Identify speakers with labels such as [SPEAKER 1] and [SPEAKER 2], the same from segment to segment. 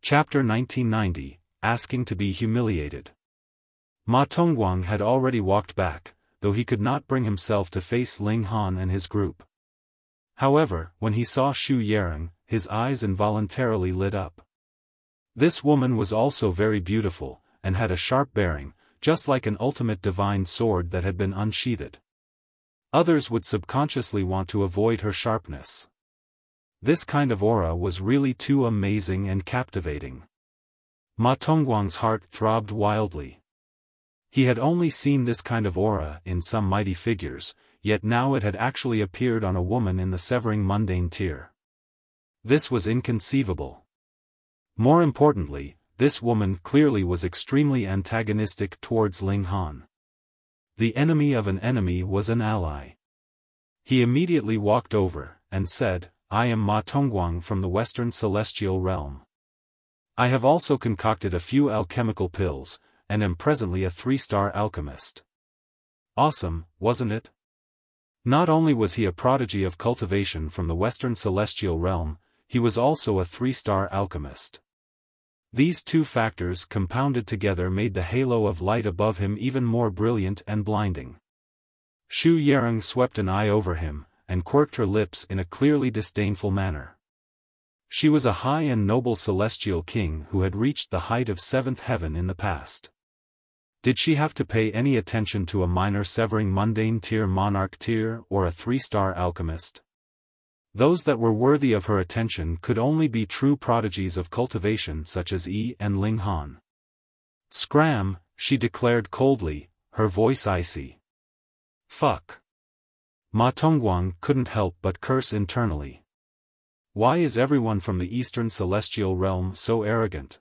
[SPEAKER 1] Chapter 1990, Asking to be Humiliated. Ma Tongguang had already walked back, though he could not bring himself to face Ling Han and his group. However, when he saw Xu Yarong, his eyes involuntarily lit up. This woman was also very beautiful, and had a sharp bearing, just like an ultimate divine sword that had been unsheathed. Others would subconsciously want to avoid her sharpness. This kind of aura was really too amazing and captivating. Ma Tongguang's heart throbbed wildly. He had only seen this kind of aura in some mighty figures, yet now it had actually appeared on a woman in the severing mundane tier. This was inconceivable. More importantly, this woman clearly was extremely antagonistic towards Ling Han. The enemy of an enemy was an ally. He immediately walked over, and said, "I am Ma Tongguang from the Western Celestial Realm. I have also concocted a few alchemical pills, and am presently a 3-star alchemist." Awesome, wasn't it? Not only was he a prodigy of cultivation from the Western Celestial Realm, he was also a 3-star alchemist. These two factors compounded together made the halo of light above him even more brilliant and blinding. Xu Yarong swept an eye over him, and quirked her lips in a clearly disdainful manner. She was a high and noble celestial king who had reached the height of 7th heaven in the past. Did she have to pay any attention to a minor severing mundane tier monarch tier or a 3-star alchemist? Those that were worthy of her attention could only be true prodigies of cultivation such as Yi and Ling Han. "Scram," she declared coldly, her voice icy. "Fuck." Ma Tongguang couldn't help but curse internally. Why is everyone from the Eastern Celestial Realm so arrogant?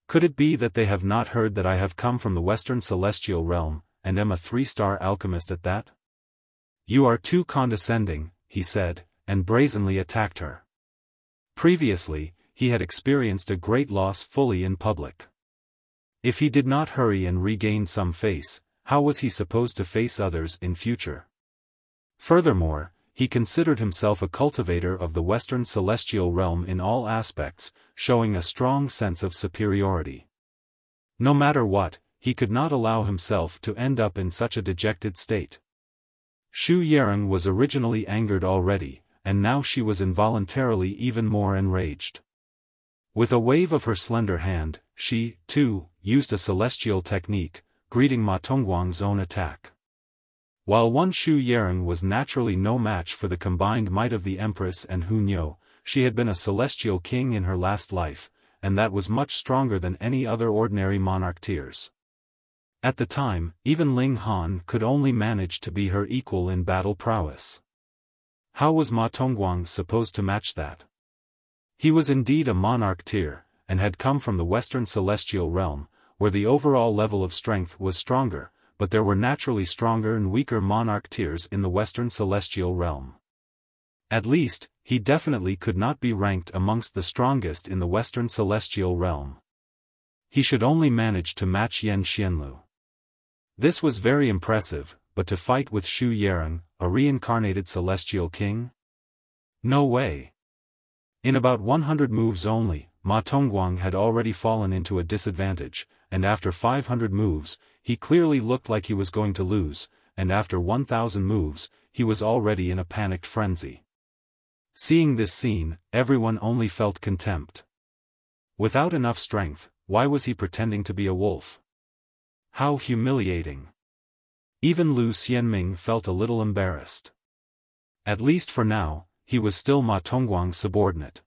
[SPEAKER 1] Could it be that they have not heard that I have come from the Western Celestial Realm, and am a 3-star alchemist at that? "You are too condescending," he said, and brazenly attacked her. Previously, he had experienced a great loss fully in public. If he did not hurry and regain some face, how was he supposed to face others in future? Furthermore, he considered himself a cultivator of the Western Celestial Realm in all aspects, showing a strong sense of superiority. No matter what, he could not allow himself to end up in such a dejected state. Xu Yarong was originally angered already, and now she was involuntarily even more enraged. With a wave of her slender hand, she, too, used a celestial technique, greeting Ma Tongguang's own attack. While one Xu Yarong was naturally no match for the combined might of the Empress and Hunyo, she had been a celestial king in her last life, and that was much stronger than any other ordinary monarch tiers. At the time, even Ling Han could only manage to be her equal in battle prowess. How was Ma Tongguang supposed to match that? He was indeed a monarch tier, and had come from the Western Celestial Realm, where the overall level of strength was stronger, but there were naturally stronger and weaker monarch tiers in the Western Celestial Realm. At least, he definitely could not be ranked amongst the strongest in the Western Celestial Realm. He should only manage to match Yan Xianlu. This was very impressive, but to fight with Xu Yarong, a reincarnated celestial king? No way. In about 100 moves only, Ma Tongguang had already fallen into a disadvantage, and after 500 moves, he clearly looked like he was going to lose, and after 1,000 moves, he was already in a panicked frenzy. Seeing this scene, everyone only felt contempt. Without enough strength, why was he pretending to be a wolf? How humiliating. Even Lu Xianming felt a little embarrassed. At least for now, he was still Ma Tongguang's subordinate.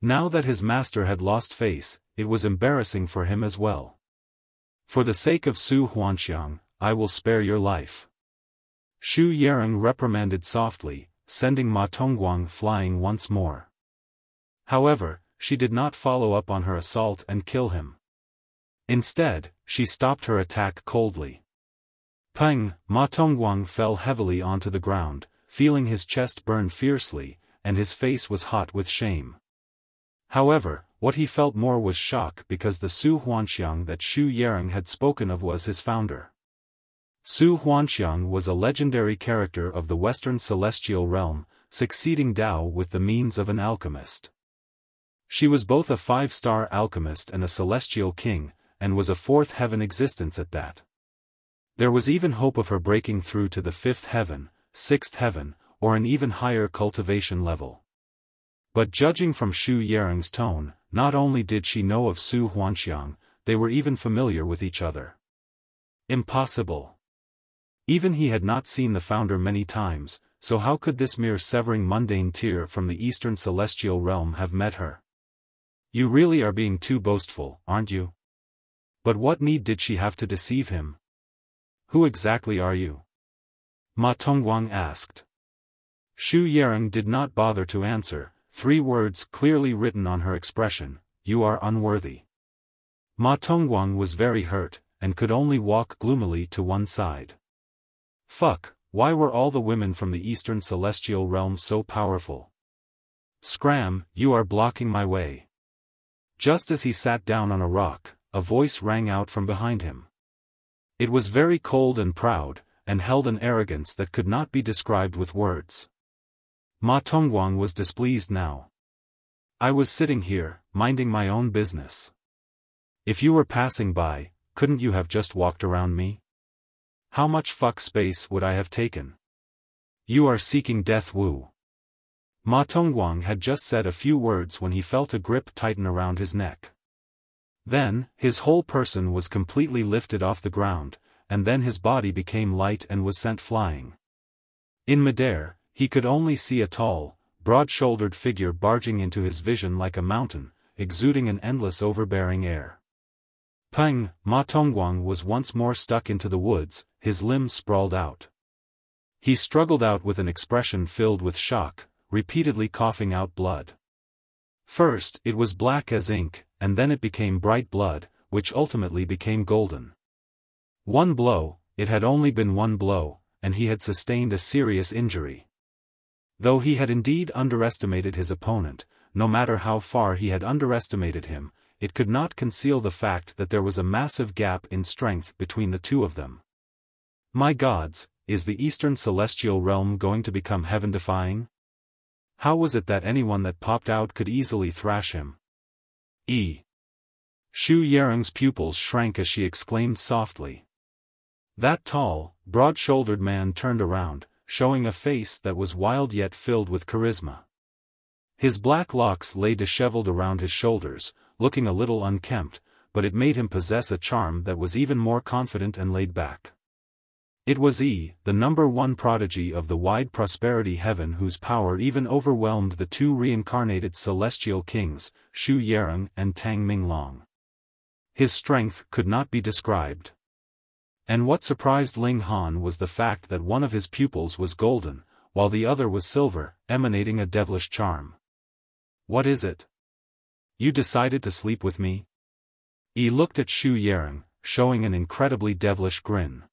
[SPEAKER 1] Now that his master had lost face, it was embarrassing for him as well. "For the sake of Su Huanxiang, I will spare your life." Xu Yarong reprimanded softly, sending Ma Tongguang flying once more. However, she did not follow up on her assault and kill him. Instead, she stopped her attack coldly. Peng! Ma Tongguang fell heavily onto the ground, feeling his chest burn fiercely, and his face was hot with shame. However, what he felt more was shock because the Su Huanxiang that Xu Yarong had spoken of was his founder. Su Huanxiang was a legendary character of the Western Celestial Realm, succeeding Tao with the means of an alchemist. She was both a 5-star alchemist and a celestial king, and was a 4th heaven existence at that. There was even hope of her breaking through to the 5th heaven, 6th heaven, or an even higher cultivation level. But judging from Xu Yarong's tone, not only did she know of Su Huanxiang, they were even familiar with each other. Impossible. Even he had not seen the founder many times, so how could this mere severing mundane tear from the Eastern Celestial Realm have met her? You really are being too boastful, aren't you? But what need did she have to deceive him? Who exactly are you? Ma Tongguang asked. Xu Yarong did not bother to answer, 3 words clearly written on her expression: you are unworthy. Ma Tongguang was very hurt, and could only walk gloomily to one side. Fuck, why were all the women from the Eastern Celestial Realm so powerful? Scram, you are blocking my way. Just as he sat down on a rock, a voice rang out from behind him. It was very cold and proud, and held an arrogance that could not be described with words. Ma Tongguang was displeased now. I was sitting here, minding my own business. If you were passing by, couldn't you have just walked around me? How much fuck space would I have taken? You are seeking death, Wu. Ma Tongguang had just said a few words when he felt a grip tighten around his neck. Then, his whole person was completely lifted off the ground, and then his body became light and was sent flying. In midair, he could only see a tall, broad-shouldered figure barging into his vision like a mountain, exuding an endless overbearing air. Peng, Ma Tongguang was once more stuck into the woods, his limbs sprawled out. He struggled out with an expression filled with shock, repeatedly coughing out blood. First, it was black as ink, and then it became bright blood, which ultimately became golden. One blow, it had only been one blow, and he had sustained a serious injury. Though he had indeed underestimated his opponent, no matter how far he had underestimated him, it could not conceal the fact that there was a massive gap in strength between the two of them. My gods, is the Eastern Celestial Realm going to become heaven-defying? How was it that anyone that popped out could easily thrash him? Xu Yarong's pupils shrank as she exclaimed softly. That tall, broad-shouldered man turned around, showing a face that was wild yet filled with charisma. His black locks lay disheveled around his shoulders, looking a little unkempt, but it made him possess a charm that was even more confident and laid back. It was the #1 prodigy of the wide prosperity heaven whose power even overwhelmed the 2 reincarnated celestial kings, Xu Yarong and Tang Minglong. His strength could not be described. And what surprised Ling Han was the fact that one of his pupils was golden, while the other was silver, emanating a devilish charm. What is it? You decided to sleep with me? He looked at Xu Yarong, showing an incredibly devilish grin.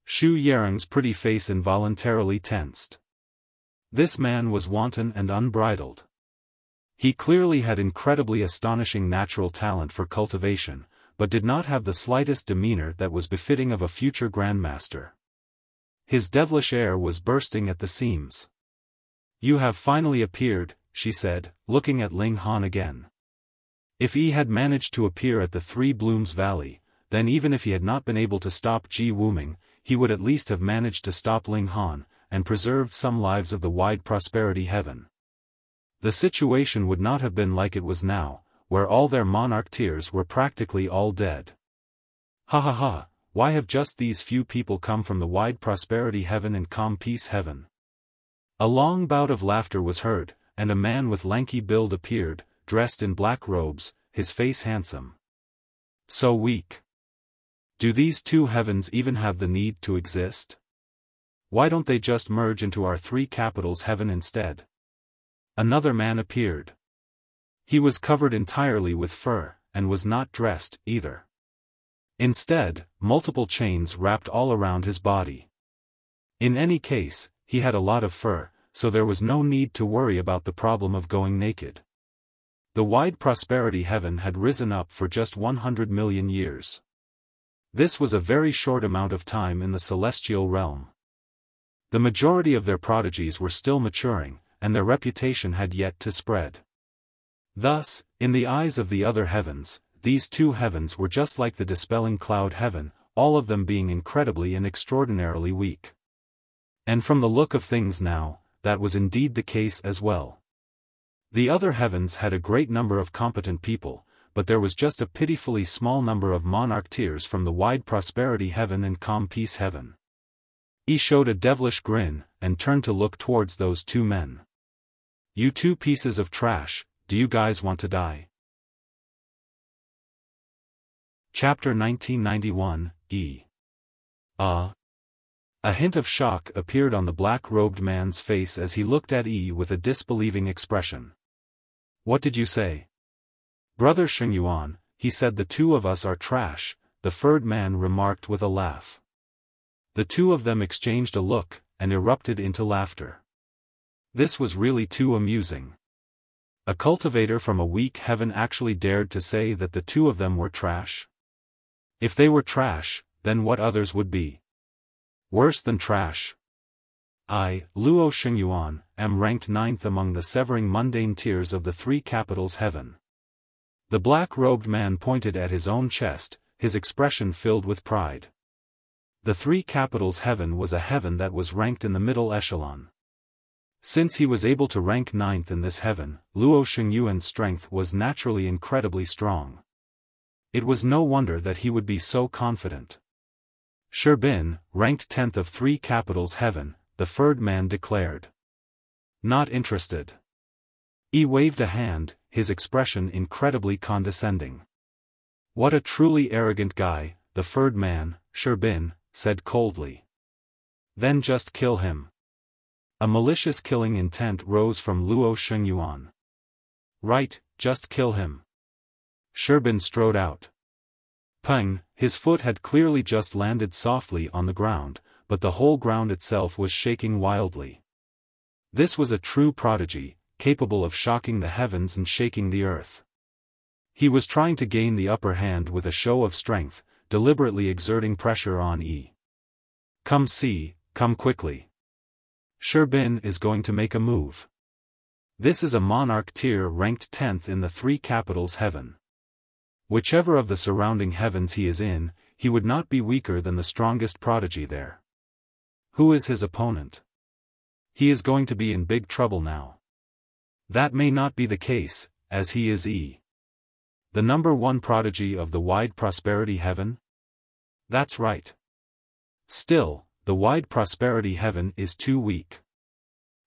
[SPEAKER 1] Xu Yarong's pretty face involuntarily tensed. This man was wanton and unbridled. He clearly had incredibly astonishing natural talent for cultivation, but did not have the slightest demeanor that was befitting of a future grandmaster. His devilish air was bursting at the seams. You have finally appeared, she said, looking at Ling Han again. If he had managed to appear at the Three Blooms Valley, then even if he had not been able to stop Ji Wuming, he would at least have managed to stop Ling Han, and preserved some lives of the wide prosperity heaven. The situation would not have been like it was now, where all their monarch tiers were practically all dead. Ha ha ha, why have just these few people come from the wide prosperity heaven and calm peace heaven? A long bout of laughter was heard, and a man with lanky build appeared, dressed in black robes, his face handsome. So weak. Do these 2 heavens even have the need to exist? Why don't they just merge into our 3 capitals heaven instead? Another man appeared. He was covered entirely with fur, and was not dressed, either. Instead, multiple chains wrapped all around his body. In any case, he had a lot of fur, so there was no need to worry about the problem of going naked. The wide prosperity heaven had risen up for just 100 million years. This was a very short amount of time in the celestial realm. The majority of their prodigies were still maturing, and their reputation had yet to spread. Thus, in the eyes of the other heavens, these two heavens were just like the dispelling cloud heaven, all of them being incredibly and extraordinarily weak. And from the look of things now, that was indeed the case as well. The other heavens had a great number of competent people, but there was just a pitifully small number of monarch tiers from the wide prosperity heaven and calm peace heaven. He showed a devilish grin, and turned to look towards those two men. "You two pieces of trash, do you guys want to die?" Chapter 1991, E. A hint of shock appeared on the black-robed man's face as he looked at E with a disbelieving expression. "What did you say?" "Brother Xingyuan," he said, "the two of us are trash," the furred man remarked with a laugh. The two of them exchanged a look, and erupted into laughter. This was really too amusing. A cultivator from a weak heaven actually dared to say that the two of them were trash? If they were trash, then what others would be? Worse than trash. I, Luo Xingyuan, am ranked 9th among the severing mundane tiers of the three capitals heaven. The black-robed man pointed at his own chest, his expression filled with pride. The three capitals heaven was a heaven that was ranked in the middle echelon. Since he was able to rank 9th in this heaven, Luo Xingyuan's strength was naturally incredibly strong. It was no wonder that he would be so confident. Sherbin, ranked 10th of three capitals heaven, the furred man declared. Not interested. He waved a hand, his expression incredibly condescending. What a truly arrogant guy, the furred man, Sherbin, said coldly. Then just kill him. A malicious killing intent rose from Luo Xingyuan. Right, just kill him. Sherbin strode out. Peng, his foot had clearly just landed softly on the ground, but the whole ground itself was shaking wildly. This was a true prodigy, capable of shocking the heavens and shaking the earth. He was trying to gain the upper hand with a show of strength, deliberately exerting pressure on E. Come quickly. Sherbin is going to make a move. This is a monarch tier ranked 10th in the three capitals heaven. Whichever of the surrounding heavens he is in, he would not be weaker than the strongest prodigy there. Who is his opponent? He is going to be in big trouble now. That may not be the case, as he is E. The number one prodigy of the wide prosperity heaven? That's right. Still, the wide prosperity heaven is too weak.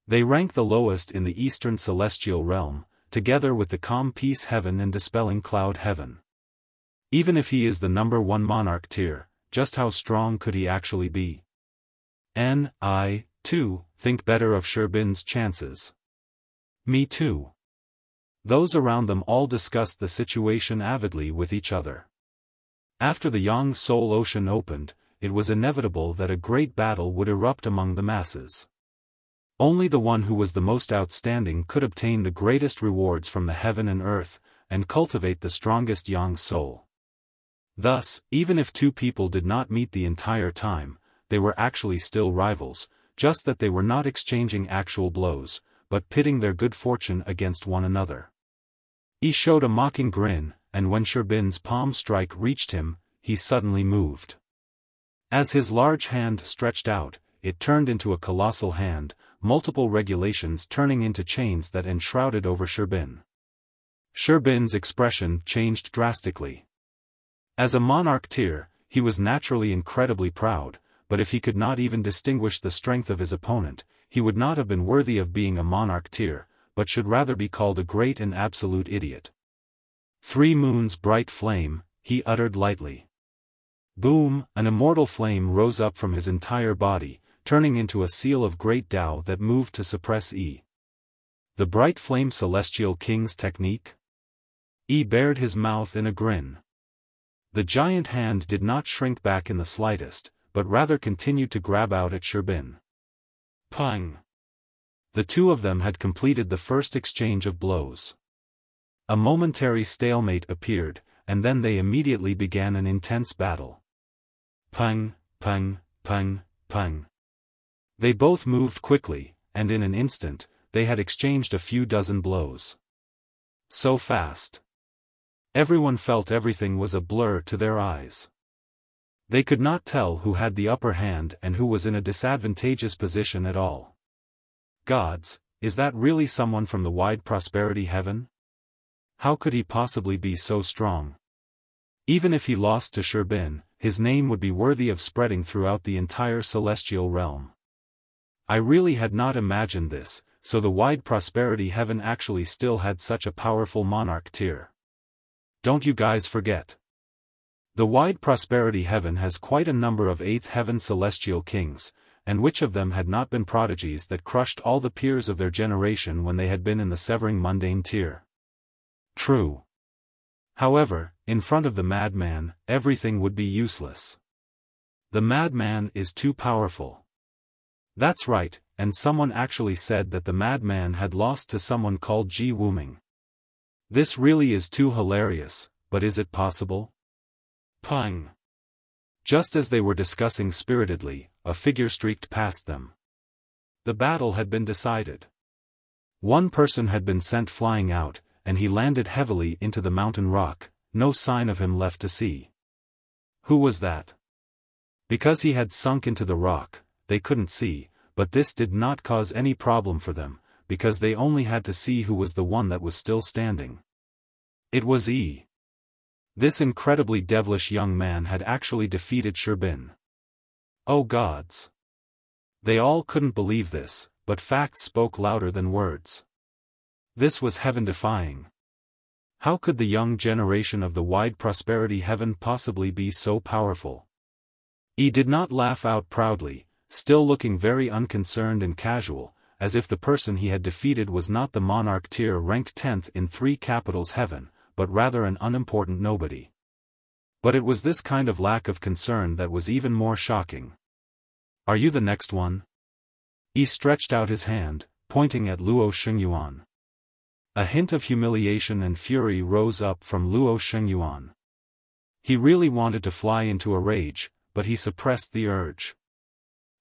[SPEAKER 1] They rank the lowest in the eastern celestial realm, together with the calm peace heaven and dispelling cloud heaven. Even if he is the number one monarch tier, just how strong could he actually be? I, too, think better of Sherbin's chances. Me too. Those around them all discussed the situation avidly with each other. After the Yang Soul Ocean opened, it was inevitable that a great battle would erupt among the masses. Only the one who was the most outstanding could obtain the greatest rewards from the heaven and earth, and cultivate the strongest Yang Soul. Thus, even if two people did not meet the entire time, they were actually still rivals, just that they were not exchanging actual blows, but pitting their good fortune against one another. He showed a mocking grin, and when Sherbin's palm strike reached him, he suddenly moved. As his large hand stretched out, it turned into a colossal hand, multiple regulations turning into chains that enshrouded over Sherbin. Sherbin's expression changed drastically. As a monarch tier, he was naturally incredibly proud, but if he could not even distinguish the strength of his opponent, he would not have been worthy of being a monarch tier, but should rather be called a great and absolute idiot. 3 moons bright flame, he uttered lightly. Boom, an immortal flame rose up from his entire body, turning into a seal of great Tao that moved to suppress E. The bright flame celestial king's technique? E bared his mouth in a grin. The giant hand did not shrink back in the slightest, but rather continued to grab out at Sherbin. Pang! The two of them had completed the first exchange of blows. A momentary stalemate appeared, and then they immediately began an intense battle. Pang, pang, pang, pang. They both moved quickly, and in an instant, they had exchanged a few dozen blows. So fast. Everyone felt everything was a blur to their eyes. They could not tell who had the upper hand and who was in a disadvantageous position at all. Gods, is that really someone from the wide prosperity heaven? How could he possibly be so strong? Even if he lost to Sherbin, his name would be worthy of spreading throughout the entire celestial realm. I really had not imagined this, so the wide prosperity heaven actually still had such a powerful monarch tier. Don't you guys forget. The wide prosperity heaven has quite a number of 8th heaven celestial kings, and which of them had not been prodigies that crushed all the peers of their generation when they had been in the severing mundane tier? True. However, in front of the madman, everything would be useless. The madman is too powerful. That's right, and someone actually said that the madman had lost to someone called Wuming. This really is too hilarious, but is it possible? Pung. Just as they were discussing spiritedly, a figure streaked past them. The battle had been decided. One person had been sent flying out, and he landed heavily into the mountain rock, no sign of him left to see. Who was that? Because he had sunk into the rock, they couldn't see, but this did not cause any problem for them, because they only had to see who was the one that was still standing. It was Yi. This incredibly devilish young man had actually defeated Sherbin. Oh gods! They all couldn't believe this, but facts spoke louder than words. This was heaven-defying. How could the young generation of the wide prosperity heaven possibly be so powerful? Yi did not laugh out proudly, still looking very unconcerned and casual, as if the person he had defeated was not the monarch tier ranked 10th in 3 capitals heaven, but rather an unimportant nobody. But it was this kind of lack of concern that was even more shocking. Are you the next one? Yi stretched out his hand, pointing at Luo Xingyuan. A hint of humiliation and fury rose up from Luo Xingyuan. He really wanted to fly into a rage, but he suppressed the urge.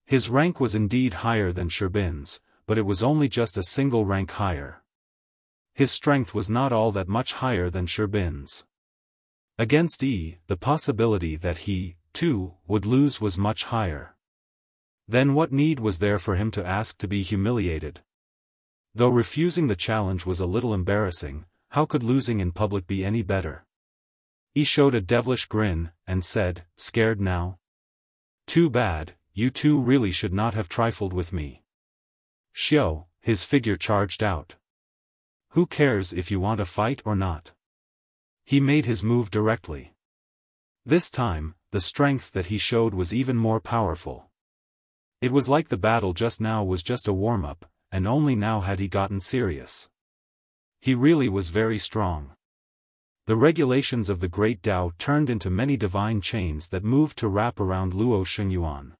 [SPEAKER 1] His rank was indeed higher than Sherbin's, but it was only just a single rank higher. His strength was not all that much higher than Sherbin's. Against Yi, the possibility that he, too, would lose was much higher. Then what need was there for him to ask to be humiliated? Though refusing the challenge was a little embarrassing, how could losing in public be any better? Yi showed a devilish grin, and said, "Scared now? Too bad, you two really should not have trifled with me." Xiao, his figure charged out. Who cares if you want a fight or not? He made his move directly. This time, the strength that he showed was even more powerful. It was like the battle just now was just a warm-up, and only now had he gotten serious. He really was very strong. The regulations of the Great Tao turned into many divine chains that moved to wrap around Luo Xingyuan.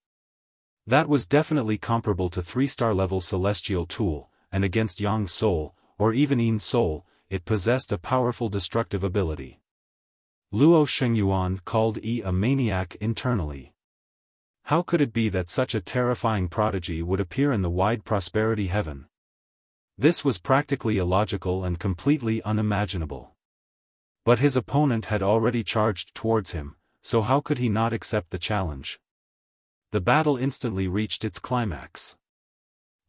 [SPEAKER 1] That was definitely comparable to 3-star level celestial tool, and against Yang Soul, or even Yin Soul, it possessed a powerful destructive ability. Luo Xingyuan called Yi a maniac internally. How could it be that such a terrifying prodigy would appear in the wide prosperity heaven? This was practically illogical and completely unimaginable. But his opponent had already charged towards him, so how could he not accept the challenge? The battle instantly reached its climax.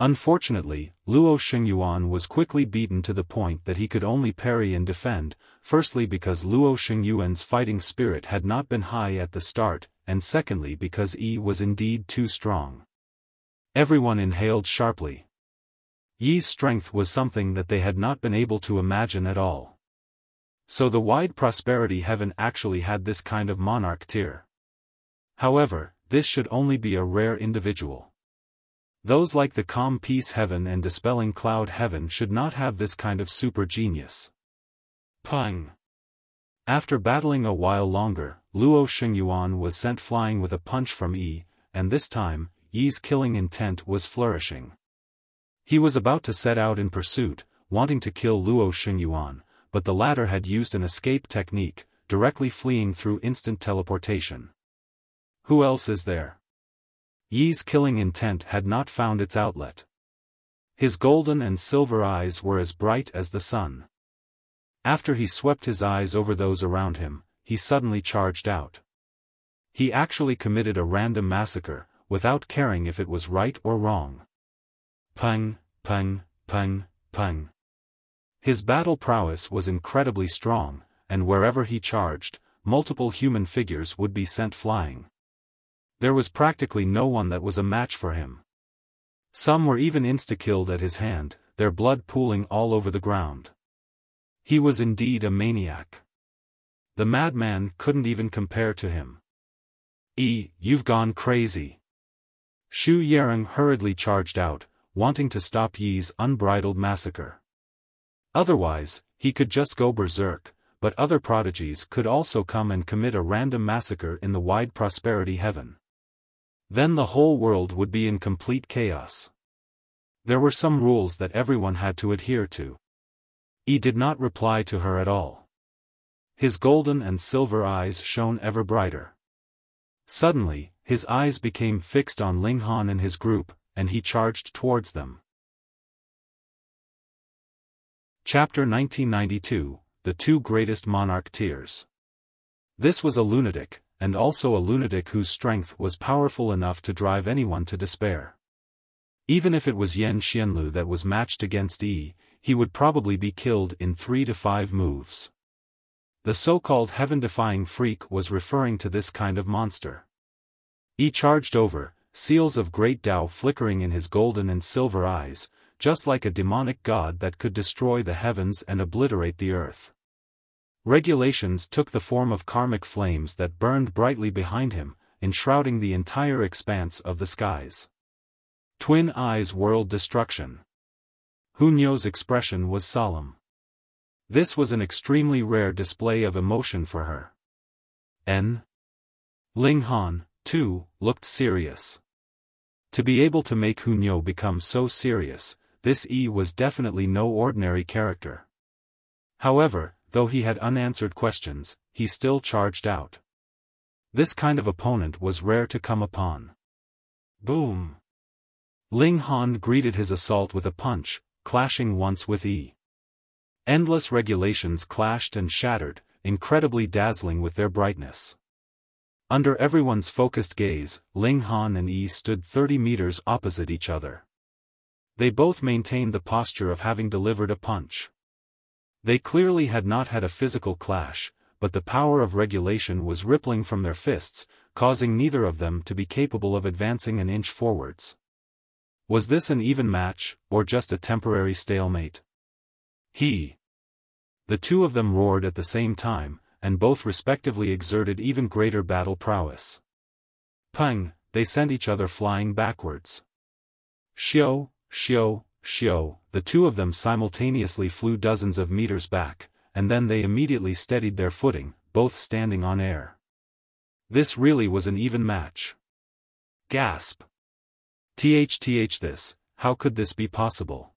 [SPEAKER 1] Unfortunately, Luo Xingyuan was quickly beaten to the point that he could only parry and defend, firstly because Luo Xingyuan's fighting spirit had not been high at the start, and secondly because Yi was indeed too strong. Everyone inhaled sharply. Yi's strength was something that they had not been able to imagine at all. So the wide prosperity heaven actually had this kind of monarch tier. However, this should only be a rare individual. Those like the calm peace heaven and dispelling cloud heaven should not have this kind of super genius. Pung! After battling a while longer, Luo Xingyuan was sent flying with a punch from Yi, and this time, Yi's killing intent was flourishing. He was about to set out in pursuit, wanting to kill Luo Xingyuan, but the latter had used an escape technique, directly fleeing through instant teleportation. Who else is there? Yi's killing intent had not found its outlet. His golden and silver eyes were as bright as the sun. After he swept his eyes over those around him, he suddenly charged out. He actually committed a random massacre, without caring if it was right or wrong. Pung, pung, pung, pung. His battle prowess was incredibly strong, and wherever he charged, multiple human figures would be sent flying. There was practically no one that was a match for him. Some were even insta-killed at his hand, their blood pooling all over the ground. He was indeed a maniac. The madman couldn't even compare to him. You've gone crazy. Xu Yarong hurriedly charged out, wanting to stop Yi's unbridled massacre. Otherwise, he could just go berserk, but other prodigies could also come and commit a random massacre in the wide prosperity heaven. Then the whole world would be in complete chaos. There were some rules that everyone had to adhere to. He did not reply to her at all. His golden and silver eyes shone ever brighter. Suddenly, his eyes became fixed on Ling Han and his group, and he charged towards them. Chapter 1992, The Two Greatest Monarch Tears. This was a lunatic, and also a lunatic whose strength was powerful enough to drive anyone to despair. Even if it was Yan Xianlu that was matched against Yi, he would probably be killed in 3 to 5 moves. The so-called heaven-defying freak was referring to this kind of monster. He charged over, seals of great Tao flickering in his golden and silver eyes, just like a demonic god that could destroy the heavens and obliterate the earth. Regulations took the form of karmic flames that burned brightly behind him, enshrouding the entire expanse of the skies. Twin eyes whirled destruction. Hunyo's expression was solemn. This was an extremely rare display of emotion for her. Ling Han, too, looked serious. To be able to make Hunyo become so serious, this was definitely no ordinary character. However, though he had unanswered questions, he still charged out. This kind of opponent was rare to come upon. Boom! Ling Han greeted his assault with a punch, clashing once with Endless regulations clashed and shattered, incredibly dazzling with their brightness. Under everyone's focused gaze, Ling Han and stood 30 meters opposite each other. They both maintained the posture of having delivered a punch. They clearly had not had a physical clash, but the power of regulation was rippling from their fists, causing neither of them to be capable of advancing an inch forwards. Was this an even match, or just a temporary stalemate? The two of them roared at the same time, and both respectively exerted even greater battle prowess. Pung, they sent each other flying backwards. Xiao, Xiao, Xiao, the two of them simultaneously flew dozens of meters back, and then they immediately steadied their footing, both standing on air. This really was an even match. Gasp! This, how could this be possible?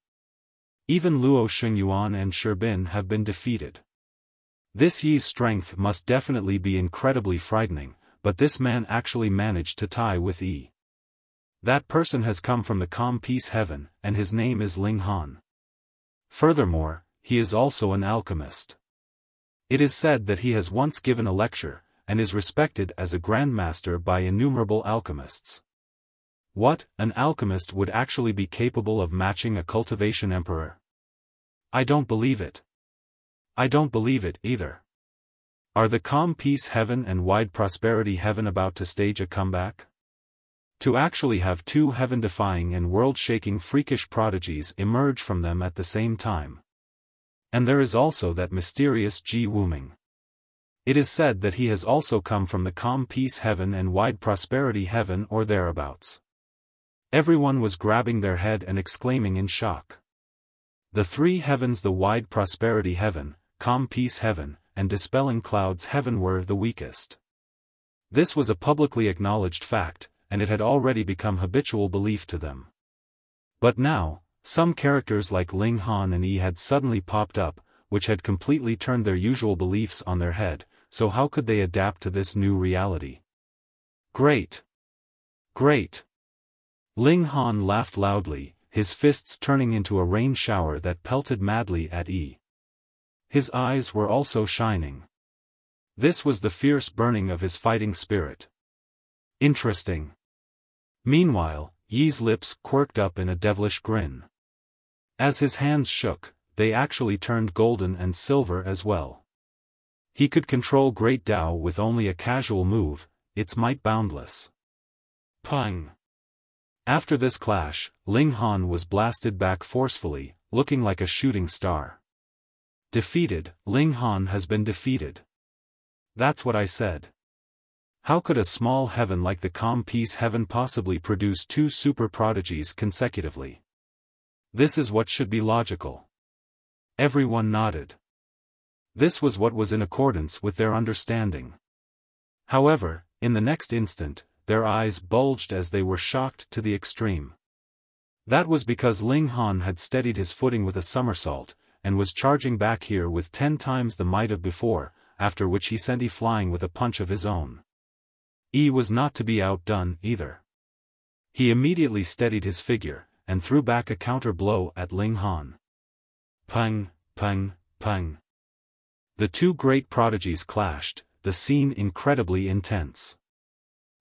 [SPEAKER 1] Even Luo Xingyuan and Sherbin have been defeated. This Yi's strength must definitely be incredibly frightening, but this man actually managed to tie with Yi. That person has come from the calm peace heaven, and his name is Ling Han. Furthermore, he is also an alchemist. It is said that he has once given a lecture, and is respected as a grandmaster by innumerable alchemists. What, an alchemist would actually be capable of matching a cultivation emperor? I don't believe it. I don't believe it either. Are the calm peace heaven and wide prosperity heaven about to stage a comeback? To actually have two heaven-defying and world-shaking freakish prodigies emerge from them at the same time. And there is also that mysterious Wuming. It is said that he has also come from the calm peace heaven and wide prosperity heaven or thereabouts. Everyone was grabbing their head and exclaiming in shock. The three heavens, the wide prosperity heaven, calm peace heaven, and dispelling clouds heaven, were the weakest. This was a publicly acknowledged fact, and it had already become habitual belief to them. But now, some characters like Ling Han and Yi had suddenly popped up, which had completely turned their usual beliefs on their head, so how could they adapt to this new reality? Great! Great! Ling Han laughed loudly, his fists turning into a rain shower that pelted madly at Yi. His eyes were also shining. This was the fierce burning of his fighting spirit. Interesting. Meanwhile, Yi's lips quirked up in a devilish grin. As his hands shook, they actually turned golden and silver as well. He could control Great Tao with only a casual move, its might boundless. Pang! After this clash, Ling Han was blasted back forcefully, looking like a shooting star. Defeated, Ling Han has been defeated. That's what I said. How could a small heaven like the calm peace heaven possibly produce two super prodigies consecutively? This is what should be logical. Everyone nodded. This was what was in accordance with their understanding. However, in the next instant, their eyes bulged as they were shocked to the extreme. That was because Ling Han had steadied his footing with a somersault, and was charging back here with 10 times the might of before, after which he sent Yi flying with a punch of his own. Yi was not to be outdone, either. He immediately steadied his figure, and threw back a counter blow at Ling Han. Pang, pang, pang. The two great prodigies clashed, the scene incredibly intense.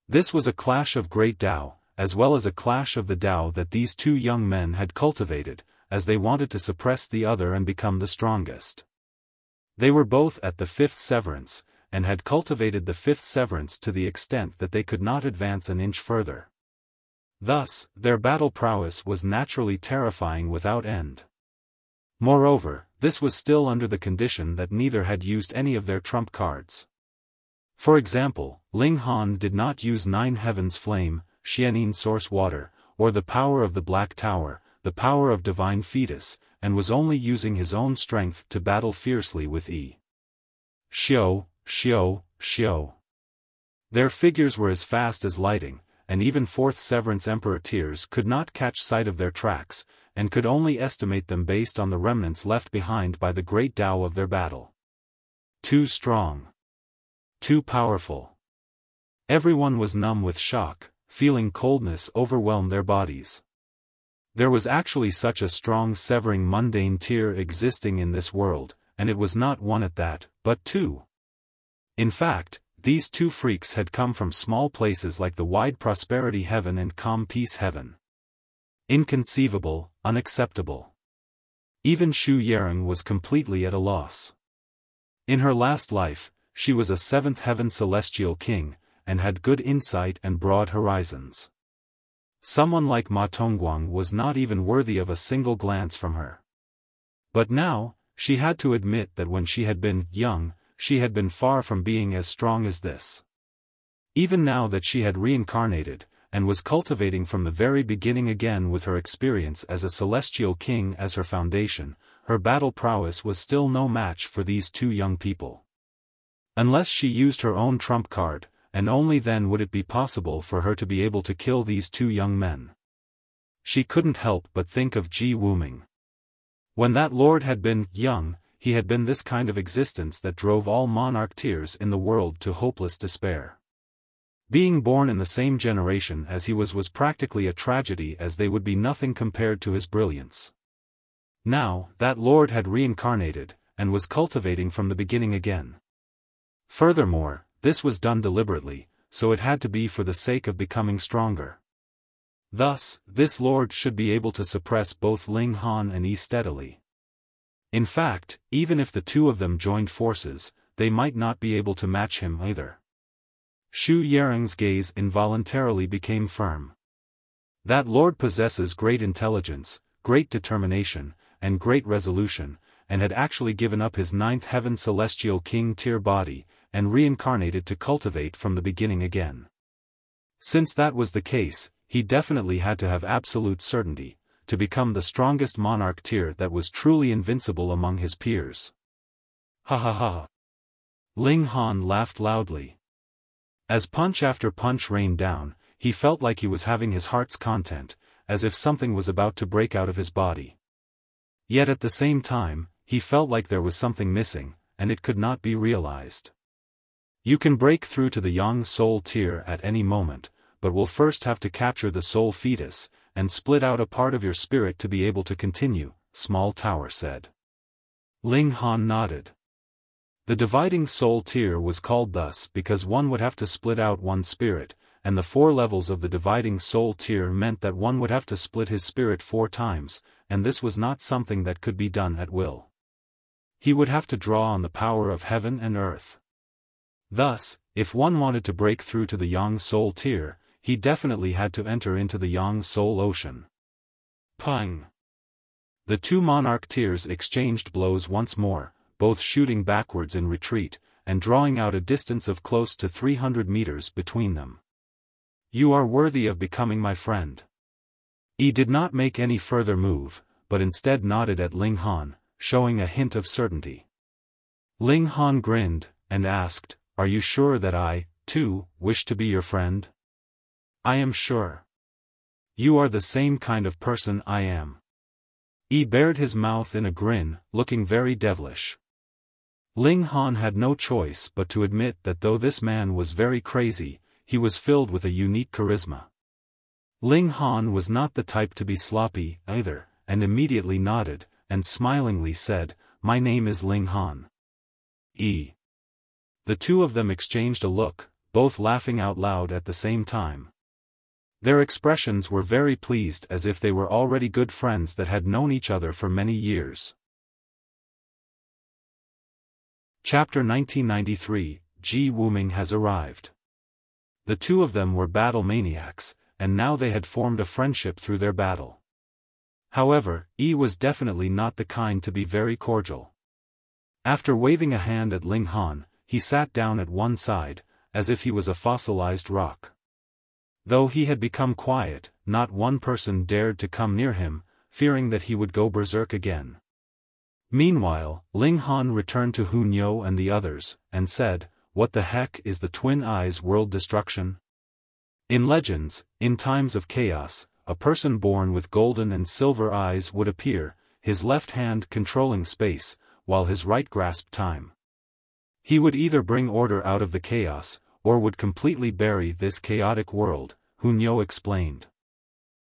[SPEAKER 1] This was a clash of great Tao, as well as a clash of the Tao that these two young men had cultivated, as they wanted to suppress the other and become the strongest. They were both at the 5th severance, and had cultivated the 5th severance to the extent that they could not advance an inch further. Thus, their battle prowess was naturally terrifying without end. Moreover, this was still under the condition that neither had used any of their trump cards. For example, Ling Han did not use 9 Heavens Flame, Xianin Source Water, or the power of the Black Tower, the power of Divine Fetus, and was only using his own strength to battle fiercely with Yi. Xiao, Xiao, Xiao. Their figures were as fast as lighting, and even 4th Severance Emperor Tears could not catch sight of their tracks, and could only estimate them based on the remnants left behind by the great Tao of their battle. Too strong. Too powerful. Everyone was numb with shock, feeling coldness overwhelm their bodies. There was actually such a strong severing mundane tier existing in this world, and it was not one at that, but two. In fact, these two freaks had come from small places like the wide prosperity heaven and calm peace heaven. Inconceivable, unacceptable. Even Xu Yarong was completely at a loss. In her last life, she was a 7th heaven celestial king, and had good insight and broad horizons. Someone like Ma Tongguang was not even worthy of a single glance from her. But now, she had to admit that when she had been young, she had been far from being as strong as this. Even now that she had reincarnated, and was cultivating from the very beginning again with her experience as a celestial king as her foundation, her battle prowess was still no match for these two young people. Unless she used her own trump card, and only then would it be possible for her to be able to kill these two young men. She couldn't help but think of Wuming. When that lord had been young, he had been this kind of existence that drove all monarch tears in the world to hopeless despair. Being born in the same generation as he was practically a tragedy, as they would be nothing compared to his brilliance. Now, that lord had reincarnated, and was cultivating from the beginning again. Furthermore, this was done deliberately, so it had to be for the sake of becoming stronger. Thus, this lord should be able to suppress both Ling Han and Yi steadily. In fact, even if the two of them joined forces, they might not be able to match him either. Xu Yarong's gaze involuntarily became firm. That lord possesses great intelligence, great determination, and great resolution, and had actually given up his 9th heaven celestial king tier body, and reincarnated to cultivate from the beginning again. Since that was the case, he definitely had to have absolute certainty, to become the strongest monarch tier that was truly invincible among his peers. Ha ha ha. Ling Han laughed loudly. As punch after punch rained down, he felt like he was having his heart's content, as if something was about to break out of his body. Yet at the same time, he felt like there was something missing, and it could not be realized. You can break through to the young soul tier at any moment, but will first have to capture the soul fetus, and split out a part of your spirit to be able to continue, Small Tower said. Ling Han nodded. The dividing soul tier was called thus because one would have to split out one's spirit, and the 4 levels of the dividing soul tier meant that one would have to split his spirit 4 times, and this was not something that could be done at will. He would have to draw on the power of heaven and earth. Thus, if one wanted to break through to the Yang soul tier, he definitely had to enter into the Yang soul ocean. Pang! The 2 monarch tiers exchanged blows once more, both shooting backwards in retreat, and drawing out a distance of close to 300 meters between them. You are worthy of becoming my friend. Yi did not make any further move, but instead nodded at Ling Han, showing a hint of certainty. Ling Han grinned, and asked, "Are you sure that I, too, wish to be your friend?" "I am sure. You are the same kind of person I am." Yi bared his mouth in a grin, looking very devilish. Ling Han had no choice but to admit that though this man was very crazy, he was filled with a unique charisma. Ling Han was not the type to be sloppy, either, and immediately nodded, and smilingly said, "My name is Ling Han." The 2 of them exchanged a look, both laughing out loud at the same time. Their expressions were very pleased, as if they were already good friends that had known each other for many years. Chapter 1993, Wuming has arrived. The 2 of them were battle maniacs, and now they had formed a friendship through their battle. However, Yi was definitely not the kind to be very cordial. After waving a hand at Ling Han, he sat down at one side, as if he was a fossilized rock. Though he had become quiet, not one person dared to come near him, fearing that he would go berserk again. Meanwhile, Ling Han returned to Hunyo and the others, and said, "What the heck is the Twin Eyes world destruction?" In legends, in times of chaos, a person born with golden and silver eyes would appear, his left hand controlling space, while his right grasped time. He would either bring order out of the chaos, or would completely bury this chaotic world, Hunyo explained.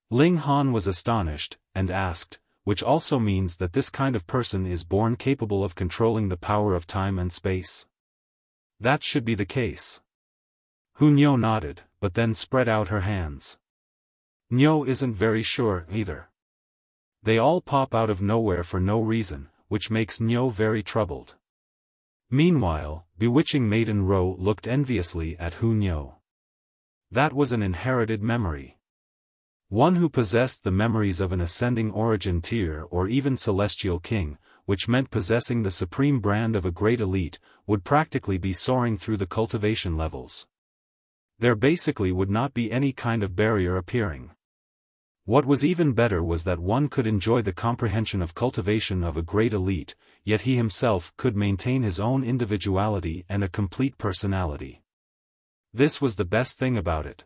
[SPEAKER 1] Ling Han was astonished, and asked, "Which also means that this kind of person is born capable of controlling the power of time and space?" "That should be the case." Hunyo nodded, but then spread out her hands. Nyo isn't very sure, either. They all pop out of nowhere for no reason, which makes Nyo very troubled. Meanwhile, bewitching Maiden Ro looked enviously at Hunyo. That was an inherited memory. One who possessed the memories of an ascending origin tier or even celestial king, which meant possessing the supreme brand of a great elite, would practically be soaring through the cultivation levels. There basically would not be any kind of barrier appearing. What was even better was that one could enjoy the comprehension of cultivation of a great elite, yet he himself could maintain his own individuality and a complete personality. This was the best thing about it.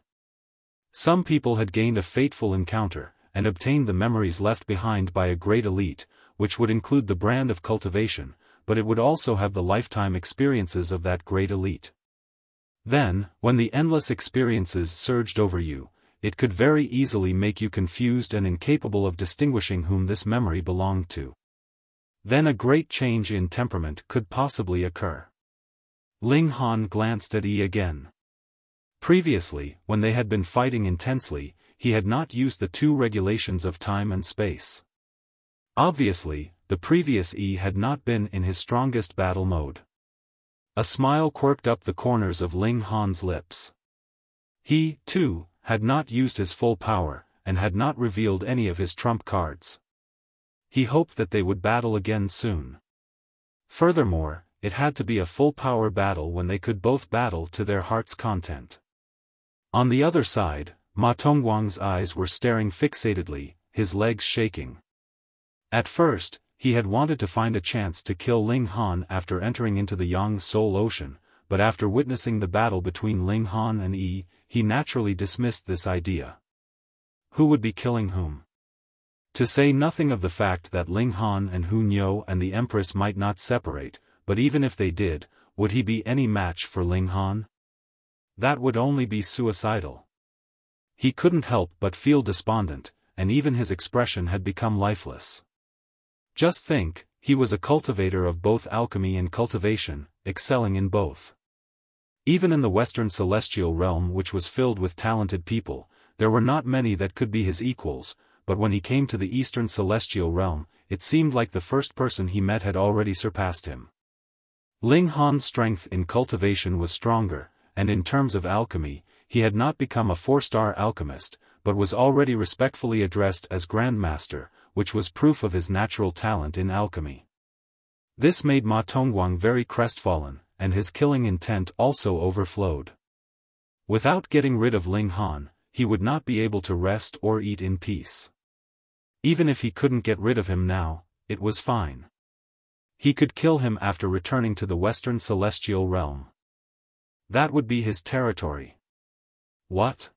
[SPEAKER 1] Some people had gained a fateful encounter, and obtained the memories left behind by a great elite, which would include the brand of cultivation, but it would also have the lifetime experiences of that great elite. Then, when the endless experiences surged over you, it could very easily make you confused and incapable of distinguishing whom this memory belonged to. Then a great change in temperament could possibly occur. Ling Han glanced at Yi again. Previously, when they had been fighting intensely, he had not used the 2 regulations of time and space. Obviously, the previous Yi had not been in his strongest battle mode. A smile quirked up the corners of Ling Han's lips. He, too, had not used his full power, and had not revealed any of his trump cards. He hoped that they would battle again soon. Furthermore, it had to be a full power battle when they could both battle to their heart's content. On the other side, Tongguang's eyes were staring fixatedly, his legs shaking. At first, he had wanted to find a chance to kill Ling Han after entering into the Yang Soul Ocean, but after witnessing the battle between Ling Han and Yi, he naturally dismissed this idea. Who would be killing whom? To say nothing of the fact that Ling Han and Hunyo and the Empress might not separate, but even if they did, would he be any match for Ling Han? That would only be suicidal. He couldn't help but feel despondent, and even his expression had become lifeless. Just think, he was a cultivator of both alchemy and cultivation, excelling in both. Even in the Western celestial realm, which was filled with talented people, there were not many that could be his equals, but when he came to the Eastern celestial realm, it seemed like the first person he met had already surpassed him. Ling Han's strength in cultivation was stronger, and in terms of alchemy, he had not become a 4-star alchemist, but was already respectfully addressed as Grand Master, which was proof of his natural talent in alchemy. This made Ma Tongguang very crestfallen, and his killing intent also overflowed. Without getting rid of Ling Han, he would not be able to rest or eat in peace. Even if he couldn't get rid of him now, it was fine. He could kill him after returning to the Western celestial realm. That would be his territory. What?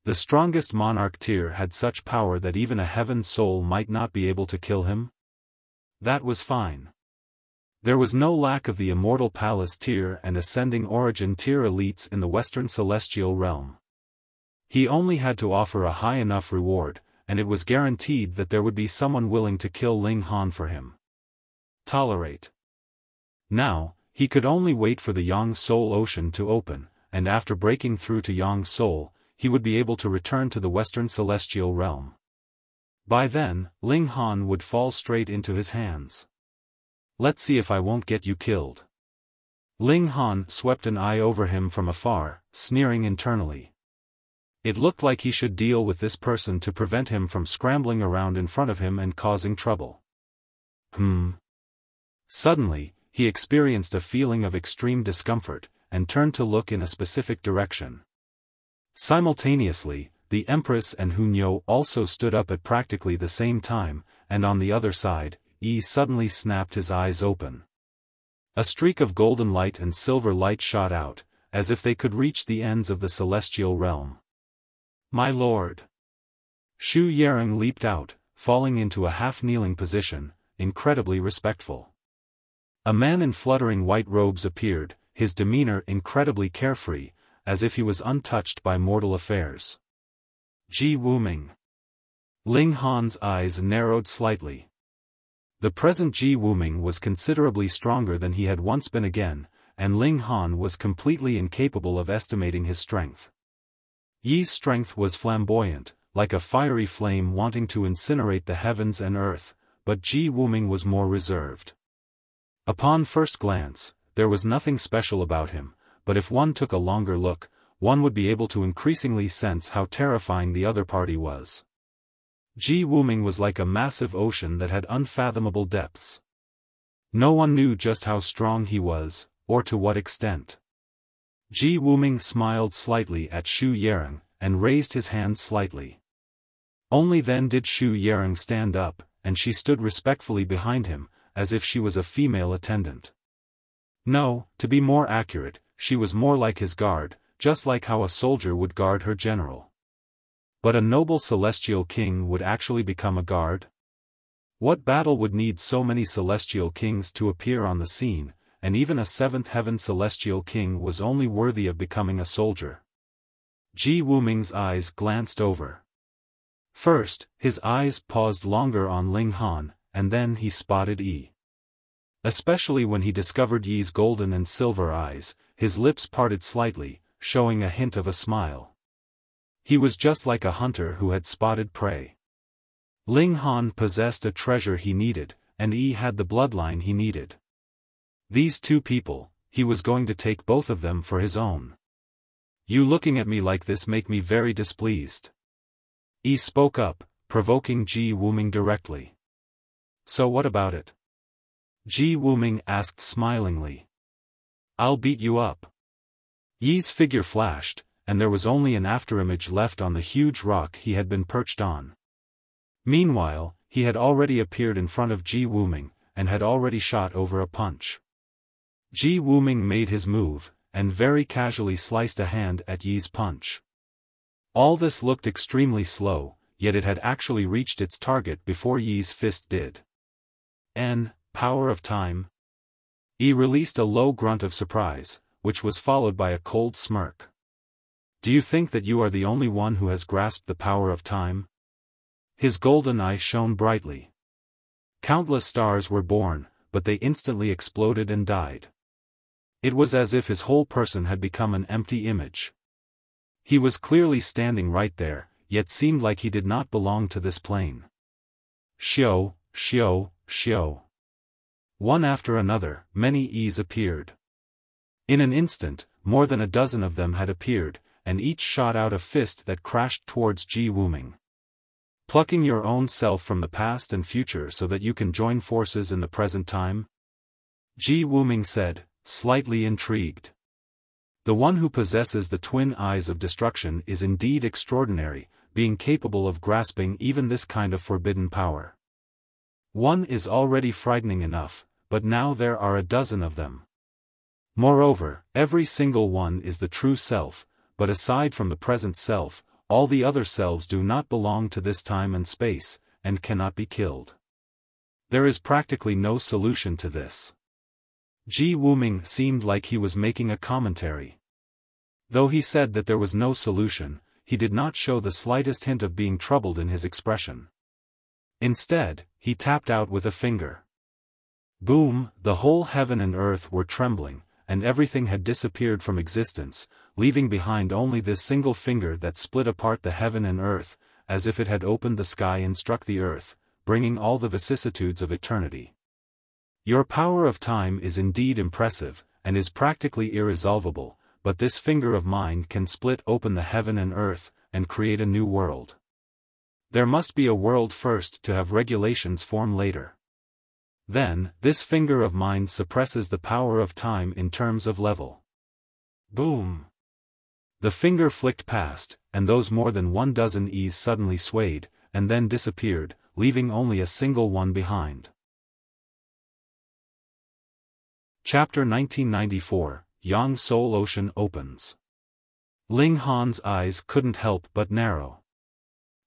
[SPEAKER 1] The strongest monarch tier had such power that even a heaven soul might not be able to kill him? That was fine. There was no lack of the immortal palace tier and ascending origin tier elites in the Western celestial realm. He only had to offer a high enough reward, and it was guaranteed that there would be someone willing to kill Ling Han for him. Tolerate. Now, he could only wait for the Yang Soul Ocean to open, and after breaking through to Yang Soul, he would be able to return to the Western celestial realm. By then, Ling Han would fall straight into his hands. Let's see if I won't get you killed. Ling Han swept an eye over him from afar, sneering internally. It looked like he should deal with this person to prevent him from scrambling around in front of him and causing trouble. Suddenly, he experienced a feeling of extreme discomfort, and turned to look in a specific direction. Simultaneously, the Empress and Hunyo also stood up at practically the same time, and on the other side, Yi suddenly snapped his eyes open. A streak of golden light and silver light shot out, as if they could reach the ends of the celestial realm. My lord! Shu Yereng leaped out, falling into a half-kneeling position, incredibly respectful. A man in fluttering white robes appeared, his demeanor incredibly carefree, as if he was untouched by mortal affairs. Ji Wuming. Ling Han's eyes narrowed slightly. The present Ji Wuming was considerably stronger than he had once been again, and Ling Han was completely incapable of estimating his strength. Yi's strength was flamboyant, like a fiery flame wanting to incinerate the heavens and earth, but Ji Wuming was more reserved. Upon first glance, there was nothing special about him, but if one took a longer look, one would be able to increasingly sense how terrifying the other party was. Ji Wuming was like a massive ocean that had unfathomable depths. No one knew just how strong he was, or to what extent. Ji Wuming smiled slightly at Shu Yereng, and raised his hand slightly. Only then did Shu Yereng stand up, and she stood respectfully behind him, as if she was a female attendant. No, to be more accurate, she was more like his guard, just like how a soldier would guard her general. But a noble celestial king would actually become a guard? What battle would need so many celestial kings to appear on the scene, and even a seventh heaven celestial king was only worthy of becoming a soldier? Ji Wuming's eyes glanced over. First, his eyes paused longer on Ling Han, and then he spotted Yi. Especially when he discovered Yi's golden and silver eyes, his lips parted slightly, showing a hint of a smile. He was just like a hunter who had spotted prey. Ling Han possessed a treasure he needed, and Yi had the bloodline he needed. These two people, he was going to take both of them for his own. You looking at me like this make me very displeased. Yi spoke up, provoking Ji Wuming directly. So what about it? Ji Wuming asked smilingly. I'll beat you up. Yi's figure flashed, and there was only an afterimage left on the huge rock he had been perched on. Meanwhile, he had already appeared in front of Ji Wuming, and had already shot over a punch. Ji Wuming made his move, and very casually sliced a hand at Yi's punch. All this looked extremely slow, yet it had actually reached its target before Yi's fist did. Power of time? Yi released a low grunt of surprise, which was followed by a cold smirk. Do you think that you are the only one who has grasped the power of time? His golden eye shone brightly. Countless stars were born, but they instantly exploded and died. It was as if his whole person had become an empty image. He was clearly standing right there, yet seemed like he did not belong to this plane. Xiao, Xiao, Xiao. One after another, many Is appeared. In an instant, more than a dozen of them had appeared, and each shot out a fist that crashed towards Wuming. Plucking your own self from the past and future so that you can join forces in the present time? Wuming said, slightly intrigued. The one who possesses the twin eyes of destruction is indeed extraordinary, being capable of grasping even this kind of forbidden power. One is already frightening enough, but now there are a dozen of them. Moreover, every single one is the true self, but aside from the present self, all the other selves do not belong to this time and space, and cannot be killed. There is practically no solution to this. Wuming seemed like he was making a commentary. Though he said that there was no solution, he did not show the slightest hint of being troubled in his expression. Instead, he tapped out with a finger. Boom, the whole heaven and earth were trembling, and everything had disappeared from existence, leaving behind only this single finger that split apart the heaven and earth, as if it had opened the sky and struck the earth, bringing all the vicissitudes of eternity. Your power of time is indeed impressive, and is practically irresolvable, but this finger of mine can split open the heaven and earth, and create a new world. There must be a world first to have regulations form later. Then, this finger of mine suppresses the power of time in terms of level. Boom! The finger flicked past, and those more than 12 Is suddenly swayed, and then disappeared, leaving only a single one behind. Chapter 1994, Yang Soul Ocean opens. Ling Han's eyes couldn't help but narrow.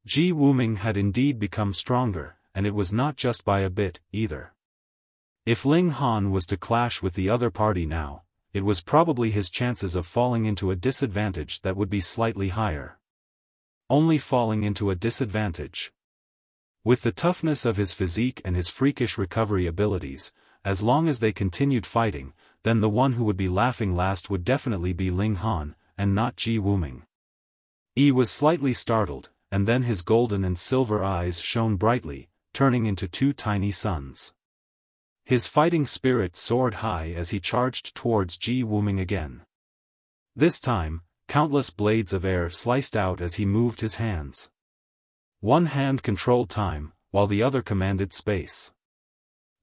[SPEAKER 1] Wuming had indeed become stronger, and it was not just by a bit, either. If Ling Han was to clash with the other party now, it was probably his chances of falling into a disadvantage that would be slightly higher. Only falling into a disadvantage. With the toughness of his physique and his freakish recovery abilities, as long as they continued fighting, then the one who would be laughing last would definitely be Ling Han, and not Wuming. He was slightly startled, and then his golden and silver eyes shone brightly, turning into two tiny suns. His fighting spirit soared high as he charged towards Wuming again. This time, countless blades of air sliced out as he moved his hands. One hand controlled time, while the other commanded space.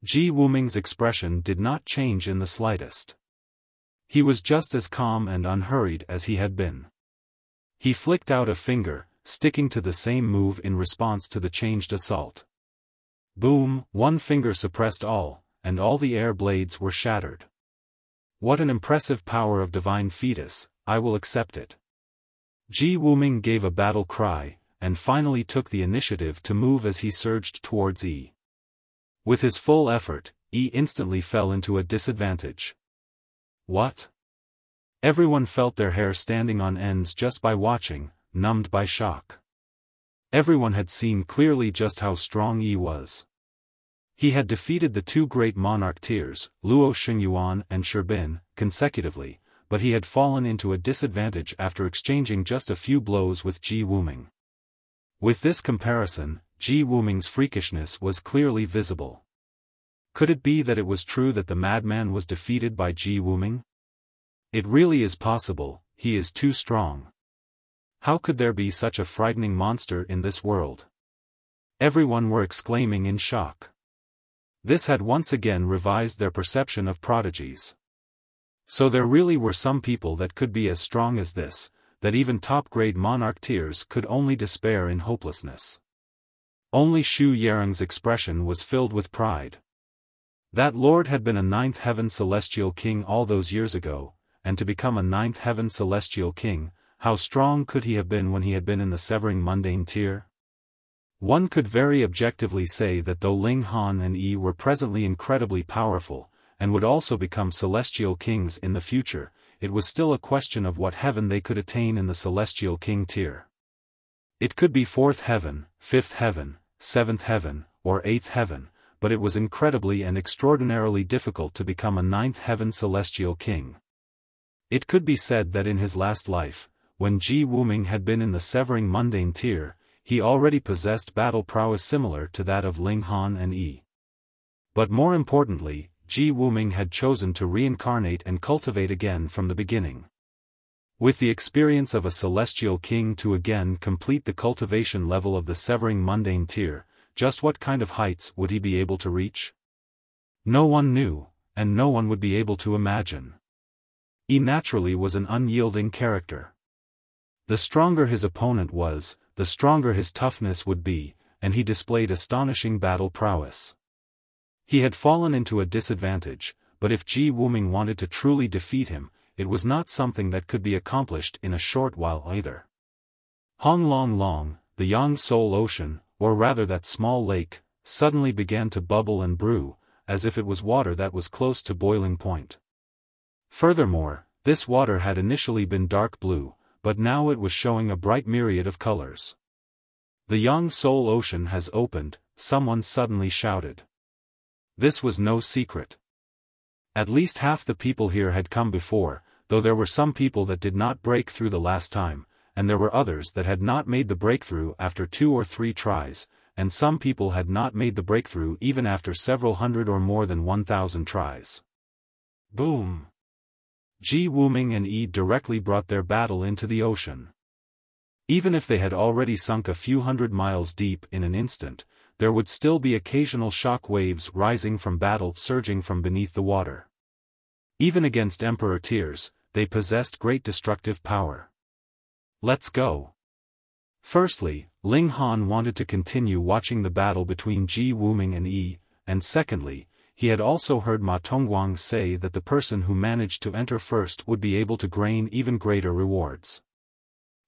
[SPEAKER 1] Wuming's expression did not change in the slightest. He was just as calm and unhurried as he had been. He flicked out a finger, sticking to the same move in response to the changed assault. Boom, one finger suppressed all, and all the air blades were shattered. What an impressive power of divine fetus, I will accept it. Wuming gave a battle cry, and finally took the initiative to move as he surged towards E. With his full effort, E instantly fell into a disadvantage. What? Everyone felt their hair standing on ends just by watching, numbed by shock. Everyone had seen clearly just how strong E was. He had defeated the two great monarch tiers, Luo Xingyuan and Sherbin, consecutively, but he had fallen into a disadvantage after exchanging just a few blows with Wuming. With this comparison, Wuming's freakishness was clearly visible. Could it be that it was true that the madman was defeated by Wuming? It really is possible, he is too strong. How could there be such a frightening monster in this world? Everyone were exclaiming in shock. This had once again revised their perception of prodigies. So there really were some people that could be as strong as this, that even top-grade monarch tiers could only despair in hopelessness. Only Xu Yarong's expression was filled with pride. That lord had been a 9th heaven celestial king all those years ago, and to become a 9th heaven celestial king, how strong could he have been when he had been in the severing mundane tier? One could very objectively say that though Ling Han and Yi were presently incredibly powerful, and would also become celestial kings in the future, it was still a question of what heaven they could attain in the celestial king tier. It could be 4th heaven, 5th heaven, 7th heaven, or 8th heaven, but it was incredibly and extraordinarily difficult to become a ninth heaven celestial king. It could be said that in his last life, when Wuming had been in the severing mundane tier, he already possessed battle prowess similar to that of Ling Han and Yi. But more importantly, Wuming had chosen to reincarnate and cultivate again from the beginning. With the experience of a celestial king to again complete the cultivation level of the severing mundane tier, just what kind of heights would he be able to reach? No one knew, and no one would be able to imagine. He naturally was an unyielding character. The stronger his opponent was, the stronger his toughness would be, and he displayed astonishing battle prowess. He had fallen into a disadvantage, but if Wuming wanted to truly defeat him, it was not something that could be accomplished in a short while either. Hong Long Long, the Yang Soul Ocean, or rather that small lake, suddenly began to bubble and brew, as if it was water that was close to boiling point. Furthermore, this water had initially been dark blue, but now it was showing a bright myriad of colors. The Yang Soul Ocean has opened, someone suddenly shouted. This was no secret. At least half the people here had come before, though there were some people that did not break through the last time, and there were others that had not made the breakthrough after 2 or 3 tries, and some people had not made the breakthrough even after several hundred or more than 1,000 tries. Boom! Wuming and Yi directly brought their battle into the ocean. Even if they had already sunk a few hundred miles deep in an instant, there would still be occasional shock waves rising from battle surging from beneath the water. Even against Emperor tiers, they possessed great destructive power. Let's go. Firstly, Ling Han wanted to continue watching the battle between Wuming and Yi, and secondly, he had also heard Tongguang say that the person who managed to enter first would be able to gain even greater rewards.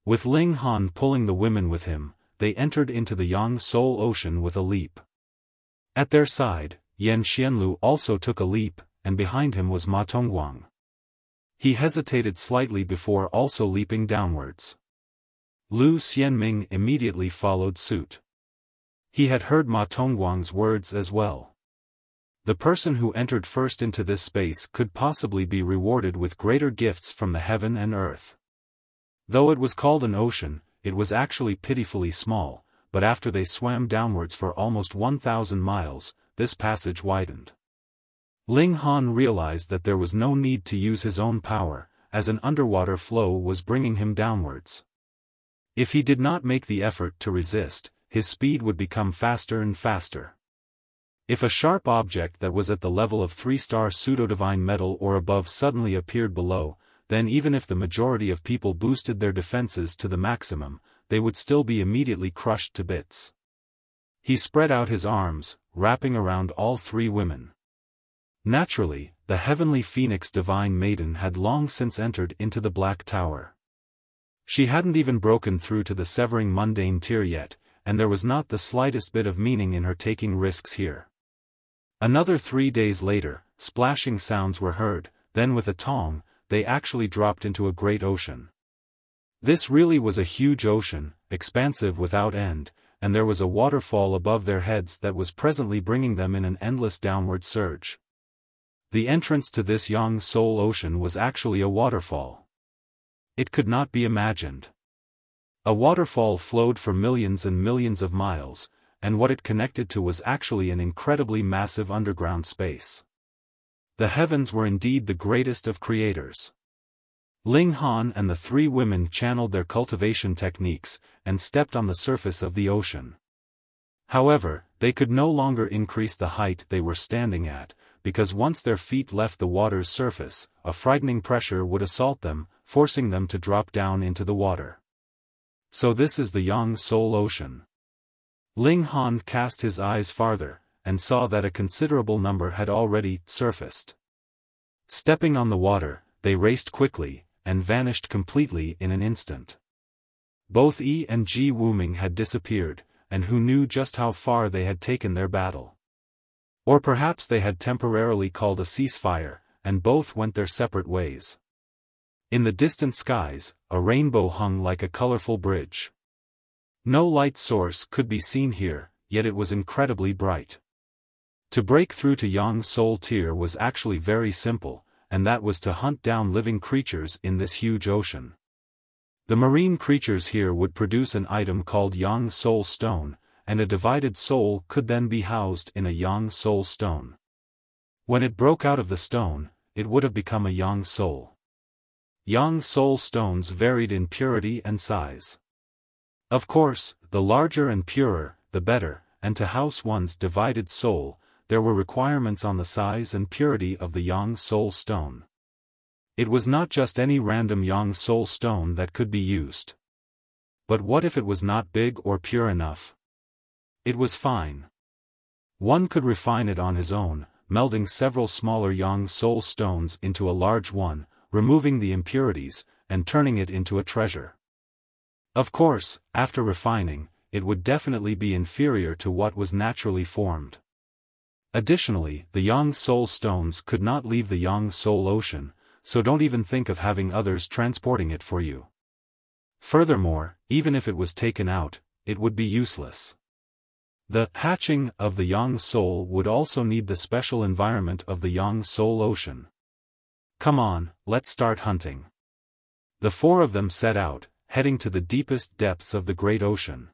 [SPEAKER 1] With Ling Han pulling the women with him, they entered into the Yang Soul Ocean with a leap. At their side, Yan Xianlu also took a leap, and behind him was Tongguang. He hesitated slightly before also leaping downwards. Lu Xianming immediately followed suit. He had heard Tongguang's words as well. The person who entered first into this space could possibly be rewarded with greater gifts from the heaven and earth. Though it was called an ocean, it was actually pitifully small, but after they swam downwards for almost 1,000 miles, this passage widened. Ling Han realized that there was no need to use his own power, as an underwater flow was bringing him downwards. If he did not make the effort to resist, his speed would become faster and faster. If a sharp object that was at the level of 3-star pseudo-divine metal or above suddenly appeared below, then even if the majority of people boosted their defenses to the maximum, they would still be immediately crushed to bits. He spread out his arms, wrapping around all 3 women. Naturally, the heavenly phoenix divine maiden had long since entered into the Black Tower. She hadn't even broken through to the severing mundane tier yet, and there was not the slightest bit of meaning in her taking risks here. Another 3 days later, splashing sounds were heard, then with a tong, they actually dropped into a great ocean. This really was a huge ocean, expansive without end, and there was a waterfall above their heads that was presently bringing them in an endless downward surge. The entrance to this Yang Soul Ocean was actually a waterfall. It could not be imagined. A waterfall flowed for millions and millions of miles, and what it connected to was actually an incredibly massive underground space. The heavens were indeed the greatest of creators. Ling Han and the 3 women channeled their cultivation techniques, and stepped on the surface of the ocean. However, they could no longer increase the height they were standing at, because once their feet left the water's surface, a frightening pressure would assault them, forcing them to drop down into the water. So this is the Yang Soul Ocean. Ling Han cast his eyes farther, and saw that a considerable number had already surfaced. Stepping on the water, they raced quickly, and vanished completely in an instant. Both Yi and Wuming had disappeared, and who knew just how far they had taken their battle. Or perhaps they had temporarily called a ceasefire, and both went their separate ways. In the distant skies, a rainbow hung like a colorful bridge. No light source could be seen here, yet it was incredibly bright. To break through to Yang Soul Tier was actually very simple, and that was to hunt down living creatures in this huge ocean. The marine creatures here would produce an item called Yang Soul Stone, and a divided soul could then be housed in a Yang Soul Stone. When it broke out of the stone, it would have become a Yang Soul. Yang Soul Stones varied in purity and size. Of course, the larger and purer, the better, and to house one's divided soul, there were requirements on the size and purity of the Yang Soul Stone. It was not just any random Yang Soul Stone that could be used. But what if it was not big or pure enough? It was fine. One could refine it on his own, melding several smaller Yang Soul Stones into a large one, removing the impurities, and turning it into a treasure. Of course, after refining, it would definitely be inferior to what was naturally formed. Additionally, the Yang Soul Stones could not leave the Yang Soul Ocean, so don't even think of having others transporting it for you. Furthermore, even if it was taken out, it would be useless. The hatching of the Yang Soul would also need the special environment of the Yang Soul Ocean. Come on, let's start hunting. The four of them set out, heading to the deepest depths of the great ocean.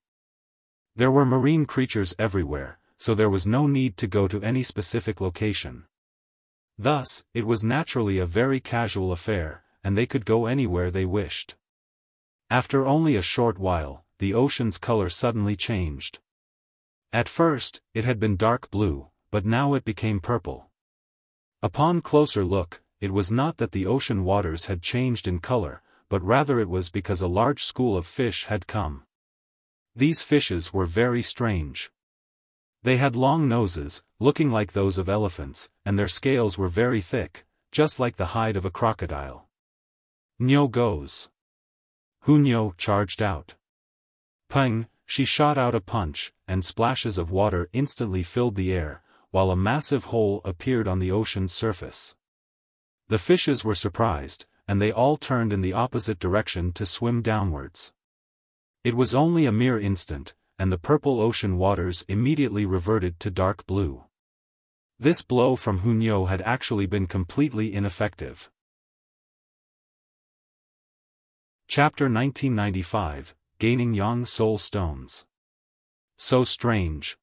[SPEAKER 1] There were marine creatures everywhere, so there was no need to go to any specific location. Thus, it was naturally a very casual affair, and they could go anywhere they wished. After only a short while, the ocean's color suddenly changed. At first, it had been dark blue, but now it became purple. Upon closer look, it was not that the ocean waters had changed in color, but rather it was because a large school of fish had come. These fishes were very strange. They had long noses, looking like those of elephants, and their scales were very thick, just like the hide of a crocodile. Nyo goes. Hunyo charged out. Peng, she shot out a punch, and splashes of water instantly filled the air, while a massive hole appeared on the ocean's surface. The fishes were surprised, and they all turned in the opposite direction to swim downwards. It was only a mere instant, and the purple ocean waters immediately reverted to dark blue. This blow from Hunyo had actually been completely ineffective. Chapter 1995, Gaining Yang Soul Stones. So strange.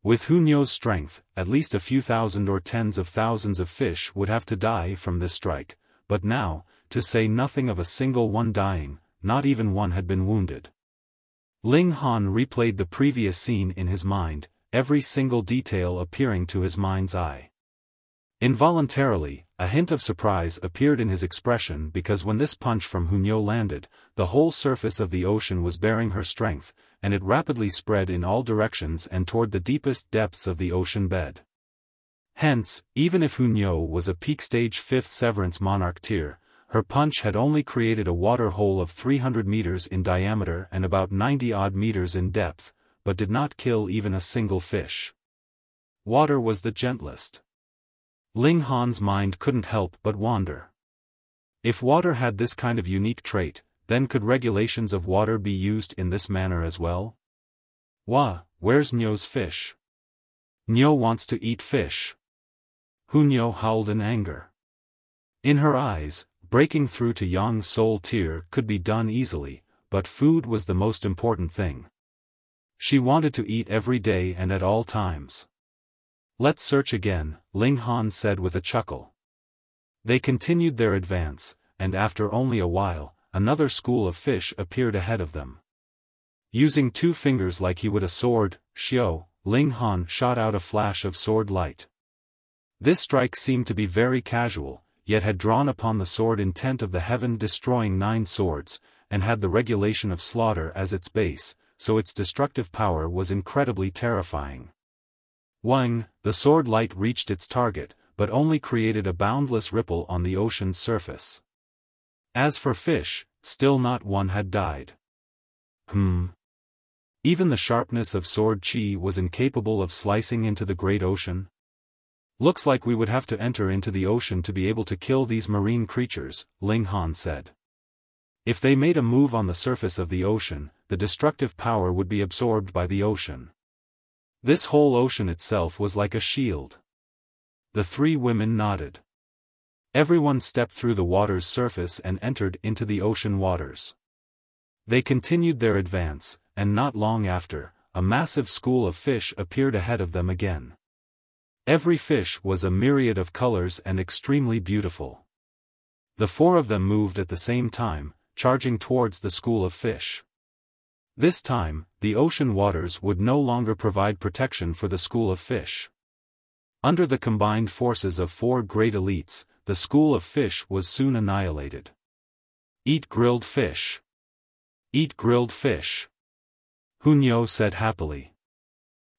[SPEAKER 1] With Hunyo's strength, at least a few thousand or tens of thousands of fish would have to die from this strike, but now, to say nothing of a single one dying, not even one had been wounded. Ling Han replayed the previous scene in his mind, every single detail appearing to his mind's eye. Involuntarily, a hint of surprise appeared in his expression because when this punch from Hunyo landed, the whole surface of the ocean was bearing her strength, and it rapidly spread in all directions and toward the deepest depths of the ocean bed. Hence, even if Hunyo was a peak stage 5th severance monarch tier, her punch had only created a water hole of 300 meters in diameter and about 90-odd meters in depth, but did not kill even a single fish. Water was the gentlest. Ling Han's mind couldn't help but wander. If water had this kind of unique trait, then could regulations of water be used in this manner as well? Where's Nyo's fish? Nyo wants to eat fish. Hunyo howled in anger. In her eyes, breaking through to Yang Soul Tier could be done easily, but food was the most important thing. She wanted to eat every day and at all times. Let's search again, Ling Han said with a chuckle. They continued their advance, and after only a while, another school of fish appeared ahead of them. Using two fingers like he would a sword, Ling Han shot out a flash of sword light. This strike seemed to be very casual, yet had drawn upon the sword intent of the heaven-destroying 9 swords, and had the regulation of slaughter as its base, so its destructive power was incredibly terrifying. Wuming, the sword light reached its target, but only created a boundless ripple on the ocean's surface. As for fish, still not one had died. Even the sharpness of sword chi was incapable of slicing into the great ocean? Looks like we would have to enter into the ocean to be able to kill these marine creatures, Ling Han said. If they made a move on the surface of the ocean, the destructive power would be absorbed by the ocean. This whole ocean itself was like a shield. The three women nodded. Everyone stepped through the water's surface and entered into the ocean waters. They continued their advance, and not long after, a massive school of fish appeared ahead of them again. Every fish was a myriad of colors and extremely beautiful. The four of them moved at the same time, charging towards the school of fish. This time, the ocean waters would no longer provide protection for the school of fish. Under the combined forces of four great elites, the school of fish was soon annihilated. Eat grilled fish. Eat grilled fish. Hunyo said happily.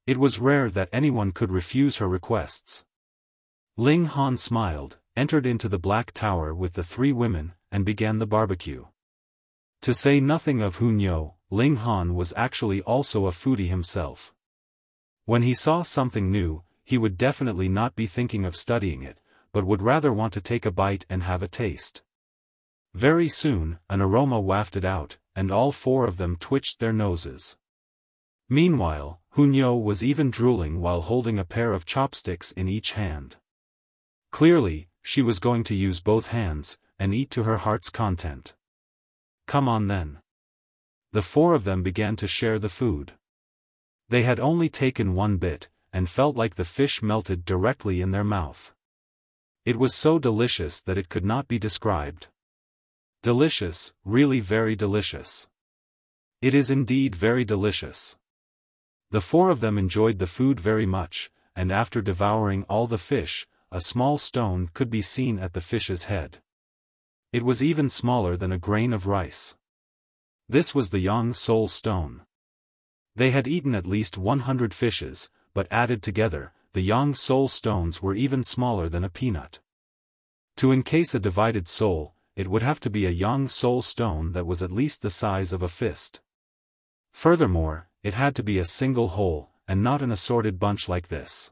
[SPEAKER 1] It was rare that anyone could refuse her requests. Ling Han smiled, entered into the Black Tower with the three women, and began the barbecue. To say nothing of Hunyo, Ling Han was actually also a foodie himself. When he saw something new, he would definitely not be thinking of studying it, but would rather want to take a bite and have a taste. Very soon, an aroma wafted out, and all four of them twitched their noses. Meanwhile, Hunyo was even drooling while holding a pair of chopsticks in each hand. Clearly, she was going to use both hands, and eat to her heart's content. Come on then. The four of them began to share the food. They had only taken one bit, and felt like the fish melted directly in their mouth. It was so delicious that it could not be described. Delicious, really very delicious. It is indeed very delicious. The four of them enjoyed the food very much, and after devouring all the fish, a small stone could be seen at the fish's head. It was even smaller than a grain of rice. This was the Yang Soul Stone. They had eaten at least 100 fishes, but added together, the Yang Soul Stones were even smaller than a peanut. To encase a divided soul, it would have to be a Yang Soul Stone that was at least the size of a fist. Furthermore, it had to be a single whole, and not an assorted bunch like this.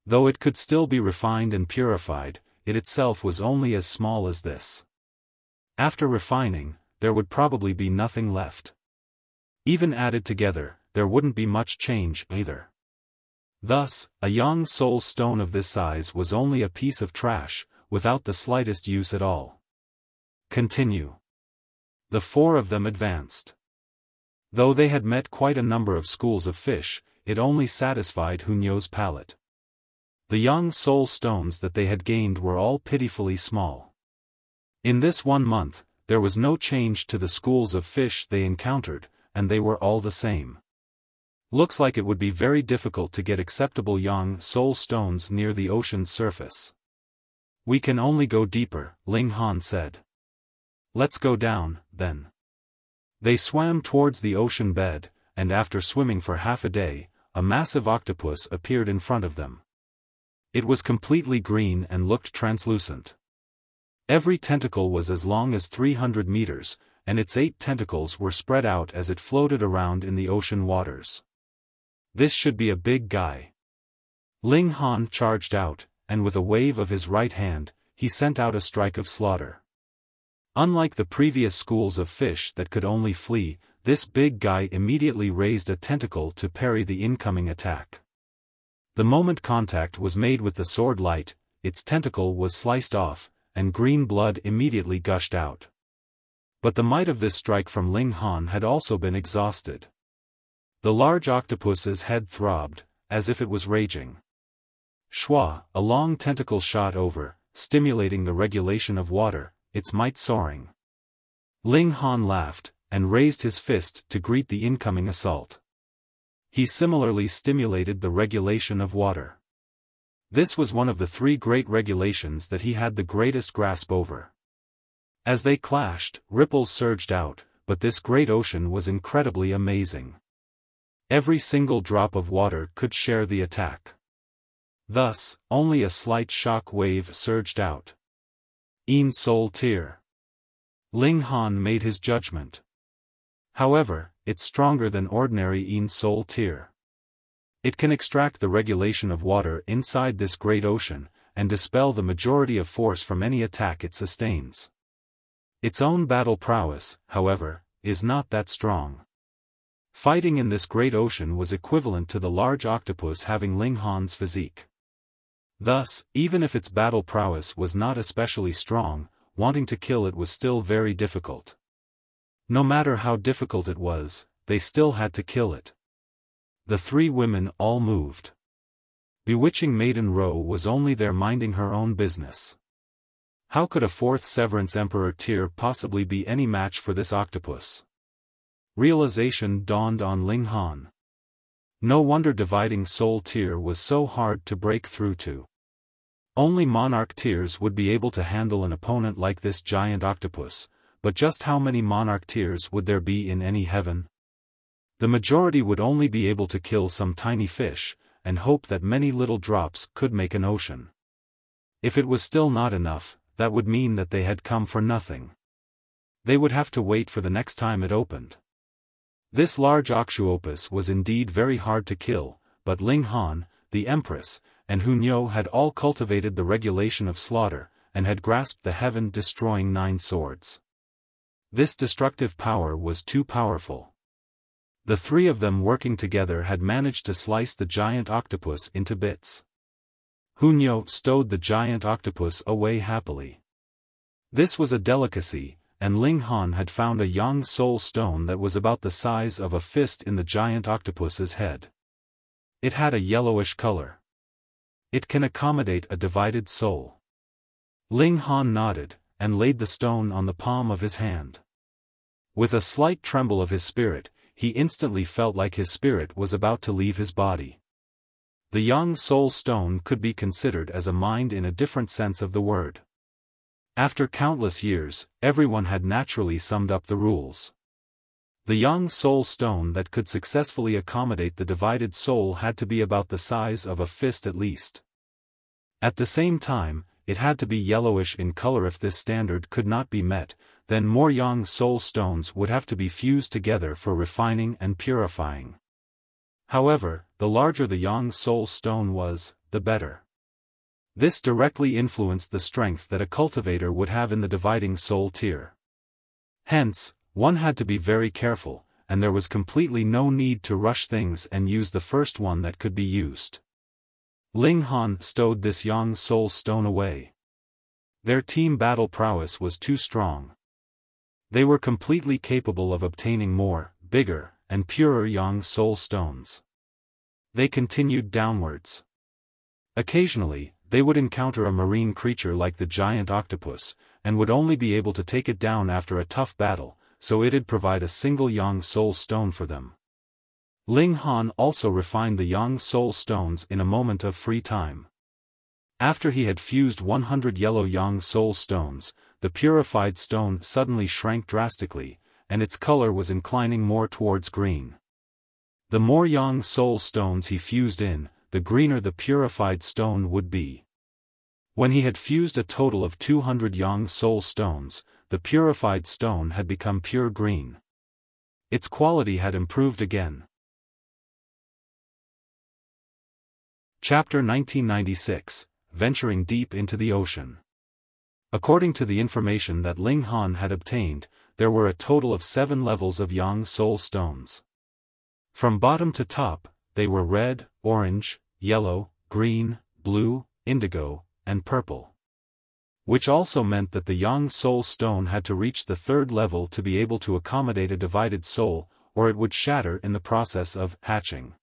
[SPEAKER 1] Though it could still be refined and purified, it itself was only as small as this. After refining, there would probably be nothing left. Even added together, there wouldn't be much change either. Thus, a Yang Soul Stone of this size was only a piece of trash, without the slightest use at all. Continue. The four of them advanced. Though they had met quite a number of schools of fish, it only satisfied Hunyo's palate. The Yang Soul Stones that they had gained were all pitifully small. In this 1 month, there was no change to the schools of fish they encountered, and they were all the same. Looks like it would be very difficult to get acceptable Yang Soul Stones near the ocean's surface. We can only go deeper, Ling Han said. Let's go down, then. They swam towards the ocean bed, and after swimming for half a day, a massive octopus appeared in front of them. It was completely green and looked translucent. Every tentacle was as long as 300 meters, and its 8 tentacles were spread out as it floated around in the ocean waters. This should be a big guy. Ling Han charged out, and with a wave of his right hand, he sent out a strike of slaughter. Unlike the previous schools of fish that could only flee, this big guy immediately raised a tentacle to parry the incoming attack. The moment contact was made with the sword light, its tentacle was sliced off, and green blood immediately gushed out. But the might of this strike from Ling Han had also been exhausted. The large octopus's head throbbed, as if it was raging. Shwa, a long tentacle shot over, stimulating the regulation of water, its might soaring. Ling Han laughed, and raised his fist to greet the incoming assault. He similarly stimulated the regulation of water. This was one of the 3 great regulations that he had the greatest grasp over. As they clashed, ripples surged out, but this great ocean was incredibly amazing. Every single drop of water could share the attack. Thus, only a slight shock wave surged out. Een Soul Tear. Ling Han made his judgment. However, it's stronger than ordinary Een Soul Tear. It can extract the regulation of water inside this great ocean, and dispel the majority of force from any attack it sustains. Its own battle prowess, however, is not that strong. Fighting in this great ocean was equivalent to the large octopus having Ling Han's physique. Thus, even if its battle prowess was not especially strong, wanting to kill it was still very difficult. No matter how difficult it was, they still had to kill it. The three women all moved. Bewitching Maiden Ro was only there minding her own business. How could a fourth Severance Emperor Tyr possibly be any match for this octopus? Realization dawned on Ling Han. No wonder dividing soul Tyr was so hard to break through to. Only monarch Tyrs would be able to handle an opponent like this giant octopus, but just how many monarch Tyrs would there be in any heaven? The majority would only be able to kill some tiny fish, and hope that many little drops could make an ocean. If it was still not enough, that would mean that they had come for nothing. They would have to wait for the next time it opened. This large octopus was indeed very hard to kill, but Ling Han, the Empress, and Hunyo had all cultivated the regulation of slaughter, and had grasped the heaven-destroying 9 swords. This destructive power was too powerful. The three of them working together had managed to slice the giant octopus into bits. Hunyo stowed the giant octopus away happily. This was a delicacy, and Ling Han had found a young soul stone that was about the size of a fist in the giant octopus's head. It had a yellowish color. It can accommodate a divided soul. Ling Han nodded, and laid the stone on the palm of his hand. With a slight tremble of his spirit, he instantly felt like his spirit was about to leave his body. The young soul stone could be considered as a mind in a different sense of the word. After countless years, everyone had naturally summed up the rules. The young soul stone that could successfully accommodate the divided soul had to be about the size of a fist at least. At the same time, it had to be yellowish in color. If this standard could not be met, then more young soul stones would have to be fused together for refining and purifying. However, the larger the young soul stone was, the better. This directly influenced the strength that a cultivator would have in the dividing soul tier. Hence, one had to be very careful, and there was completely no need to rush things and use the first one that could be used. Ling Han stowed this young soul stone away. Their team battle prowess was too strong. They were completely capable of obtaining more, bigger, and purer young soul stones. They continued downwards. Occasionally, they would encounter a marine creature like the giant octopus, and would only be able to take it down after a tough battle, so it'd provide a single young soul stone for them. Ling Han also refined the young soul stones in a moment of free time. After he had fused 100 yellow young soul stones, the purified stone suddenly shrank drastically, and its color was inclining more towards green. The more young soul stones he fused in, the greener the purified stone would be. When he had fused a total of 200 young soul stones, the purified stone had become pure green. Its quality had improved again. Chapter 1996, Venturing Deep into the Ocean. According to the information that Ling Han had obtained, there were a total of 7 levels of young soul stones. From bottom to top, they were red, orange, yellow, green, blue, indigo, and purple. Which also meant that the young soul stone had to reach the 3rd level to be able to accommodate a divided soul, or it would shatter in the process of hatching.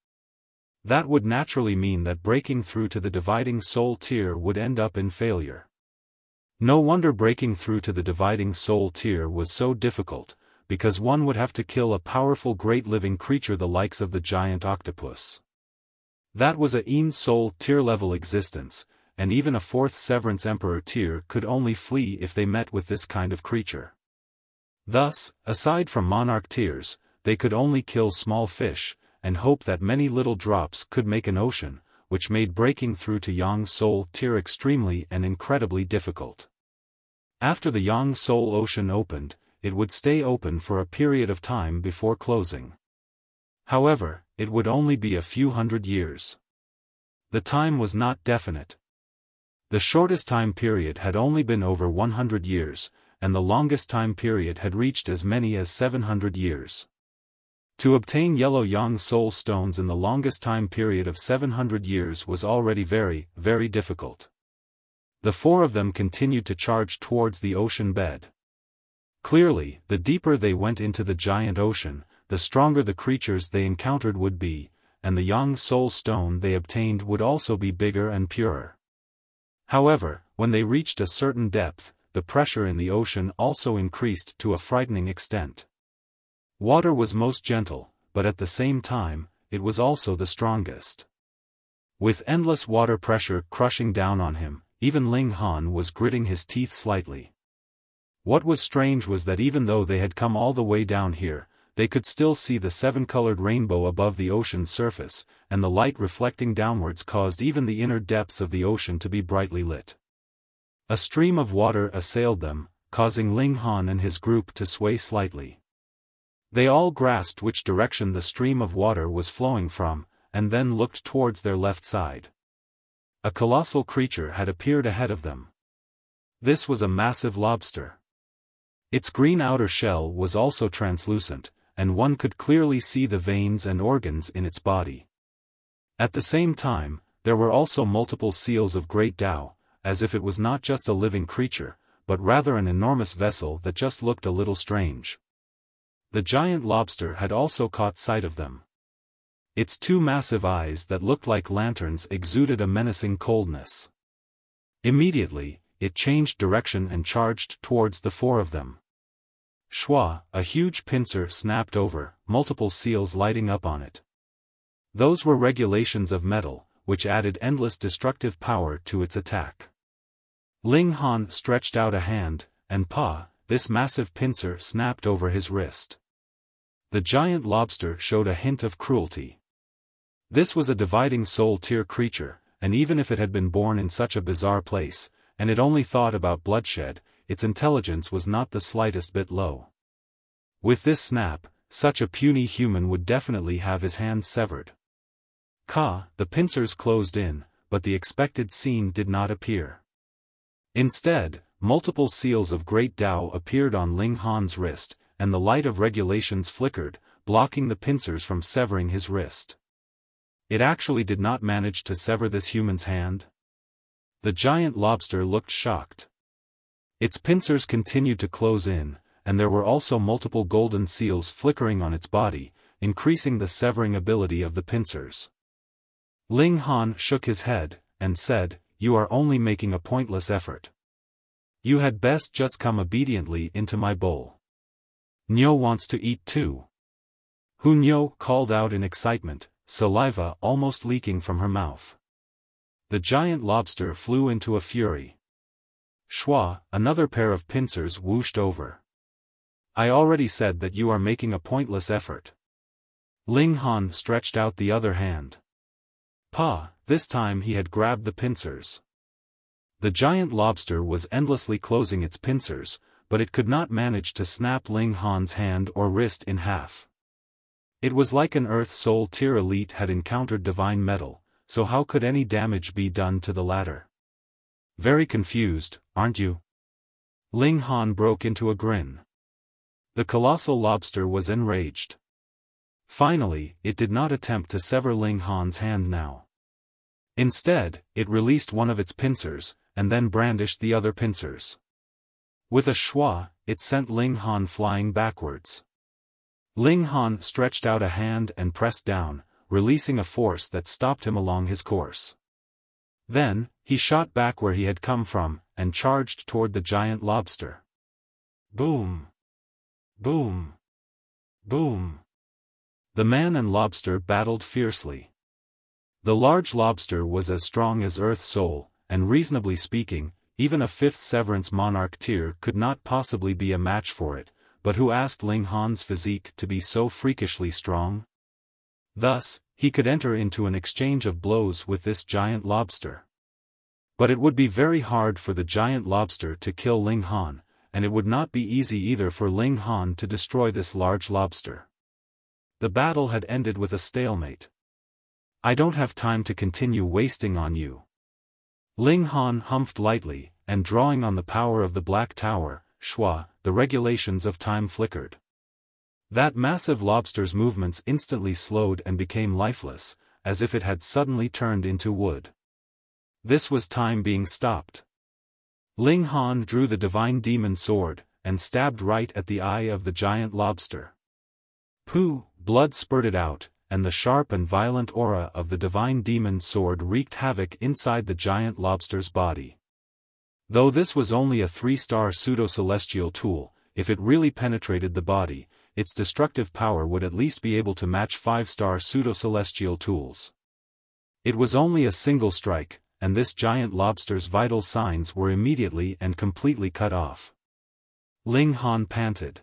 [SPEAKER 1] That would naturally mean that breaking through to the dividing soul tier would end up in failure. No wonder breaking through to the dividing soul tier was so difficult, because one would have to kill a powerful great living creature the likes of the giant octopus. That was a Een soul tier level existence, and even a 4th Severance Emperor tier could only flee if they met with this kind of creature. Thus, aside from monarch tiers, they could only kill small fish, and hope that many little drops could make an ocean, which made breaking through to Yang Soul tier extremely and incredibly difficult. After the Yang Soul ocean opened, it would stay open for a period of time before closing. However, it would only be a few hundred years. The time was not definite. The shortest time period had only been over 100 years, and the longest time period had reached as many as 700 years. To obtain yellow yang soul stones in the longest time period of 700 years was already very, very difficult. The four of them continued to charge towards the ocean bed. Clearly, the deeper they went into the giant ocean, the stronger the creatures they encountered would be, and the yang soul stone they obtained would also be bigger and purer. However, when they reached a certain depth, the pressure in the ocean also increased to a frightening extent. Water was most gentle, but at the same time, it was also the strongest. With endless water pressure crushing down on him, even Ling Han was gritting his teeth slightly. What was strange was that even though they had come all the way down here, they could still see the seven-colored rainbow above the ocean's surface, and the light reflecting downwards caused even the inner depths of the ocean to be brightly lit. A stream of water assailed them, causing Ling Han and his group to sway slightly. They all grasped which direction the stream of water was flowing from, and then looked towards their left side. A colossal creature had appeared ahead of them. This was a massive lobster. Its green outer shell was also translucent, and one could clearly see the veins and organs in its body. At the same time, there were also multiple seals of great Tao, as if it was not just a living creature, but rather an enormous vessel that just looked a little strange. The giant lobster had also caught sight of them. Its two massive eyes that looked like lanterns exuded a menacing coldness. Immediately, it changed direction and charged towards the four of them. Shua, a huge pincer snapped over, multiple seals lighting up on it. Those were regulations of metal, which added endless destructive power to its attack. Ling Han stretched out a hand, and this massive pincer snapped over his wrist. The giant lobster showed a hint of cruelty. This was a dividing soul-tier creature, and even if it had been born in such a bizarre place, and it only thought about bloodshed, its intelligence was not the slightest bit low. With this snap, such a puny human would definitely have his hands severed. The pincers closed in, but the expected scene did not appear. Instead, multiple seals of great Tao appeared on Ling Han's wrist, and the light of regulations flickered, blocking the pincers from severing his wrist. It actually did not manage to sever this human's hand? The giant lobster looked shocked. Its pincers continued to close in, and there were also multiple golden seals flickering on its body, increasing the severing ability of the pincers. Ling Han shook his head, and said, "You are only making a pointless effort. You had best just come obediently into my bowl." "Nyo wants to eat too." Hu Nyo called out in excitement, saliva almost leaking from her mouth. The giant lobster flew into a fury. Shua, another pair of pincers whooshed over. "I already said that you are making a pointless effort." Ling Han stretched out the other hand. This time he had grabbed the pincers. The giant lobster was endlessly closing its pincers, but it could not manage to snap Ling Han's hand or wrist in half. It was like an Earth Soul Tier elite had encountered divine metal, so how could any damage be done to the latter? "Very confused, aren't you?" Ling Han broke into a grin. The colossal lobster was enraged. Finally, it did not attempt to sever Ling Han's hand now. Instead, it released one of its pincers, and then brandished the other pincers. With a schwa, it sent Ling Han flying backwards. Ling Han stretched out a hand and pressed down, releasing a force that stopped him along his course. Then, he shot back where he had come from, and charged toward the giant lobster. Boom! Boom! Boom! The man and lobster battled fiercely. The large lobster was as strong as Earth Soul, and reasonably speaking, even a fifth severance monarch tier could not possibly be a match for it, but who asked Ling Han's physique to be so freakishly strong? Thus, he could enter into an exchange of blows with this giant lobster. But it would be very hard for the giant lobster to kill Ling Han, and it would not be easy either for Ling Han to destroy this large lobster. The battle had ended with a stalemate. "I don't have time to continue wasting on you." Ling Han humphed lightly, and drawing on the power of the Black Tower, Shua, the regulations of time flickered. That massive lobster's movements instantly slowed and became lifeless, as if it had suddenly turned into wood. This was time being stopped. Ling Han drew the divine demon sword, and stabbed right at the eye of the giant lobster. Pooh! Blood spurted out, and the sharp and violent aura of the divine demon sword wreaked havoc inside the giant lobster's body. Though this was only a 3-star pseudo-celestial tool, if it really penetrated the body, its destructive power would at least be able to match 5-star pseudo-celestial tools. It was only a single strike, and this giant lobster's vital signs were immediately and completely cut off. Ling Han panted.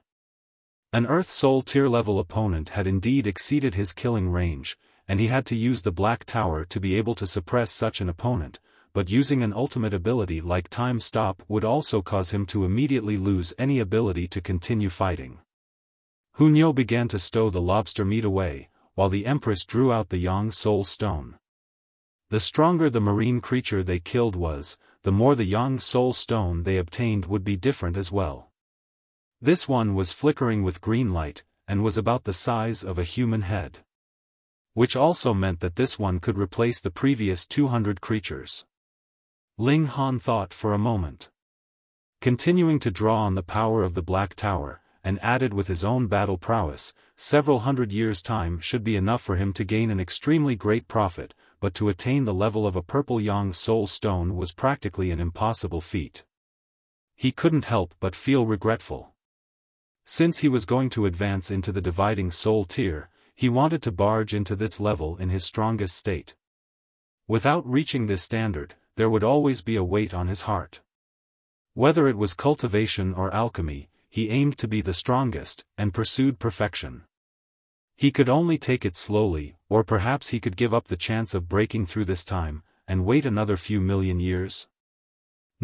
[SPEAKER 1] An Earth Soul tier-level opponent had indeed exceeded his killing range, and he had to use the Black Tower to be able to suppress such an opponent, but using an ultimate ability like Time Stop would also cause him to immediately lose any ability to continue fighting. Hunyo began to stow the lobster meat away, while the Empress drew out the Yang Soul Stone. The stronger the marine creature they killed was, the more the Yang Soul Stone they obtained would be different as well. This one was flickering with green light, and was about the size of a human head. Which also meant that this one could replace the previous 200 creatures. Ling Han thought for a moment. Continuing to draw on the power of the Black Tower, and added with his own battle prowess, several hundred years' time should be enough for him to gain an extremely great profit, but to attain the level of a purple Yang Soul Stone was practically an impossible feat. He couldn't help but feel regretful. Since he was going to advance into the dividing soul tier, he wanted to barge into this level in his strongest state. Without reaching this standard, there would always be a weight on his heart. Whether it was cultivation or alchemy, he aimed to be the strongest, and pursued perfection. He could only take it slowly, or perhaps he could give up the chance of breaking through this time, and wait another few million years.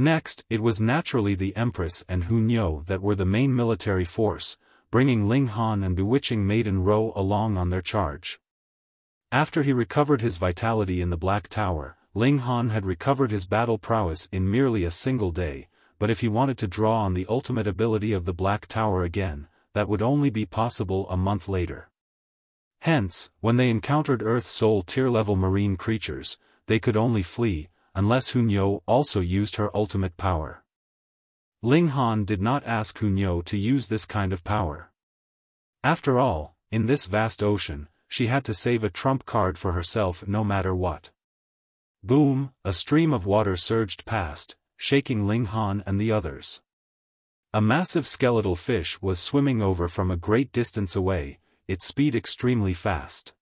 [SPEAKER 1] Next, it was naturally the Empress and Hunyo that were the main military force, bringing Ling Han and bewitching Maiden Ro along on their charge. After he recovered his vitality in the Black Tower, Ling Han had recovered his battle prowess in merely a single day, but if he wanted to draw on the ultimate ability of the Black Tower again, that would only be possible a month later. Hence, when they encountered Earth Soul tier-level marine creatures, they could only flee, unless Hunyo also used her ultimate power. Ling Han did not ask Hunyo to use this kind of power. After all, in this vast ocean, she had to save a trump card for herself no matter what. Boom! A stream of water surged past, shaking Ling Han and the others. A massive skeletal fish was swimming over from a great distance away, its speed extremely fast.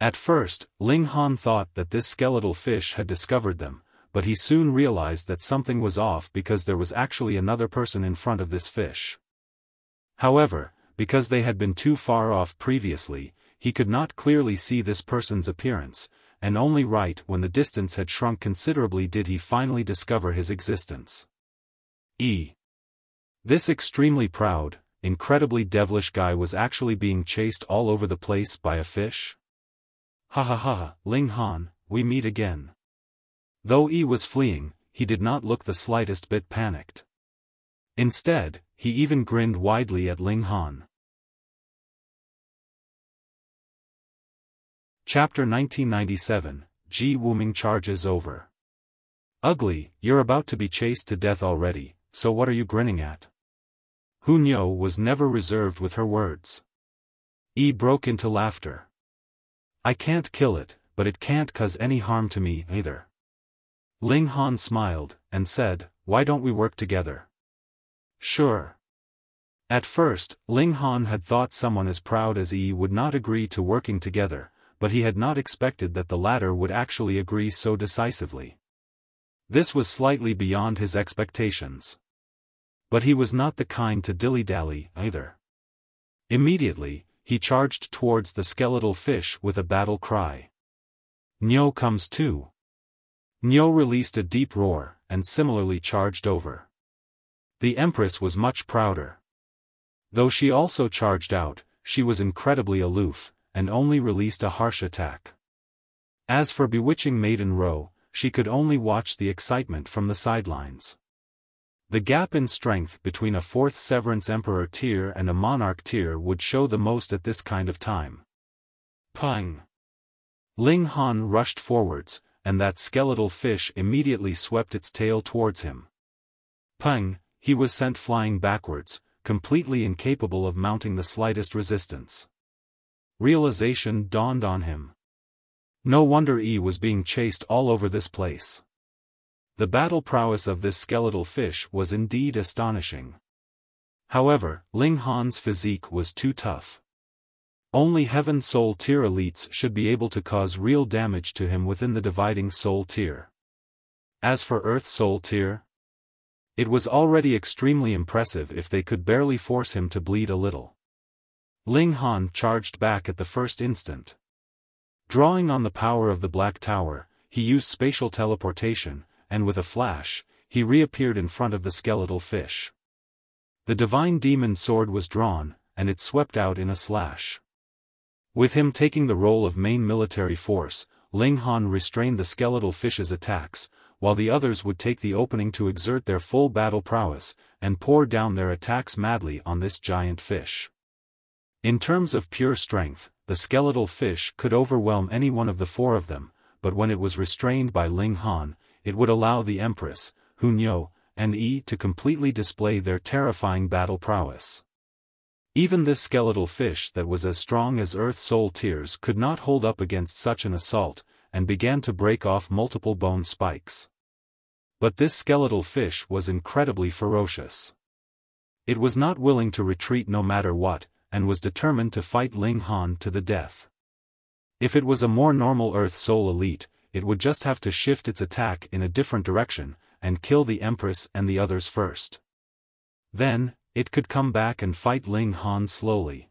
[SPEAKER 1] At first, Ling Han thought that this skeletal fish had discovered them, but he soon realized that something was off because there was actually another person in front of this fish. However, because they had been too far off previously, he could not clearly see this person's appearance, and only right when the distance had shrunk considerably did he finally discover his existence. This extremely proud, incredibly devilish guy was actually being chased all over the place by a fish? Ha ha ha, Ling Han, we meet again. Though Yi was fleeing, he did not look the slightest bit panicked. Instead, he even grinned widely at Ling Han. Chapter 1997, Wuming charges over. Ugly, you're about to be chased to death already, so what are you grinning at? Hunyo was never reserved with her words. Yi broke into laughter. I can't kill it, but it can't cause any harm to me either. Ling Han smiled, and said, why don't we work together? Sure. At first, Ling Han had thought someone as proud as Yi would not agree to working together, but he had not expected that the latter would actually agree so decisively. This was slightly beyond his expectations. But he was not the kind to dilly-dally either. Immediately, he charged towards the skeletal fish with a battle cry. Nyo comes too. Nyo released a deep roar, and similarly charged over. The Empress was much prouder. Though she also charged out, she was incredibly aloof, and only released a harsh attack. As for bewitching Maiden Ro, she could only watch the excitement from the sidelines. The gap in strength between a fourth Severance Emperor tier and a monarch tier would show the most at this kind of time. Pang! Ling Han rushed forwards, and that skeletal fish immediately swept its tail towards him. Pang! He was sent flying backwards, completely incapable of mounting the slightest resistance. Realization dawned on him. No wonder he was being chased all over this place. The battle prowess of this skeletal fish was indeed astonishing. However, Ling Han's physique was too tough. Only Heaven Soul tier elites should be able to cause real damage to him within the dividing Soul tier. As for Earth Soul tier, it was already extremely impressive if they could barely force him to bleed a little. Ling Han charged back at the first instant. Drawing on the power of the Black Tower, he used spatial teleportation, and with a flash, he reappeared in front of the skeletal fish. The divine demon sword was drawn, and it swept out in a slash. With him taking the role of main military force, Ling Han restrained the skeletal fish's attacks, while the others would take the opening to exert their full battle prowess, and pour down their attacks madly on this giant fish. In terms of pure strength, the skeletal fish could overwhelm any one of the four of them, but when it was restrained by Ling Han, it would allow the Empress, Hunyo, and Yi to completely display their terrifying battle prowess. Even this skeletal fish that was as strong as Earth Soul tiers could not hold up against such an assault, and began to break off multiple bone spikes. But this skeletal fish was incredibly ferocious. It was not willing to retreat no matter what, and was determined to fight Ling Han to the death. If it was a more normal Earth Soul elite, it would just have to shift its attack in a different direction, and kill the Empress and the others first. Then, it could come back and fight Ling Han slowly.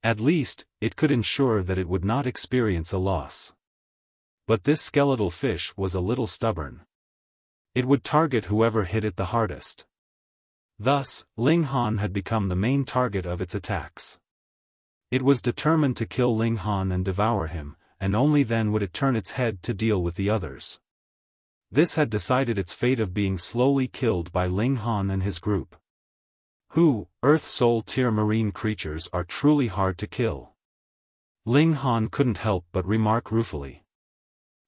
[SPEAKER 1] At least, it could ensure that it would not experience a loss. But this skeletal fish was a little stubborn. It would target whoever hit it the hardest. Thus, Ling Han had become the main target of its attacks. It was determined to kill Ling Han and devour him, and only then would it turn its head to deal with the others. This had decided its fate of being slowly killed by Ling Han and his group. Earth Soul tier marine creatures are truly hard to kill. Ling Han couldn't help but remark ruefully.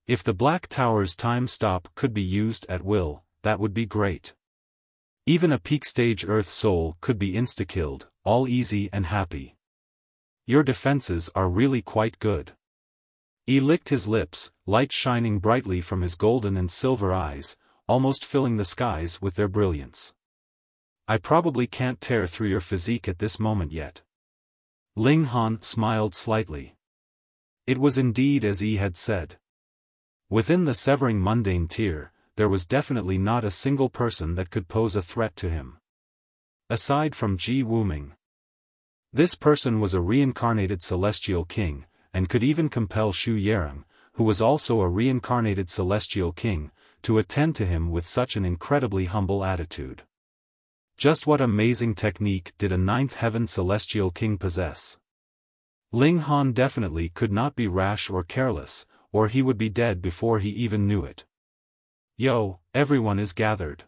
[SPEAKER 1] If the Black Tower's time stop could be used at will, that would be great. Even a peak stage Earth Soul could be insta-killed, all easy and happy. Your defenses are really quite good. He licked his lips, light shining brightly from his golden and silver eyes, almost filling the skies with their brilliance. I probably can't tear through your physique at this moment yet. Ling Han smiled slightly. It was indeed as he had said. Within the severing mundane tier, there was definitely not a single person that could pose a threat to him. Aside from Wuming. This person was a reincarnated celestial king, and could even compel Xu Yerang, who was also a reincarnated celestial king, to attend to him with such an incredibly humble attitude. Just what amazing technique did a ninth heaven celestial king possess? Ling Han definitely could not be rash or careless, or he would be dead before he even knew it. Yo, everyone is gathered.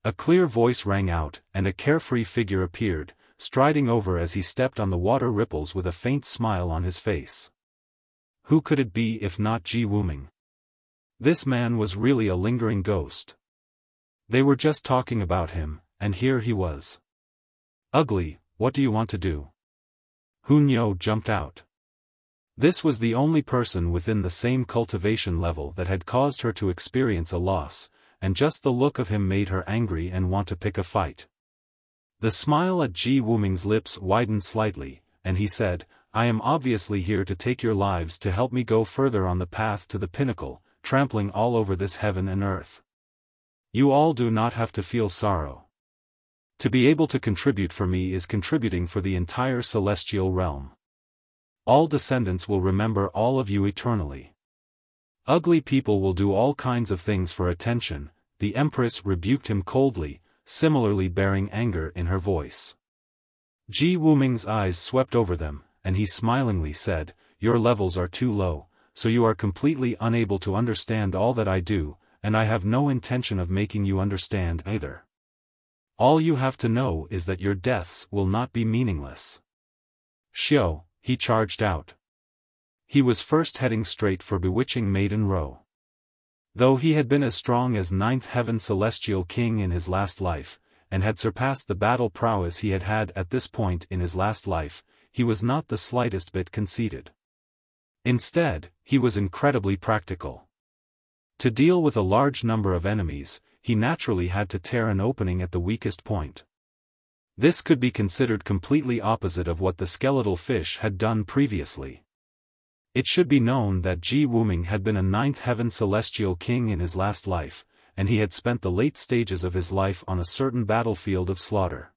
[SPEAKER 1] A clear voice rang out, and a carefree figure appeared, striding over as he stepped on the water ripples with a faint smile on his face. Who could it be if not Wuming? This man was really a lingering ghost. They were just talking about him, and here he was. Ugly, what do you want to do? Hunyo jumped out. This was the only person within the same cultivation level that had caused her to experience a loss, and just the look of him made her angry and want to pick a fight. The smile at Wuming's lips widened slightly, and he said, I am obviously here to take your lives to help me go further on the path to the pinnacle, trampling all over this heaven and earth. You all do not have to feel sorrow. To be able to contribute for me is contributing for the entire celestial realm. All descendants will remember all of you eternally. Ugly people will do all kinds of things for attention, the Empress rebuked him coldly, similarly bearing anger in her voice. Wuming's eyes swept over them, and he smilingly said, Your levels are too low, so you are completely unable to understand all that I do, and I have no intention of making you understand either. All you have to know is that your deaths will not be meaningless. Xiao, he charged out. He was first heading straight for bewitching Maiden Row. Though he had been as strong as Ninth Heaven Celestial King in his last life, and had surpassed the battle prowess he had had at this point in his last life, he was not the slightest bit conceited. Instead, he was incredibly practical. To deal with a large number of enemies, he naturally had to tear an opening at the weakest point. This could be considered completely opposite of what the skeletal fish had done previously. It should be known that Wuming had been a Ninth Heaven Celestial King in his last life, and he had spent the late stages of his life on a certain battlefield of slaughter.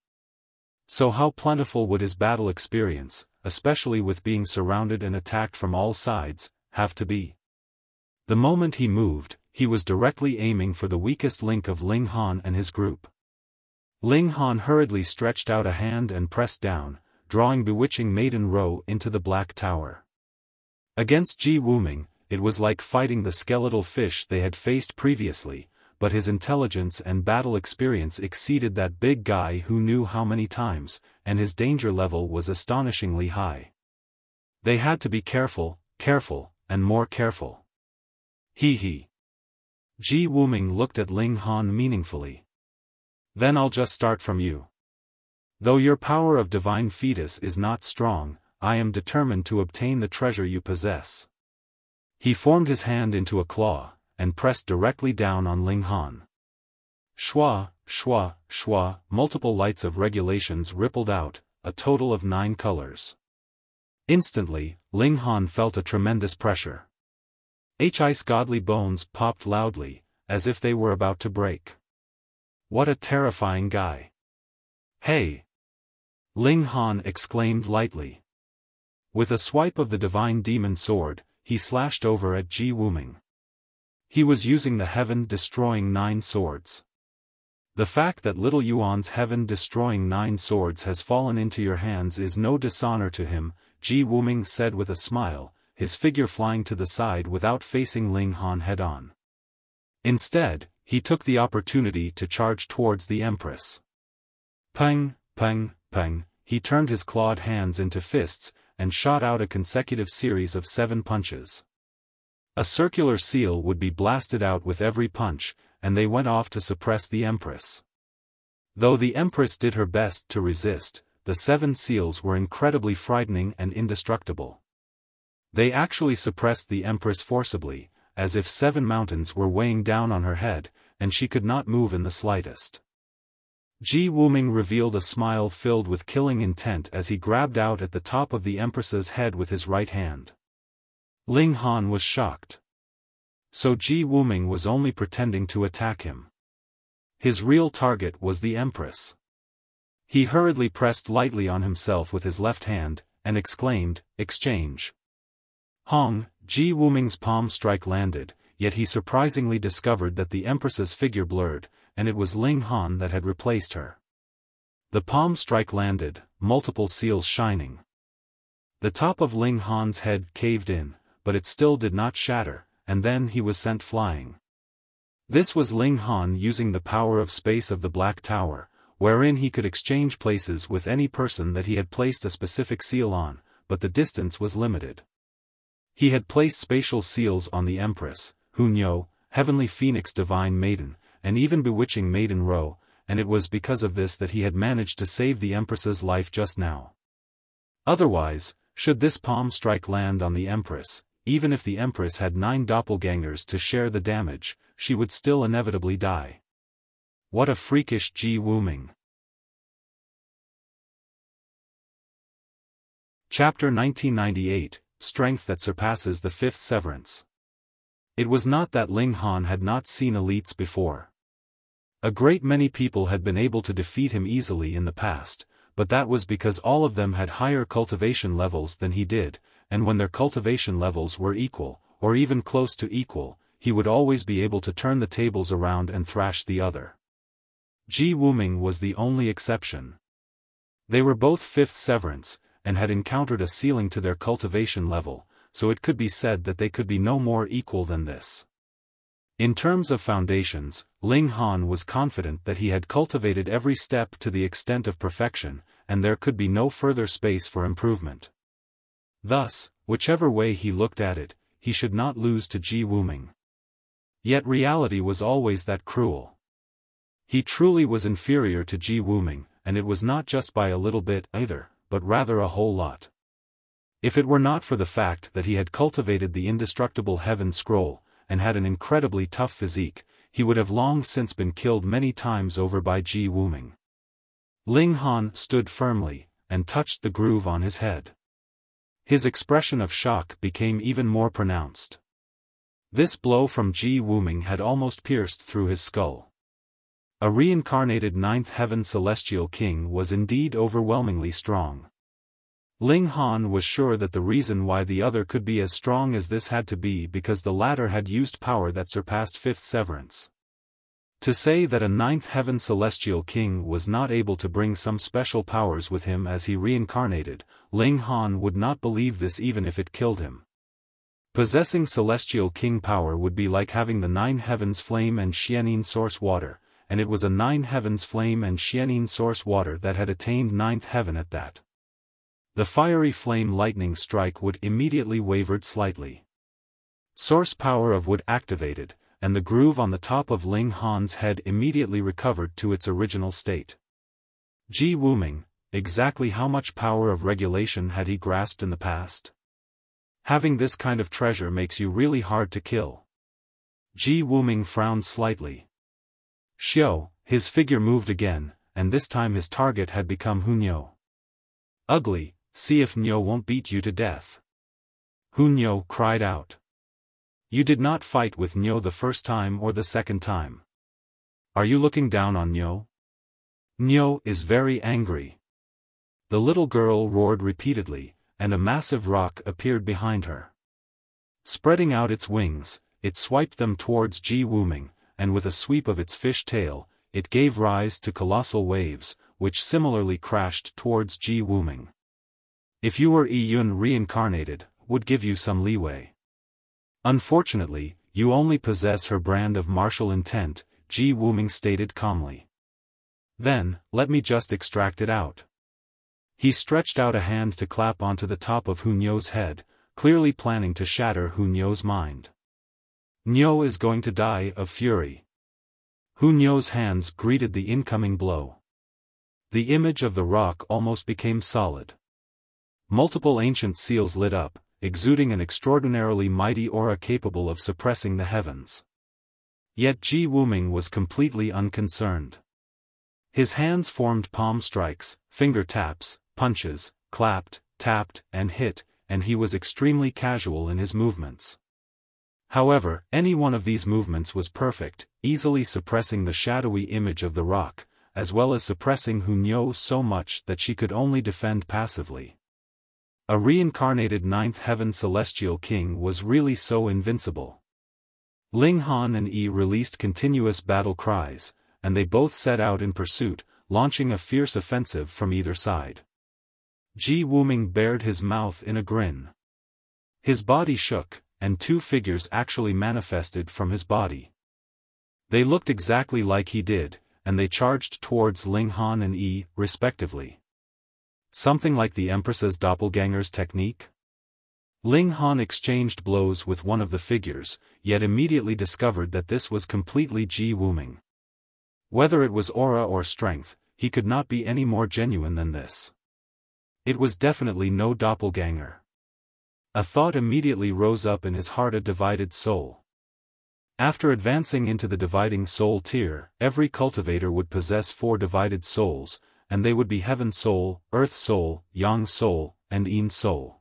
[SPEAKER 1] So how plentiful would his battle experience, especially with being surrounded and attacked from all sides, have to be? The moment he moved, he was directly aiming for the weakest link of Ling Han and his group. Ling Han hurriedly stretched out a hand and pressed down, drawing bewitching Maiden Row into the Black Tower. Against Wuming, it was like fighting the skeletal fish they had faced previously, but his intelligence and battle experience exceeded that big guy who knew how many times, and his danger level was astonishingly high. They had to be careful, and more careful. He. Wuming looked at Ling Han meaningfully. Then I'll just start from you. Though your power of divine fetus is not strong, I am determined to obtain the treasure you possess. He formed his hand into a claw, and pressed directly down on Ling Han. Shwa, shwa, shwa, multiple lights of regulations rippled out, a total of 9 colors. Instantly, Ling Han felt a tremendous pressure. His godly bones popped loudly, as if they were about to break. What a terrifying guy. Hey! Ling Han exclaimed lightly. With a swipe of the divine demon sword, he slashed over at Wuming. He was using the heaven-destroying 9 swords. The fact that little Yuan's heaven-destroying 9 swords has fallen into your hands is no dishonor to him, Wuming said with a smile, his figure flying to the side without facing Ling Han head-on. Instead, he took the opportunity to charge towards the Empress. Pang, pang, pang, he turned his clawed hands into fists, and shot out a consecutive series of 7 punches. A circular seal would be blasted out with every punch, and they went off to suppress the Empress. Though the Empress did her best to resist, the 7 seals were incredibly frightening and indestructible. They actually suppressed the Empress forcibly, as if 7 mountains were weighing down on her head, and she could not move in the slightest. Wuming revealed a smile filled with killing intent as he grabbed out at the top of the Empress's head with his right hand. Ling Han was shocked. So Wuming was only pretending to attack him. His real target was the Empress. He hurriedly pressed lightly on himself with his left hand, and exclaimed, "Exchange." Hong, Wuming's palm strike landed, yet he surprisingly discovered that the Empress's figure blurred, and it was Ling Han that had replaced her. The palm strike landed, multiple seals shining. The top of Ling Han's head caved in, but it still did not shatter, and then he was sent flying. This was Ling Han using the power of space of the Black Tower, wherein he could exchange places with any person that he had placed a specific seal on, but the distance was limited. He had placed spatial seals on the Empress, Hunyo, Heavenly Phoenix Divine Maiden, and even bewitching Maiden Row, and it was because of this that he had managed to save the Empress's life just now. Otherwise, should this palm strike land on the Empress, even if the Empress had 9 doppelgangers to share the damage, she would still inevitably die. What a freakish Wuming. Chapter 1998, Strength that Surpasses the 5th Severance. It was not that Ling Han had not seen elites before. A great many people had been able to defeat him easily in the past, but that was because all of them had higher cultivation levels than he did, and when their cultivation levels were equal, or even close to equal, he would always be able to turn the tables around and thrash the other. Wuming was the only exception. They were both 5th Severance, and had encountered a ceiling to their cultivation level, so it could be said that they could be no more equal than this. In terms of foundations, Ling Han was confident that he had cultivated every step to the extent of perfection, and there could be no further space for improvement. Thus, whichever way he looked at it, he should not lose to Wuming. Yet reality was always that cruel. He truly was inferior to Wuming, and it was not just by a little bit either, but rather a whole lot. If it were not for the fact that he had cultivated the indestructible Heaven Scroll, and had an incredibly tough physique, he would have long since been killed many times over by Wuming. Ling Han stood firmly, and touched the groove on his head. His expression of shock became even more pronounced. This blow from Wuming had almost pierced through his skull. A reincarnated ninth heaven celestial king was indeed overwhelmingly strong. Ling Han was sure that the reason why the other could be as strong as this had to be because the latter had used power that surpassed fifth severance. To say that a ninth heaven celestial king was not able to bring some special powers with him as he reincarnated, Ling Han would not believe this even if it killed him. Possessing celestial king power would be like having the nine heavens flame and Xianin source water, and it was a nine heavens flame and Xianin source water that had attained ninth heaven at that. The fiery flame lightning strike would immediately wavered slightly. Source power of wood activated, and the groove on the top of Ling Han's head immediately recovered to its original state. Wuming, exactly how much power of regulation had he grasped in the past? Having this kind of treasure makes you really hard to kill. Wuming frowned slightly. Xiao, his figure moved again, and this time his target had become Hunyo. Ugly, see if Nyo won't beat you to death. Hunyo cried out. You did not fight with Nyo the first time or the second time. Are you looking down on Nyo? Nyo is very angry. The little girl roared repeatedly, and a massive rock appeared behind her. Spreading out its wings, it swiped them towards Wuming, and with a sweep of its fish tail, it gave rise to colossal waves, which similarly crashed towards Wuming. If you were Yun reincarnated, would give you some leeway. Unfortunately, you only possess her brand of martial intent, Wuming stated calmly. Then, let me just extract it out. He stretched out a hand to clap onto the top of Hunyo's head, clearly planning to shatter Hunyo's mind. Nyo is going to die of fury. Hunyo's hands greeted the incoming blow. The image of the rock almost became solid. Multiple ancient seals lit up, exuding an extraordinarily mighty aura capable of suppressing the heavens. Yet Wuming was completely unconcerned. His hands formed palm strikes, finger taps, punches, clapped, tapped, and hit, and he was extremely casual in his movements. However, any one of these movements was perfect, easily suppressing the shadowy image of the rock, as well as suppressing Hunyo so much that she could only defend passively. A reincarnated ninth heaven celestial king was really so invincible. Ling Han and Yi released continuous battle cries, and they both set out in pursuit, launching a fierce offensive from either side. Wuming bared his mouth in a grin. His body shook, and two figures actually manifested from his body. They looked exactly like he did, and they charged towards Ling Han and Yi, respectively. Something like the Empress's doppelganger's technique? Ling Han exchanged blows with one of the figures, yet immediately discovered that this was completely Wuming. Whether it was aura or strength, he could not be any more genuine than this. It was definitely no doppelganger. A thought immediately rose up in his heart: a divided soul. After advancing into the dividing soul tier, every cultivator would possess 4 divided souls, and they would be Heaven Soul, Earth Soul, Yang Soul, and Yin Soul.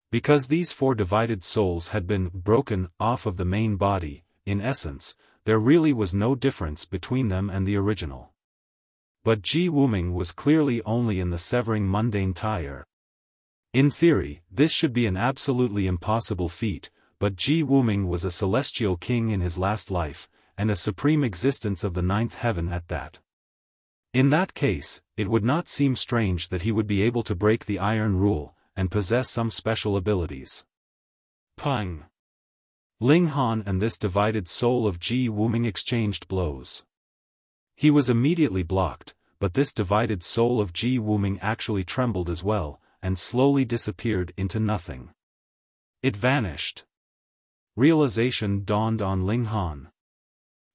[SPEAKER 1] Because these 4 divided souls had been broken off of the main body, in essence, there really was no difference between them and the original. But Wuming was clearly only in the severing mundane tier. In theory, this should be an absolutely impossible feat, but Wuming was a celestial king in his last life, and a supreme existence of the 9th heaven at that. In that case, it would not seem strange that he would be able to break the iron rule, and possess some special abilities. Pung! Ling Han and this divided soul of Ji Wuming exchanged blows. He was immediately blocked, but this divided soul of Ji Wuming actually trembled as well, and slowly disappeared into nothing. It vanished. Realization dawned on Ling Han.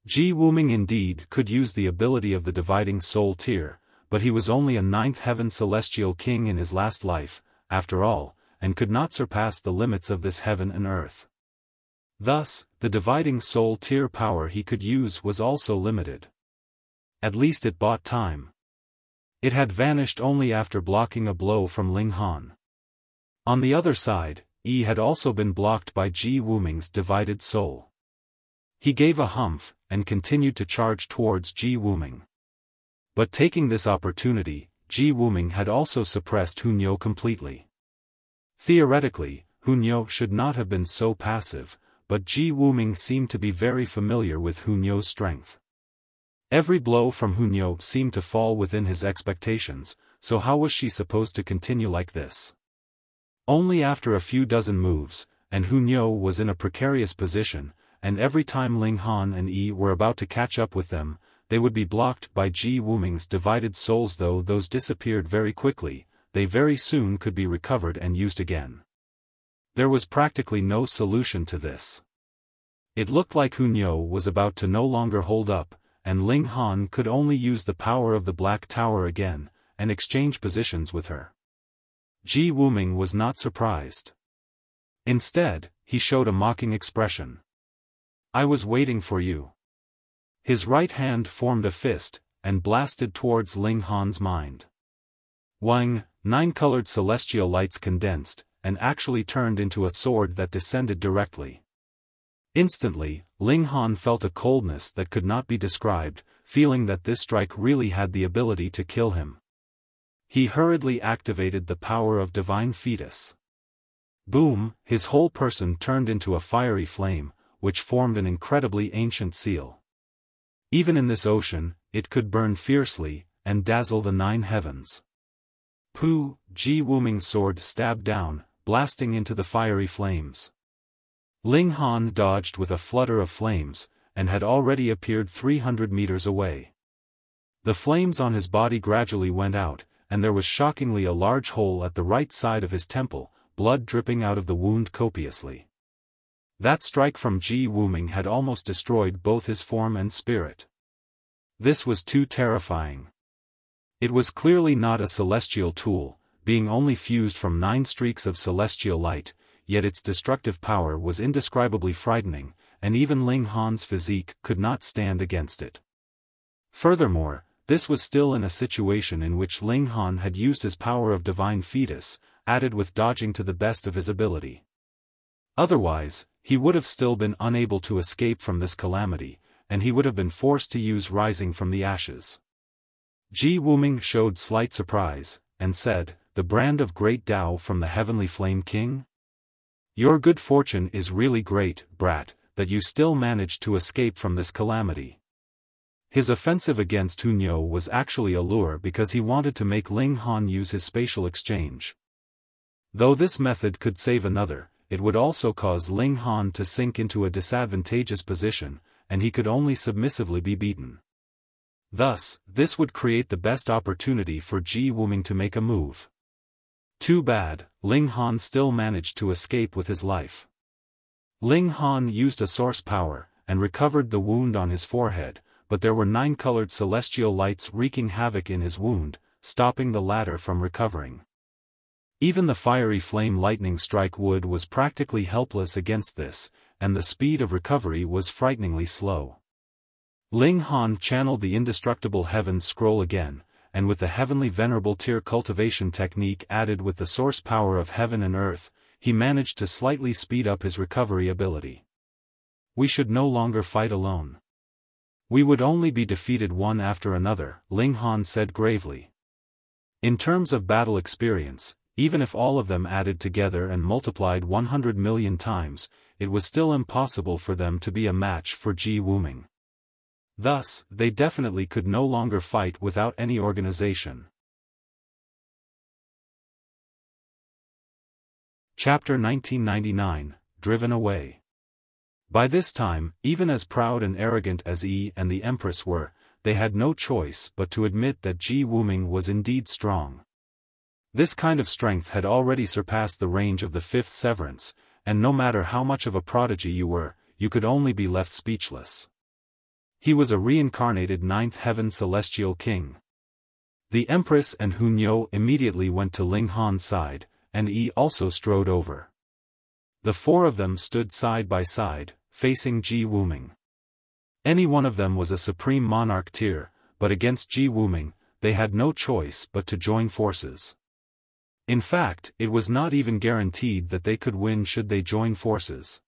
[SPEAKER 1] Ji Wuming indeed could use the ability of the dividing soul tier, but he was only a ninth heaven celestial king in his last life, after all, and could not surpass the limits of this heaven and earth. Thus, the dividing soul tier power he could use was also limited. At least it bought time. It had vanished only after blocking a blow from Ling Han. On the other side, Yi had also been blocked by Ji Wuming's divided soul. He gave a humph, and continued to charge towards Ji Wuming. But taking this opportunity, Ji Wuming had also suppressed Hunyo completely. Theoretically, Hunyo should not have been so passive, but Ji Wuming seemed to be very familiar with Hunyo's strength. Every blow from Hunyo seemed to fall within his expectations, so how was she supposed to continue like this? Only after a few dozen moves, and Hunyo was in a precarious position, and every time Ling Han and Yi were about to catch up with them, they would be blocked by Ji Wuming's divided souls. Though those disappeared very quickly, they very soon could be recovered and used again. There was practically no solution to this. It looked like Hunyo was about to no longer hold up, and Ling Han could only use the power of the Black Tower again, and exchange positions with her. Ji Wuming was not surprised. Instead, he showed a mocking expression. "I was waiting for you." His right hand formed a fist, and blasted towards Ling Han's mind. Wang, 9 colored celestial lights condensed, and actually turned into a sword that descended directly. Instantly, Ling Han felt a coldness that could not be described, feeling that this strike really had the ability to kill him. He hurriedly activated the power of Divine Fetus. Boom, his whole person turned into a fiery flame, which formed an incredibly ancient seal. Even in this ocean, it could burn fiercely, and dazzle the 9 heavens. Pooh, Ji Wuming's sword stabbed down, blasting into the fiery flames. Ling Han dodged with a flutter of flames, and had already appeared 300 meters away. The flames on his body gradually went out, and there was shockingly a large hole at the right side of his temple, blood dripping out of the wound copiously. That strike from Ji Wuming had almost destroyed both his form and spirit. This was too terrifying. It was clearly not a celestial tool, being only fused from 9 streaks of celestial light, yet its destructive power was indescribably frightening, and even Ling Han's physique could not stand against it. Furthermore, this was still in a situation in which Ling Han had used his power of Divine Fetus, added with dodging to the best of his ability. Otherwise, he would have still been unable to escape from this calamity, and he would have been forced to use Rising from the Ashes. Ji Wuming showed slight surprise, and said, "The brand of great Tao from the Heavenly Flame King? Your good fortune is really great, brat, that you still managed to escape from this calamity." His offensive against Hunyo was actually a lure because he wanted to make Ling Han use his spatial exchange. Though this method could save another, it would also cause Ling Han to sink into a disadvantageous position, and he could only submissively be beaten. Thus, this would create the best opportunity for Ji Wuming to make a move. Too bad, Ling Han still managed to escape with his life. Ling Han used a source power, and recovered the wound on his forehead, but there were 9 colored celestial lights wreaking havoc in his wound, stopping the latter from recovering. Even the fiery flame lightning strike wood was practically helpless against this, and the speed of recovery was frighteningly slow. Ling Han channeled the indestructible heavens scroll again, and with the heavenly venerable tier cultivation technique added with the source power of heaven and earth, he managed to slightly speed up his recovery ability. "We should no longer fight alone. We would only be defeated one after another," Ling Han said gravely. In terms of battle experience, even if all of them added together and multiplied 100 million times, it was still impossible for them to be a match for Ji Wuming. Thus, they definitely could no longer fight without any organization. Chapter 1999, Driven Away. By this time, even as proud and arrogant as Yi and the Empress were, they had no choice but to admit that Wuming was indeed strong. This kind of strength had already surpassed the range of the fifth severance, and no matter how much of a prodigy you were, you could only be left speechless. He was a reincarnated ninth heaven celestial king. The Empress and Hunyo immediately went to Ling Han's side, and Yi also strode over. The four of them stood side by side, facing Wuming. Any one of them was a supreme monarch tier, but against Wuming, they had no choice but to join forces. In fact, it was not even guaranteed that they could win should they join forces.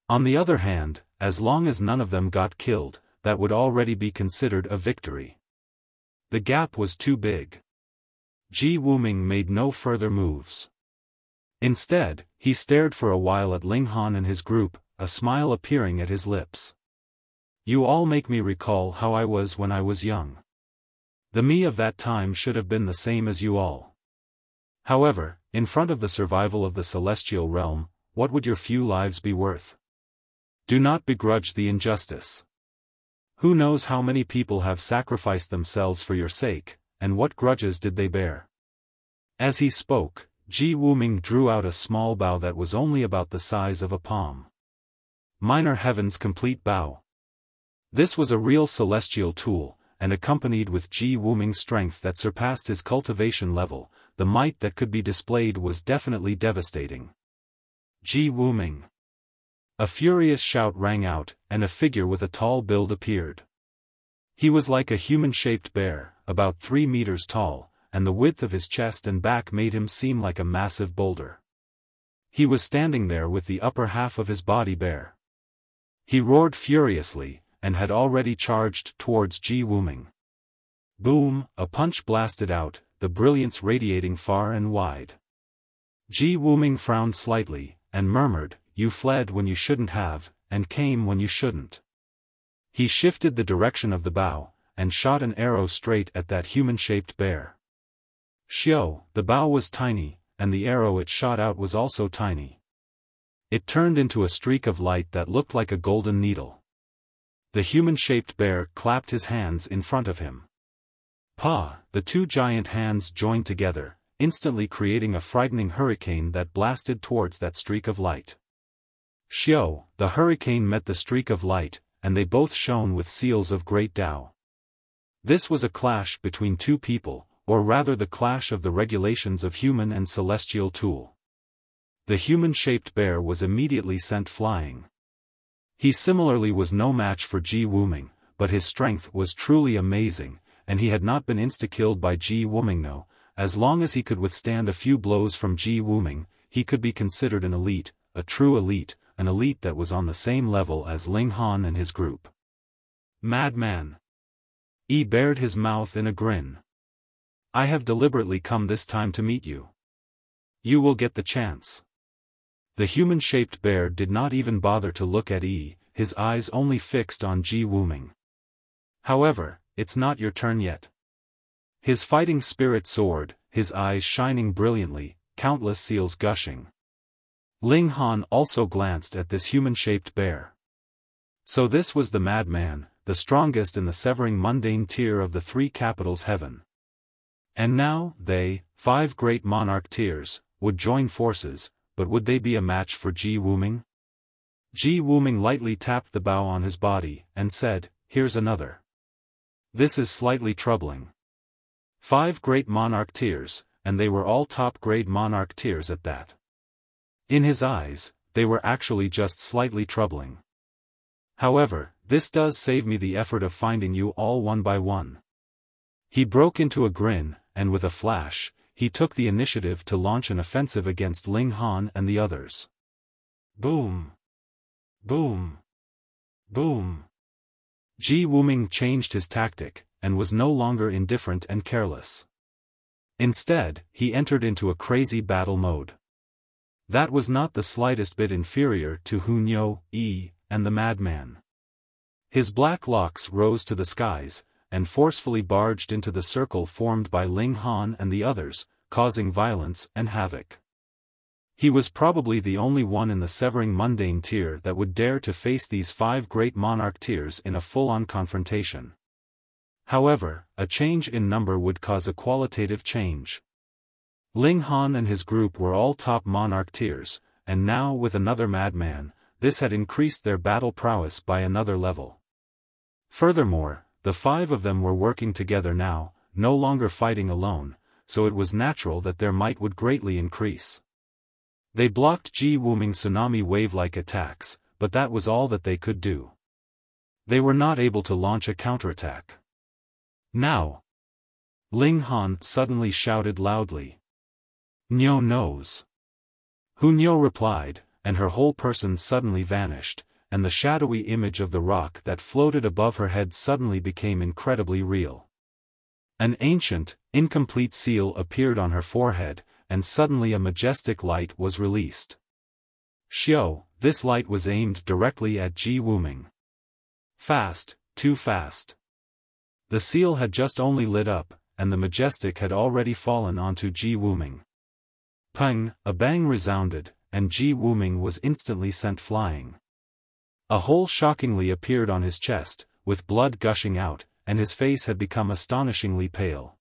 [SPEAKER 1] On the other hand, as long as none of them got killed, that would already be considered a victory. The gap was too big. Wuming made no further moves. Instead, he stared for a while at Ling Han and his group, a smile appearing at his lips. You all make me recall how I was when I was young. The me of that time should have been the same as you all. However, in front of the survival of the celestial realm, what would your few lives be worth? Do not begrudge the injustice. Who knows how many people have sacrificed themselves for your sake, and what grudges did they bear? As he spoke, Wuming drew out a small bow that was only about the size of a palm. Minor Heaven's complete bow. This was a real celestial tool, and accompanied with Wuming's strength that surpassed his cultivation level, the might that could be displayed was definitely devastating. Wuming. A furious shout rang out, and a figure with a tall build appeared. He was like a human-shaped bear, about 3 meters tall, and the width of his chest and back made him seem like a massive boulder. He was standing there with the upper half of his body bare. He roared furiously, and had already charged towards Wuming. Boom, a punch blasted out, the brilliance radiating far and wide. Wuming frowned slightly, and murmured, "You fled when you shouldn't have, and came when you shouldn't." He shifted the direction of the bow, and shot an arrow straight at that human-shaped bear. The bow was tiny, and the arrow it shot out was also tiny. It turned into a streak of light that looked like a golden needle. The human-shaped bear clapped his hands in front of him. The two giant hands joined together, instantly creating a frightening hurricane that blasted towards that streak of light. The hurricane met the streak of light, and they both shone with seals of great Tao. This was a clash between two people, or rather the clash of the regulations of human and celestial tool. The human-shaped bear was immediately sent flying. He similarly was no match for Wuming, but his strength was truly amazing, and he had not been insta-killed by Wuming. No, as long as he could withstand a few blows from Wuming, he could be considered an elite, a true elite, an elite that was on the same level as Ling Han and his group. Madman. Yi bared his mouth in a grin. I have deliberately come this time to meet you. You will get the chance. The human-shaped bear did not even bother to look at Yi, his eyes only fixed on Wuming. However, it's not your turn yet. His fighting spirit soared, his eyes shining brilliantly, countless seals gushing. Ling Han also glanced at this human-shaped bear. So this was the madman, the strongest in the severing mundane tier of the 3 capitals heaven. And now, they, 5 great monarch tiers, would join forces, but would they be a match for Wuming? Wuming lightly tapped the bow on his body, and said, "Here's another. This is slightly troubling." 5 great monarch tiers, and they were all top-grade monarch tiers at that. In his eyes, they were actually just slightly troubling. However, this does save me the effort of finding you all one by one. He broke into a grin, and with a flash, he took the initiative to launch an offensive against Ling Han and the others. Boom! Boom! Boom! Wuming changed his tactic, and was no longer indifferent and careless. Instead, he entered into a crazy battle mode. That was not the slightest bit inferior to Hunyo, Yi, and the madman. His black locks rose to the skies, and forcefully barged into the circle formed by Ling Han and the others, causing violence and havoc. He was probably the only one in the severing mundane tier that would dare to face these 5 great monarch tiers in a full-on confrontation. However, a change in number would cause a qualitative change. Ling Han and his group were all top monarch tiers, and now with another madman, this had increased their battle prowess by another level. Furthermore, the 5 of them were working together now, no longer fighting alone, so it was natural that their might would greatly increase. They blocked Wuming's tsunami wave-like attacks, but that was all that they could do. They were not able to launch a counterattack. Now! Ling Han suddenly shouted loudly. "Nyo knows." Nyo replied, and her whole person suddenly vanished, and the shadowy image of the rock that floated above her head suddenly became incredibly real. An ancient, incomplete seal appeared on her forehead, and suddenly a majestic light was released. This light was aimed directly at Wuming. Fast, too fast. The seal had just only lit up, and the majestic had already fallen onto Wuming. Pang, a bang resounded, and Wuming was instantly sent flying. A hole shockingly appeared on his chest, with blood gushing out, and his face had become astonishingly pale.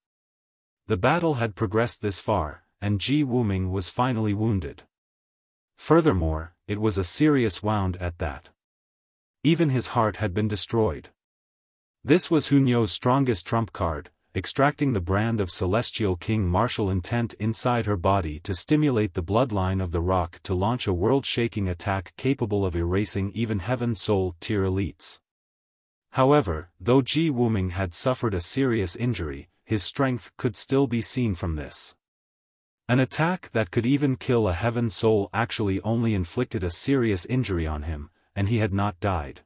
[SPEAKER 1] The battle had progressed this far, and Wuming was finally wounded. Furthermore, it was a serious wound at that. Even his heart had been destroyed. This was Nyo's strongest trump card, extracting the brand of celestial king martial intent inside her body to stimulate the bloodline of the rock to launch a world-shaking attack capable of erasing even Heaven Soul tier elites. However, though Wuming had suffered a serious injury, his strength could still be seen from this. An attack that could even kill a Heaven Soul actually only inflicted a serious injury on him, and he had not died.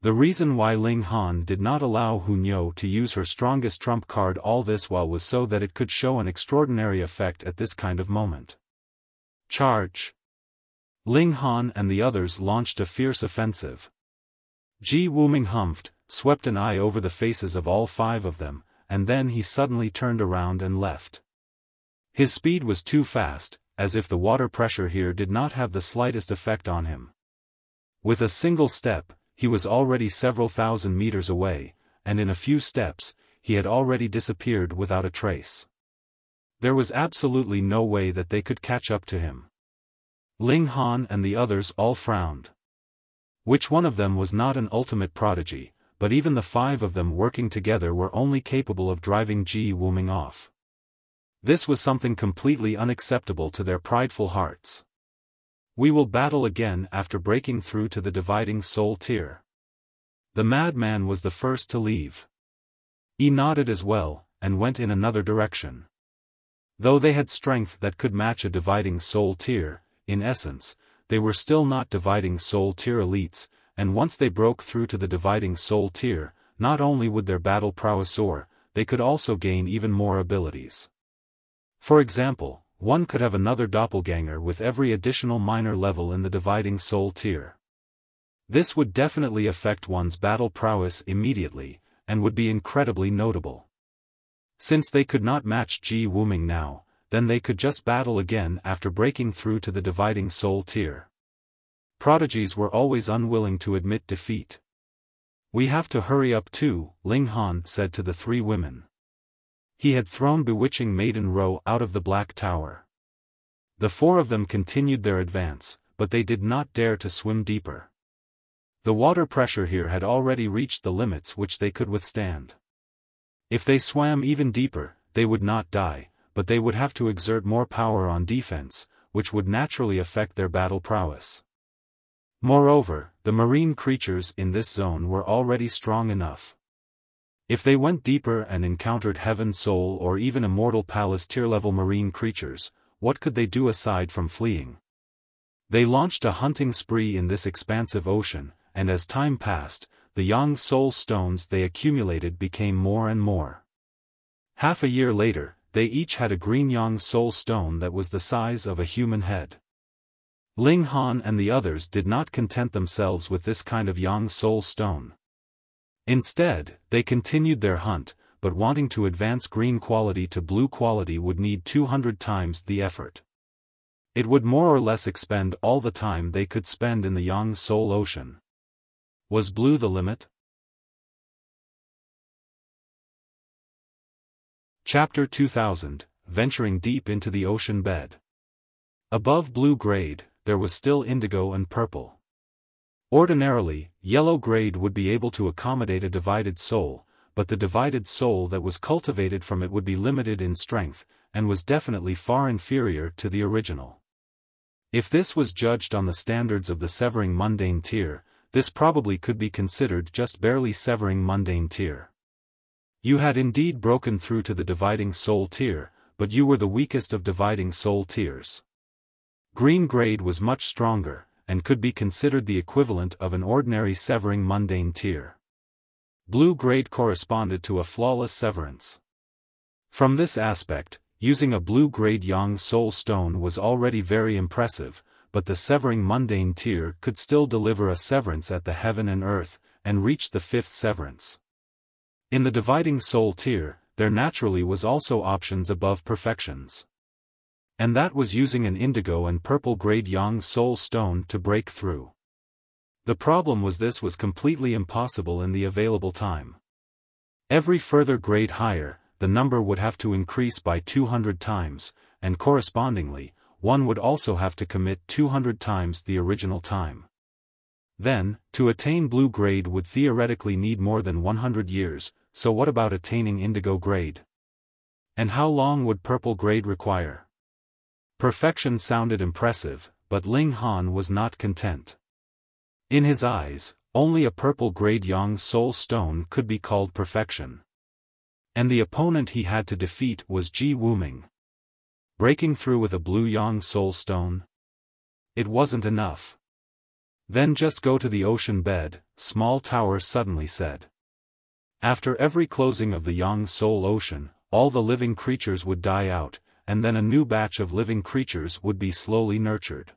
[SPEAKER 1] The reason why Ling Han did not allow Nyo to use her strongest trump card all this while was so that it could show an extraordinary effect at this kind of moment. Charge! Ling Han and the others launched a fierce offensive. Wuming humphed, swept an eye over the faces of all 5 of them, and then he suddenly turned around and left. His speed was too fast, as if the water pressure here did not have the slightest effect on him. With a single step, he was already several thousand meters away, and in a few steps, he had already disappeared without a trace. There was absolutely no way that they could catch up to him. Ling Han and the others all frowned. Which one of them was not an ultimate prodigy, but even the 5 of them working together were only capable of driving Wuming off. This was something completely unacceptable to their prideful hearts. We will battle again after breaking through to the dividing soul tier. The madman was the first to leave. He nodded as well, and went in another direction. Though they had strength that could match a dividing soul tier, in essence, they were still not dividing soul tier elites, and once they broke through to the dividing soul tier, not only would their battle prowess soar, they could also gain even more abilities. For example, one could have another doppelganger with every additional minor level in the dividing soul tier. This would definitely affect one's battle prowess immediately, and would be incredibly notable. Since they could not match Wuming now, then they could just battle again after breaking through to the dividing soul tier. Prodigies were always unwilling to admit defeat. "We have to hurry up too," Ling Han said to the 3 women. He had thrown Bewitching Maiden Row out of the Black Tower. The 4 of them continued their advance, but they did not dare to swim deeper. The water pressure here had already reached the limits which they could withstand. If they swam even deeper, they would not die, but they would have to exert more power on defense, which would naturally affect their battle prowess. Moreover, the marine creatures in this zone were already strong enough. If they went deeper and encountered Heaven Soul or even Immortal Palace tier-level marine creatures, what could they do aside from fleeing? They launched a hunting spree in this expansive ocean, and as time passed, the Yang Soul stones they accumulated became more and more. Half a year later, they each had a green Yang Soul stone that was the size of a human head. Ling Han and the others did not content themselves with this kind of Yang Soul stone. Instead, they continued their hunt, but wanting to advance green quality to blue quality would need 200 times the effort. It would more or less expend all the time they could spend in the Yang Soul Ocean. Was blue the limit? Chapter 2000, Venturing Deep into the Ocean Bed. Above blue grade, there was still indigo and purple. Ordinarily, yellow grade would be able to accommodate a divided soul, but the divided soul that was cultivated from it would be limited in strength, and was definitely far inferior to the original. If this was judged on the standards of the severing mundane tier, this probably could be considered just barely severing mundane tier. You had indeed broken through to the dividing soul tier, but you were the weakest of dividing soul tiers. Green grade was much stronger, and could be considered the equivalent of an ordinary severing mundane tier. Blue grade corresponded to a flawless severance. From this aspect, using a blue grade Yang Soul Stone was already very impressive, but the severing mundane tier could still deliver a severance at the heaven and earth, and reach the 5th severance. In the dividing soul tier, there naturally was also options above perfections. And that was using an indigo and purple grade Yang Soul Stone to break through. The problem was this was completely impossible in the available time. Every further grade higher, the number would have to increase by 200 times, and correspondingly, one would also have to commit 200 times the original time. Then, to attain blue grade would theoretically need more than 100 years, so what about attaining indigo grade? And how long would purple grade require? Perfection sounded impressive, but Ling Han was not content. In his eyes, only a purple grade Yang Soul Stone could be called perfection. And the opponent he had to defeat was Wuming. Breaking through with a blue Yang Soul Stone? It wasn't enough. Then just go to the ocean bed, Small Tower suddenly said. After every closing of the Yang Soul Ocean, all the living creatures would die out, and then a new batch of living creatures would be slowly nurtured.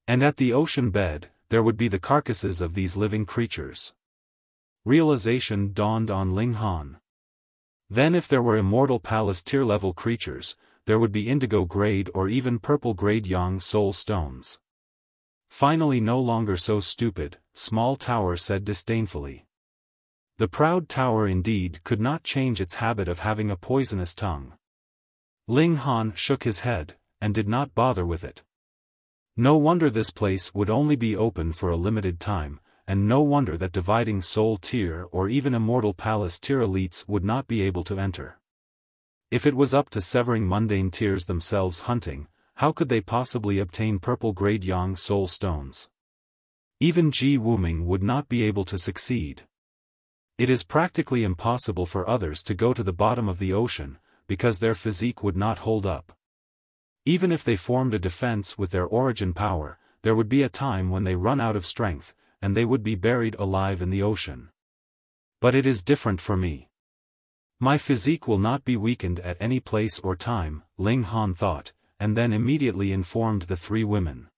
[SPEAKER 1] And at the ocean bed, there would be the carcasses of these living creatures. Realization dawned on Ling Han. Then if there were immortal palace tier level creatures, there would be indigo grade or even purple grade Yang Soul Stones. Finally, no longer so stupid, Small Tower said disdainfully. The proud tower indeed could not change its habit of having a poisonous tongue. Ling Han shook his head, and did not bother with it. No wonder this place would only be open for a limited time, and no wonder that dividing soul tier or even immortal palace tier elites would not be able to enter. If it was up to severing mundane tiers themselves hunting, how could they possibly obtain purple grade Yang Soul Stones? Even Wuming would not be able to succeed. It is practically impossible for others to go to the bottom of the ocean, because their physique would not hold up. Even if they formed a defense with their origin power, there would be a time when they run out of strength, and they would be buried alive in the ocean. But it is different for me. My physique will not be weakened at any place or time, Ling Han thought, and then immediately informed the 3 women.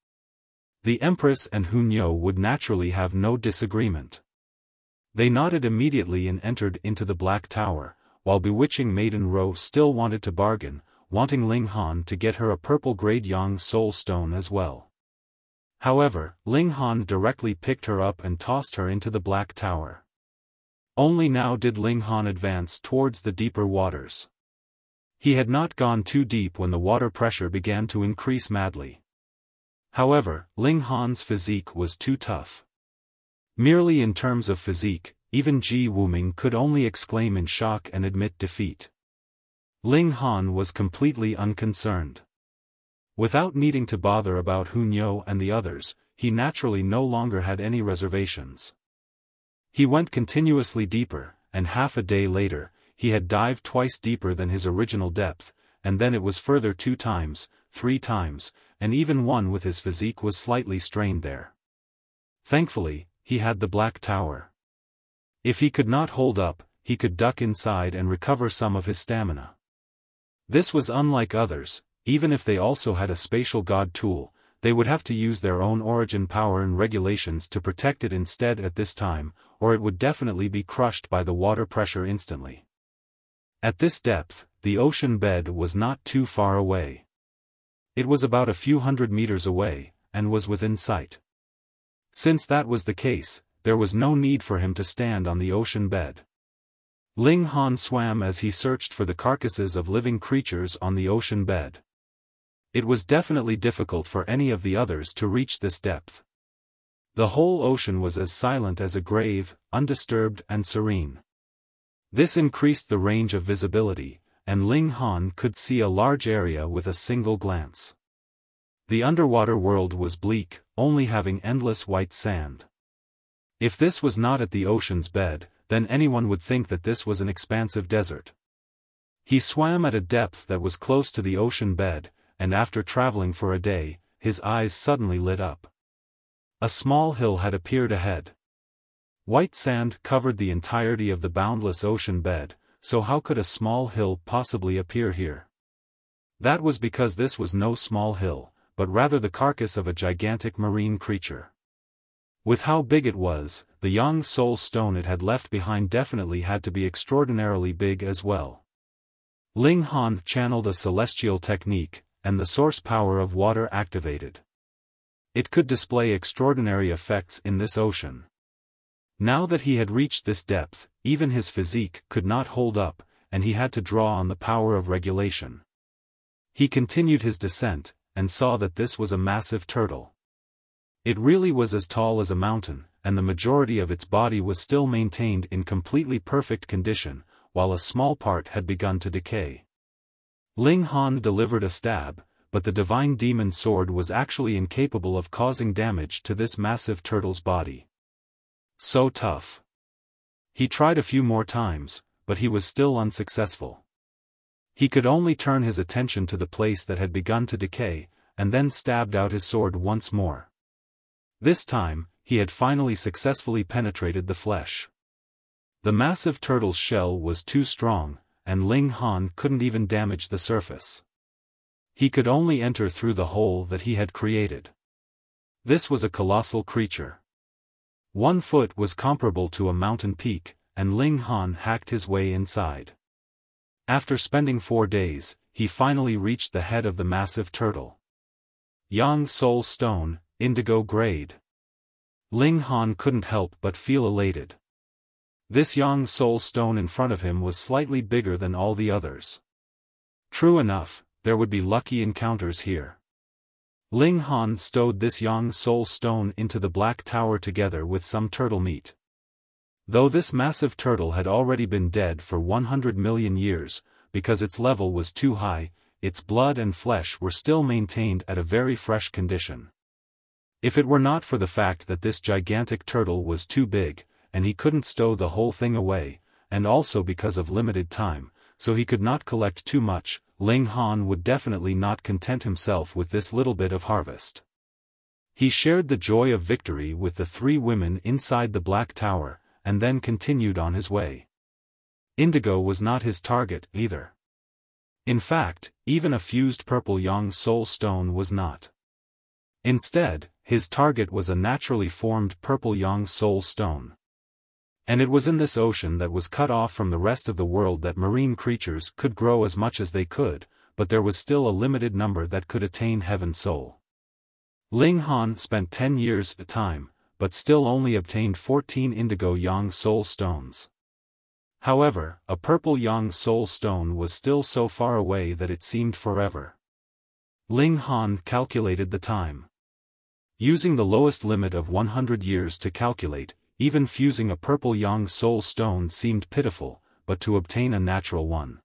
[SPEAKER 1] The Empress and Hunyo would naturally have no disagreement. They nodded immediately and entered into the Black Tower, while bewitching Maiden Ro still wanted to bargain, wanting Ling Han to get her a purple grade Yang Soul Stone as well. However, Ling Han directly picked her up and tossed her into the Black Tower. Only now did Ling Han advance towards the deeper waters. He had not gone too deep when the water pressure began to increase madly. However, Ling Han's physique was too tough. Merely in terms of physique, even Wuming could only exclaim in shock and admit defeat. Ling Han was completely unconcerned. Without needing to bother about Hunyo and the others, he naturally no longer had any reservations. He went continuously deeper, and half a day later, he had dived twice deeper than his original depth, and then it was further 2 times, 3 times, and even one with his physique was slightly strained there. Thankfully, he had the Black Tower. If he could not hold up, he could duck inside and recover some of his stamina. This was unlike others. Even if they also had a spatial god tool, they would have to use their own origin power and regulations to protect it instead at this time, or it would definitely be crushed by the water pressure instantly. At this depth, the ocean bed was not too far away. It was about a few hundred meters away, and was within sight. Since that was the case, there was no need for him to stand on the ocean bed. Ling Han swam as he searched for the carcasses of living creatures on the ocean bed. It was definitely difficult for any of the others to reach this depth. The whole ocean was as silent as a grave, undisturbed and serene. This increased the range of visibility, and Ling Han could see a large area with a single glance. The underwater world was bleak, only having endless white sand. If this was not at the ocean's bed, then anyone would think that this was an expansive desert. He swam at a depth that was close to the ocean bed, and after traveling for a day, his eyes suddenly lit up. A small hill had appeared ahead. White sand covered the entirety of the boundless ocean bed, so how could a small hill possibly appear here? That was because this was no small hill, but rather the carcass of a gigantic marine creature. With how big it was, the young soul stone it had left behind definitely had to be extraordinarily big as well. Ling Han channeled a celestial technique, and the source power of water activated. It could display extraordinary effects in this ocean. Now that he had reached this depth, even his physique could not hold up, and he had to draw on the power of regulation. He continued his descent, and saw that this was a massive turtle. It really was as tall as a mountain, and the majority of its body was still maintained in completely perfect condition, while a small part had begun to decay. Ling Han delivered a stab, but the divine demon sword was actually incapable of causing damage to this massive turtle's body. So tough. He tried a few more times, but he was still unsuccessful. He could only turn his attention to the place that had begun to decay, and then stabbed out his sword once more. This time, he had finally successfully penetrated the flesh. The massive turtle's shell was too strong, and Ling Han couldn't even damage the surface. He could only enter through the hole that he had created. This was a colossal creature. 1 foot was comparable to a mountain peak, and Ling Han hacked his way inside. After spending 4 days, he finally reached the head of the massive turtle. Yang Soul Stone, indigo grade. Ling Han couldn't help but feel elated. This Yang Soul Stone in front of him was slightly bigger than all the others. True enough, there would be lucky encounters here. Ling Han stowed this Yang Soul Stone into the Black Tower together with some turtle meat. Though this massive turtle had already been dead for 100 million years, because its level was too high, its blood and flesh were still maintained at a very fresh condition. If it were not for the fact that this gigantic turtle was too big, and he couldn't stow the whole thing away, and also because of limited time, so he could not collect too much, Ling Han would definitely not content himself with this little bit of harvest. He shared the joy of victory with the 3 women inside the Black Tower, and then continued on his way. Indigo was not his target either. In fact, even a fused purple Yang Soul Stone was not. Instead, his target was a naturally formed purple Yang Soul Stone. And it was in this ocean that was cut off from the rest of the world that marine creatures could grow as much as they could, but there was still a limited number that could attain Heaven Soul. Ling Han spent 10 years at a time, but still only obtained 14 indigo Yang Soul Stones. However, a purple Yang Soul Stone was still so far away that it seemed forever. Ling Han calculated the time. Using the lowest limit of 100 years to calculate, even fusing a purple Yang Soul Stone seemed pitiful, but to obtain a natural one,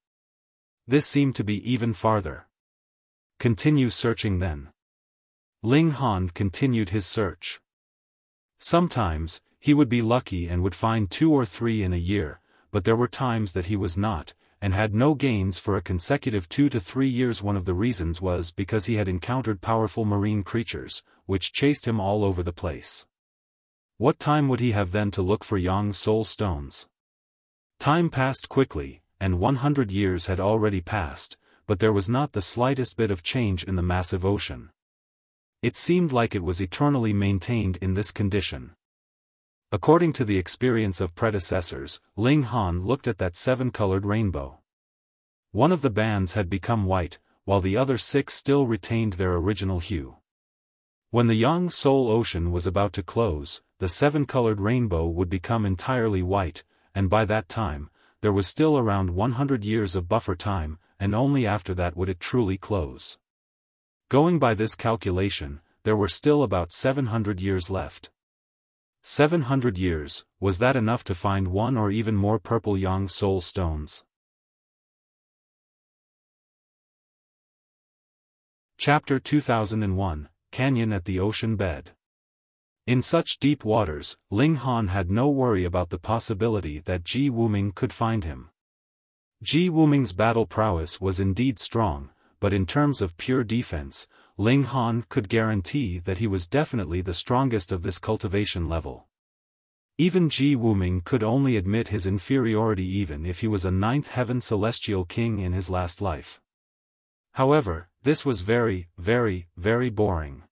[SPEAKER 1] this seemed to be even farther. Continue searching then. Ling Han continued his search. Sometimes, he would be lucky and would find 2 or 3 in a year, but there were times that he was not, and had no gains for a consecutive 2 to 3 years. One of the reasons was because he had encountered powerful marine creatures, which chased him all over the place. What time would he have then to look for Yang Soul Stones? Time passed quickly, and 100 years had already passed, but there was not the slightest bit of change in the massive ocean. It seemed like it was eternally maintained in this condition. According to the experience of predecessors, Ling Han looked at that 7-colored rainbow. One of the bands had become white, while the other 6 still retained their original hue. When the Yang Soul Ocean was about to close, the 7-colored rainbow would become entirely white, and by that time, there was still around 100 years of buffer time, and only after that would it truly close. Going by this calculation, there were still about 700 years left. 700 years, was that enough to find one or even more purple Yang Soul stones? Chapter 2001, Canyon at the Ocean Bed. In such deep waters, Ling Han had no worry about the possibility that Ji Wuming could find him. Ji Wuming's battle prowess was indeed strong, but in terms of pure defense, Ling Han could guarantee that he was definitely the strongest of this cultivation level. Even Ji Wuming could only admit his inferiority even if he was a 9th heaven celestial king in his last life. However, this was very, very, very boring.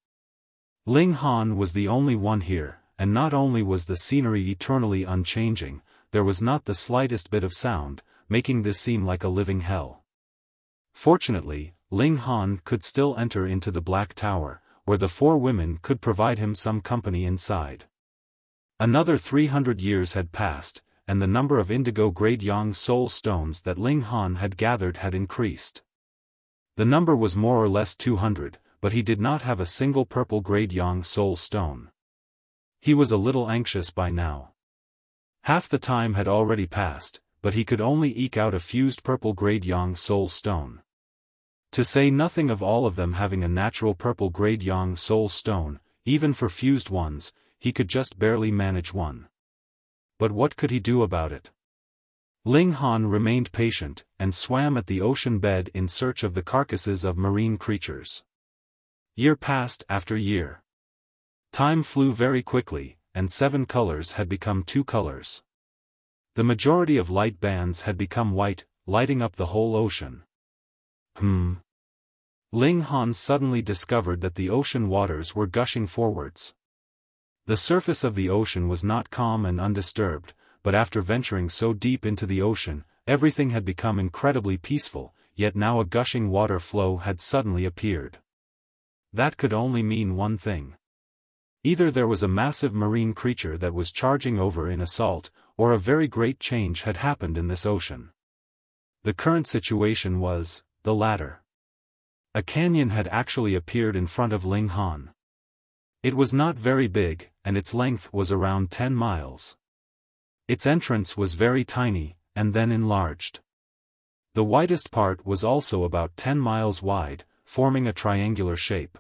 [SPEAKER 1] Ling Han was the only one here, and not only was the scenery eternally unchanging, there was not the slightest bit of sound, making this seem like a living hell. Fortunately, Ling Han could still enter into the Black Tower, where the 4 women could provide him some company inside. Another 300 years had passed, and the number of indigo-grade Yang Soul stones that Ling Han had gathered had increased. The number was more or less 200, but he did not have a single purple-grade Yang Soul stone. He was a little anxious by now. Half the time had already passed, but he could only eke out a fused purple-grade Yang Soul stone. To say nothing of all of them having a natural purple-grade Yang Soul stone, even for fused ones, he could just barely manage one. But what could he do about it? Ling Han remained patient, and swam at the ocean bed in search of the carcasses of marine creatures. Year passed after year. Time flew very quickly, and 7 colors had become 2 colors. The majority of light bands had become white, lighting up the whole ocean. Ling Han suddenly discovered that the ocean waters were gushing forwards. The surface of the ocean was not calm and undisturbed, but after venturing so deep into the ocean, everything had become incredibly peaceful, yet now a gushing water flow had suddenly appeared. That could only mean one thing. Either there was a massive marine creature that was charging over in assault, or a very great change had happened in this ocean. The current situation was the latter. A canyon had actually appeared in front of Ling Han. It was not very big, and its length was around 10 miles. Its entrance was very tiny, and then enlarged. The widest part was also about 10 miles wide, forming a triangular shape.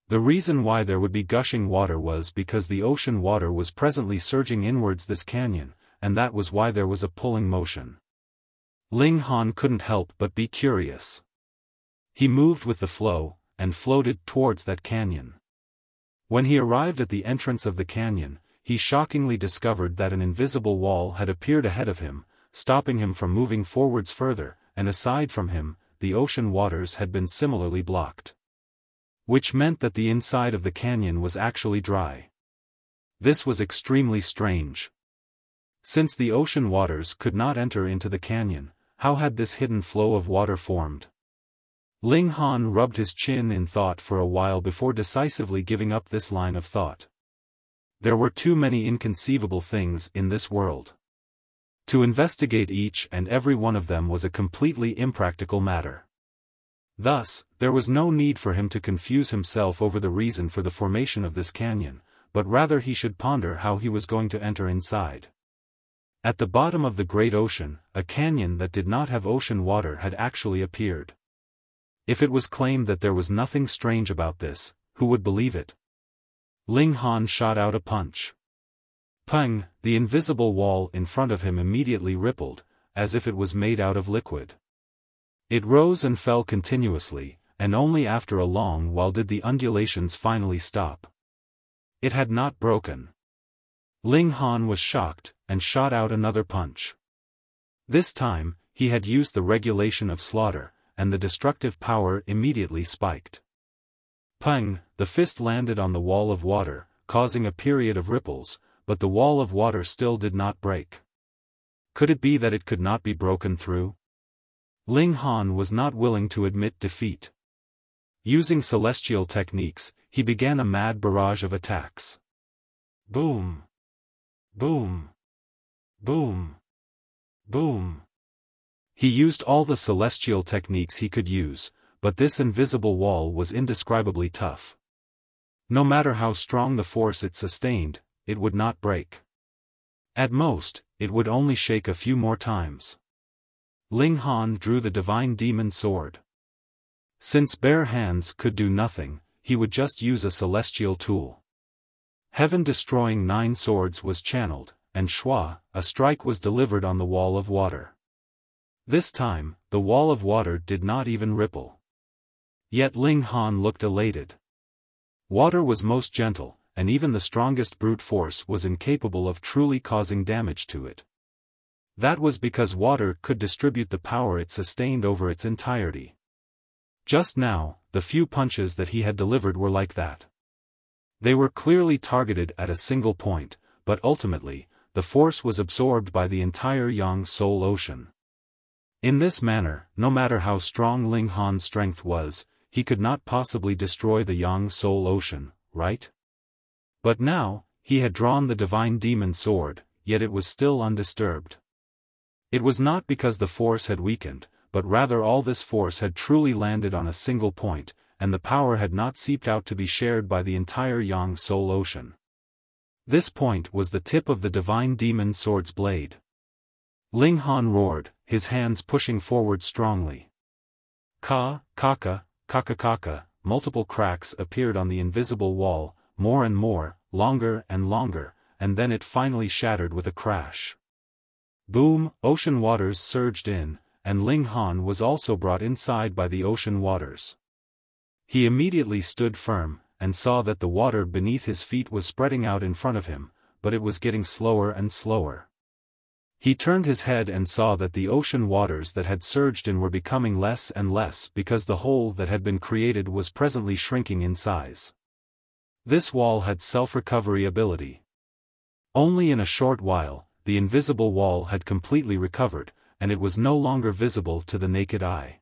[SPEAKER 1] The reason why there would be gushing water was because the ocean water was presently surging inwards this canyon, and that was why there was a pulling motion. Ling Han couldn't help but be curious. He moved with the flow, and floated towards that canyon. When he arrived at the entrance of the canyon, he shockingly discovered that an invisible wall had appeared ahead of him, stopping him from moving forwards further, and aside from him, the ocean waters had been similarly blocked. Which meant that the inside of the canyon was actually dry. This was extremely strange. Since the ocean waters could not enter into the canyon, how had this hidden flow of water formed? Ling Han rubbed his chin in thought for a while before decisively giving up this line of thought. There were too many inconceivable things in this world. To investigate each and every one of them was a completely impractical matter. Thus, there was no need for him to confuse himself over the reason for the formation of this canyon, but rather he should ponder how he was going to enter inside. At the bottom of the great ocean, a canyon that did not have ocean water had actually appeared. If it was claimed that there was nothing strange about this, who would believe it? Ling Han shot out a punch. Peng, the invisible wall in front of him immediately rippled, as if it was made out of liquid. It rose and fell continuously, and only after a long while did the undulations finally stop. It had not broken. Ling Han was shocked, and shot out another punch. This time, he had used the regulation of slaughter, and the destructive power immediately spiked. Peng, the fist landed on the wall of water, causing a period of ripples, but the wall of water still did not break. Could it be that it could not be broken through? Ling Han was not willing to admit defeat. Using celestial techniques, he began a mad barrage of attacks. Boom! Boom! Boom! Boom! He used all the celestial techniques he could use, but this invisible wall was indescribably tough. No matter how strong the force it sustained, it would not break. At most, it would only shake a few more times. Ling Han drew the divine demon sword. Since bare hands could do nothing, he would just use a celestial tool. Heaven-destroying 9 swords was channeled, and shua, a strike was delivered on the wall of water. This time, the wall of water did not even ripple. Yet Ling Han looked elated. Water was most gentle, and even the strongest brute force was incapable of truly causing damage to it. That was because water could distribute the power it sustained over its entirety. Just now, the few punches that he had delivered were like that. They were clearly targeted at a single point, but ultimately, the force was absorbed by the entire Yang Soul Ocean. In this manner, no matter how strong Ling Han's strength was, he could not possibly destroy the Yang Soul Ocean, right? But now, he had drawn the divine demon sword, yet it was still undisturbed. It was not because the force had weakened, but rather all this force had truly landed on a single point, and the power had not seeped out to be shared by the entire Yang Soul Ocean. This point was the tip of the divine demon sword's blade. Ling Han roared, his hands pushing forward strongly. Kaka, multiple cracks appeared on the invisible wall, more and more, longer and longer, and then it finally shattered with a crash. Boom! Ocean waters surged in, and Ling Han was also brought inside by the ocean waters. He immediately stood firm, and saw that the water beneath his feet was spreading out in front of him, but it was getting slower and slower. He turned his head and saw that the ocean waters that had surged in were becoming less and less because the hole that had been created was presently shrinking in size. This wall had self-recovery ability. Only in a short while, the invisible wall had completely recovered, and it was no longer visible to the naked eye.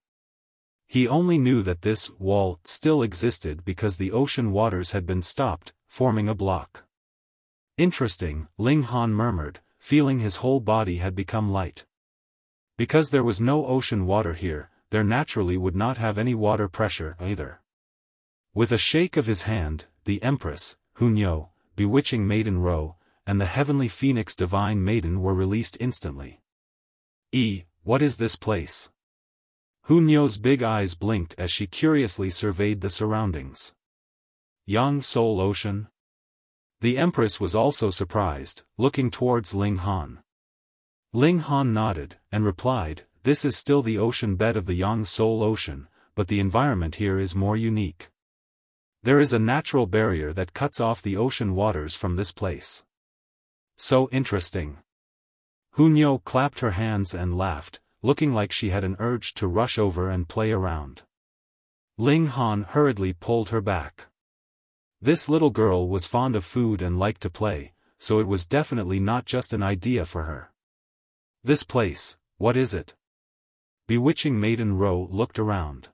[SPEAKER 1] He only knew that this wall still existed because the ocean waters had been stopped, forming a block. Interesting, Ling Han murmured, feeling his whole body had become light. Because there was no ocean water here, there naturally would not have any water pressure either. With a shake of his hand, the Empress, Hunyo, Bewitching Maiden Ro, and the Heavenly Phoenix Divine Maiden were released instantly. What is this place? Hunyo's big eyes blinked as she curiously surveyed the surroundings. Yang Soul Ocean? The Empress was also surprised, looking towards Ling Han. Ling Han nodded, and replied, "This is still the ocean bed of the Yang Soul Ocean, but the environment here is more unique. There is a natural barrier that cuts off the ocean waters from this place." So interesting. Hunyo clapped her hands and laughed, looking like she had an urge to rush over and play around. Ling Han hurriedly pulled her back. This little girl was fond of food and liked to play, so it was definitely not just an idea for her. This place, what is it? Bewitching Maiden Ro looked around.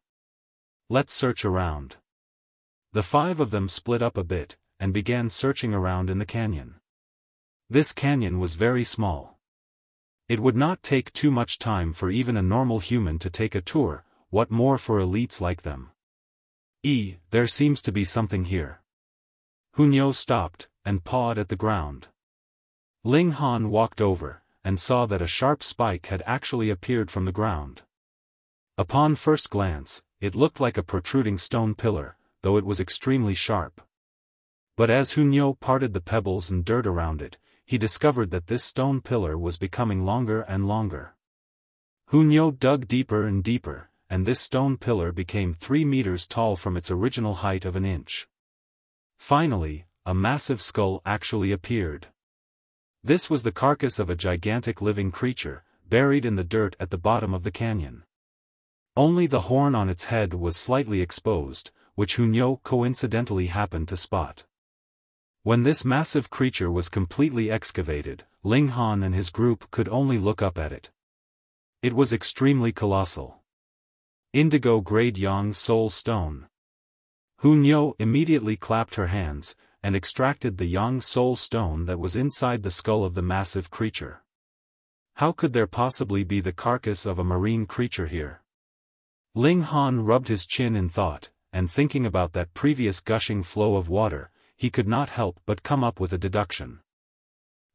[SPEAKER 1] Let's search around. The 5 of them split up a bit, and began searching around in the canyon. This canyon was very small. It would not take too much time for even a normal human to take a tour, what more for elites like them. There seems to be something here. Hunyo stopped, and pawed at the ground. Ling Han walked over, and saw that a sharp spike had actually appeared from the ground. Upon first glance, it looked like a protruding stone pillar, though it was extremely sharp. But as Hunyo parted the pebbles and dirt around it, he discovered that this stone pillar was becoming longer and longer. Hunyo dug deeper and deeper, and this stone pillar became 3 meters tall from its original height of an inch. Finally, a massive skull actually appeared. This was the carcass of a gigantic living creature, buried in the dirt at the bottom of the canyon. Only the horn on its head was slightly exposed, which Hunyo coincidentally happened to spot. When this massive creature was completely excavated, Ling Han and his group could only look up at it. It was extremely colossal. Indigo grade Yang Soul Stone. Hunyo immediately clapped her hands, and extracted the Yang Soul Stone that was inside the skull of the massive creature. How could there possibly be the carcass of a marine creature here? Ling Han rubbed his chin in thought, and thinking about that previous gushing flow of water, he could not help but come up with a deduction.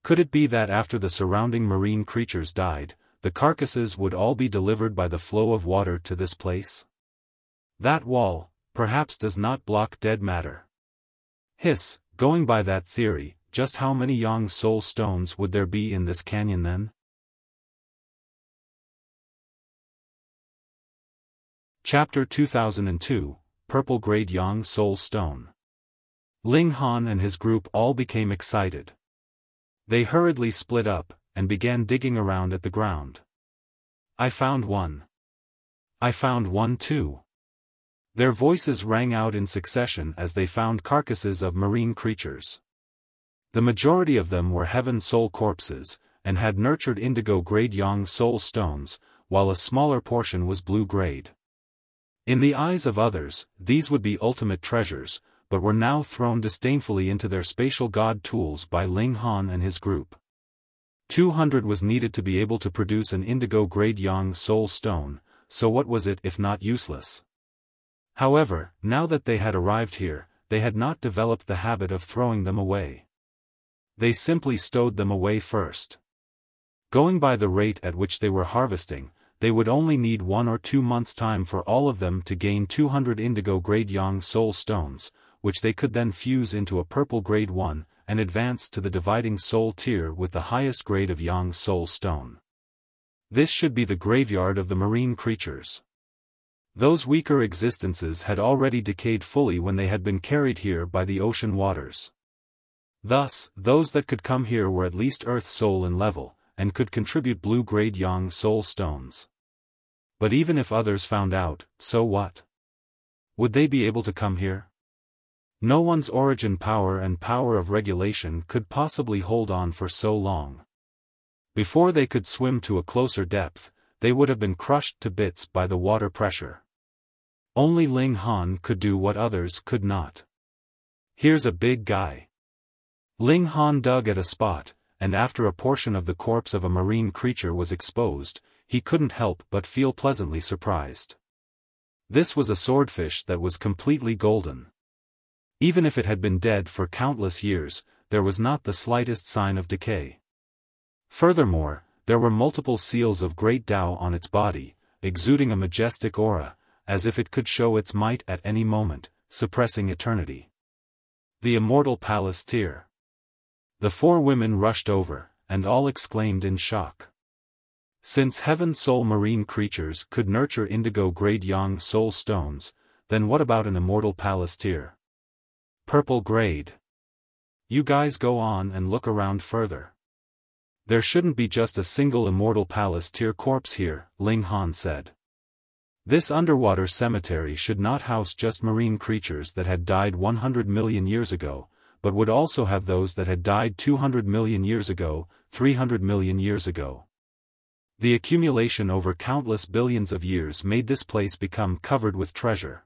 [SPEAKER 1] Could it be that after the surrounding marine creatures died, the carcasses would all be delivered by the flow of water to this place? That wall, perhaps, does not block dead matter. Hiss, going by that theory, just how many Yang Soul Stones would there be in this canyon then? Chapter 2002, Purple Grade Yang Soul Stone. Ling Han and his group all became excited. They hurriedly split up, and began digging around at the ground. I found one. I found one too. Their voices rang out in succession as they found carcasses of marine creatures. The majority of them were heaven soul corpses, and had nurtured indigo grade Yang Soul Stones, while a smaller portion was blue grade. In the eyes of others, these would be ultimate treasures, but were now thrown disdainfully into their spatial god tools by Ling Han and his group. 200 was needed to be able to produce an indigo grade Yang Soul Stone, so what was it if not useless? However, now that they had arrived here, they had not developed the habit of throwing them away. They simply stowed them away first. Going by the rate at which they were harvesting, they would only need 1 or 2 months' time for all of them to gain 200 indigo grade Yang Soul Stones, which they could then fuse into a purple grade 1, and advance to the dividing soul tier with the highest grade of Yang Soul Stone. This should be the graveyard of the marine creatures. Those weaker existences had already decayed fully when they had been carried here by the ocean waters. Thus, those that could come here were at least Earth Soul in level, and could contribute blue-grade Yang Soul Stones. But even if others found out, so what? Would they be able to come here? No one's origin power and power of regulation could possibly hold on for so long. Before they could swim to a closer depth, they would have been crushed to bits by the water pressure. Only Ling Han could do what others could not. Here's a big guy. Ling Han dug at a spot, and after a portion of the corpse of a marine creature was exposed, he couldn't help but feel pleasantly surprised. This was a swordfish that was completely golden. Even if it had been dead for countless years, there was not the slightest sign of decay. Furthermore, there were multiple seals of great Tao on its body, exuding a majestic aura, as if it could show its might at any moment, suppressing eternity. The immortal palace tier. The 4 women rushed over, and all exclaimed in shock. Since heaven soul marine creatures could nurture indigo grade Yang Soul Stones, then what about an immortal palace tier? Purple grade. You guys go on and look around further. There shouldn't be just a single immortal palace tier corpse here, Ling Han said. This underwater cemetery should not house just marine creatures that had died 100 million years ago, but would also have those that had died 200 million years ago, 300 million years ago. The accumulation over countless billions of years made this place become covered with treasure.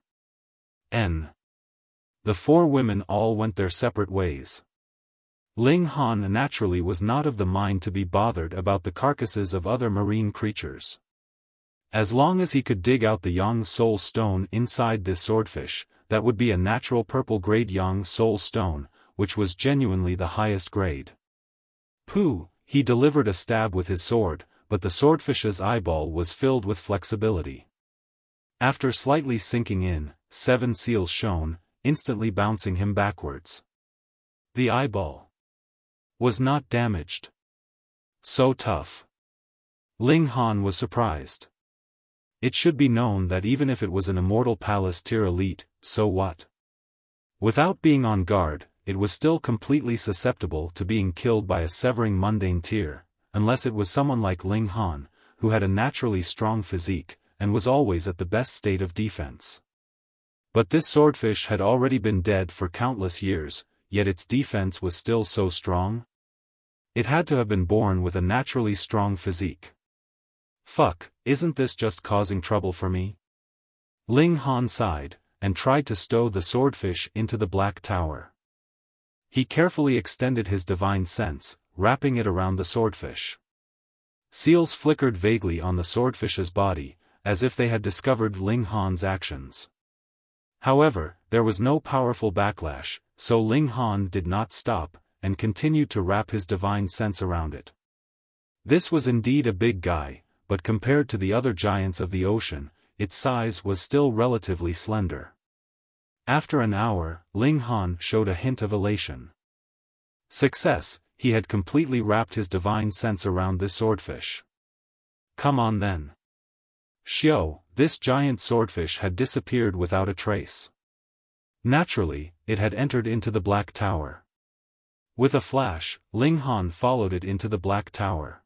[SPEAKER 1] The 4 women all went their separate ways. Ling Han naturally was not of the mind to be bothered about the carcasses of other marine creatures. As long as he could dig out the Yang Soul Stone inside this swordfish, that would be a natural purple grade Yang Soul Stone, which was genuinely the highest grade. Pooh, he delivered a stab with his sword, but the swordfish's eyeball was filled with flexibility. After slightly sinking in, 7 seals shone, instantly bouncing him backwards. The eyeball was not damaged. So tough. Ling Han was surprised. It should be known that even if it was an immortal palace tier elite, so what? Without being on guard, it was still completely susceptible to being killed by a severing mundane tier, unless it was someone like Ling Han, who had a naturally strong physique, and was always at the best state of defense. But this swordfish had already been dead for countless years, yet its defense was still so strong? It had to have been born with a naturally strong physique. Fuck, isn't this just causing trouble for me? Ling Han sighed, and tried to stow the swordfish into the black tower. He carefully extended his divine sense, wrapping it around the swordfish. Seals flickered vaguely on the swordfish's body, as if they had discovered Ling Han's actions. However, there was no powerful backlash, so Ling Han did not stop, and continued to wrap his divine sense around it. This was indeed a big guy, but compared to the other giants of the ocean, its size was still relatively slender. After an hour, Ling Han showed a hint of elation. Success, he had completely wrapped his divine sense around this swordfish. Come on then. Xiao, this giant swordfish had disappeared without a trace. Naturally, it had entered into the black tower. With a flash, Ling Han followed it into the black tower.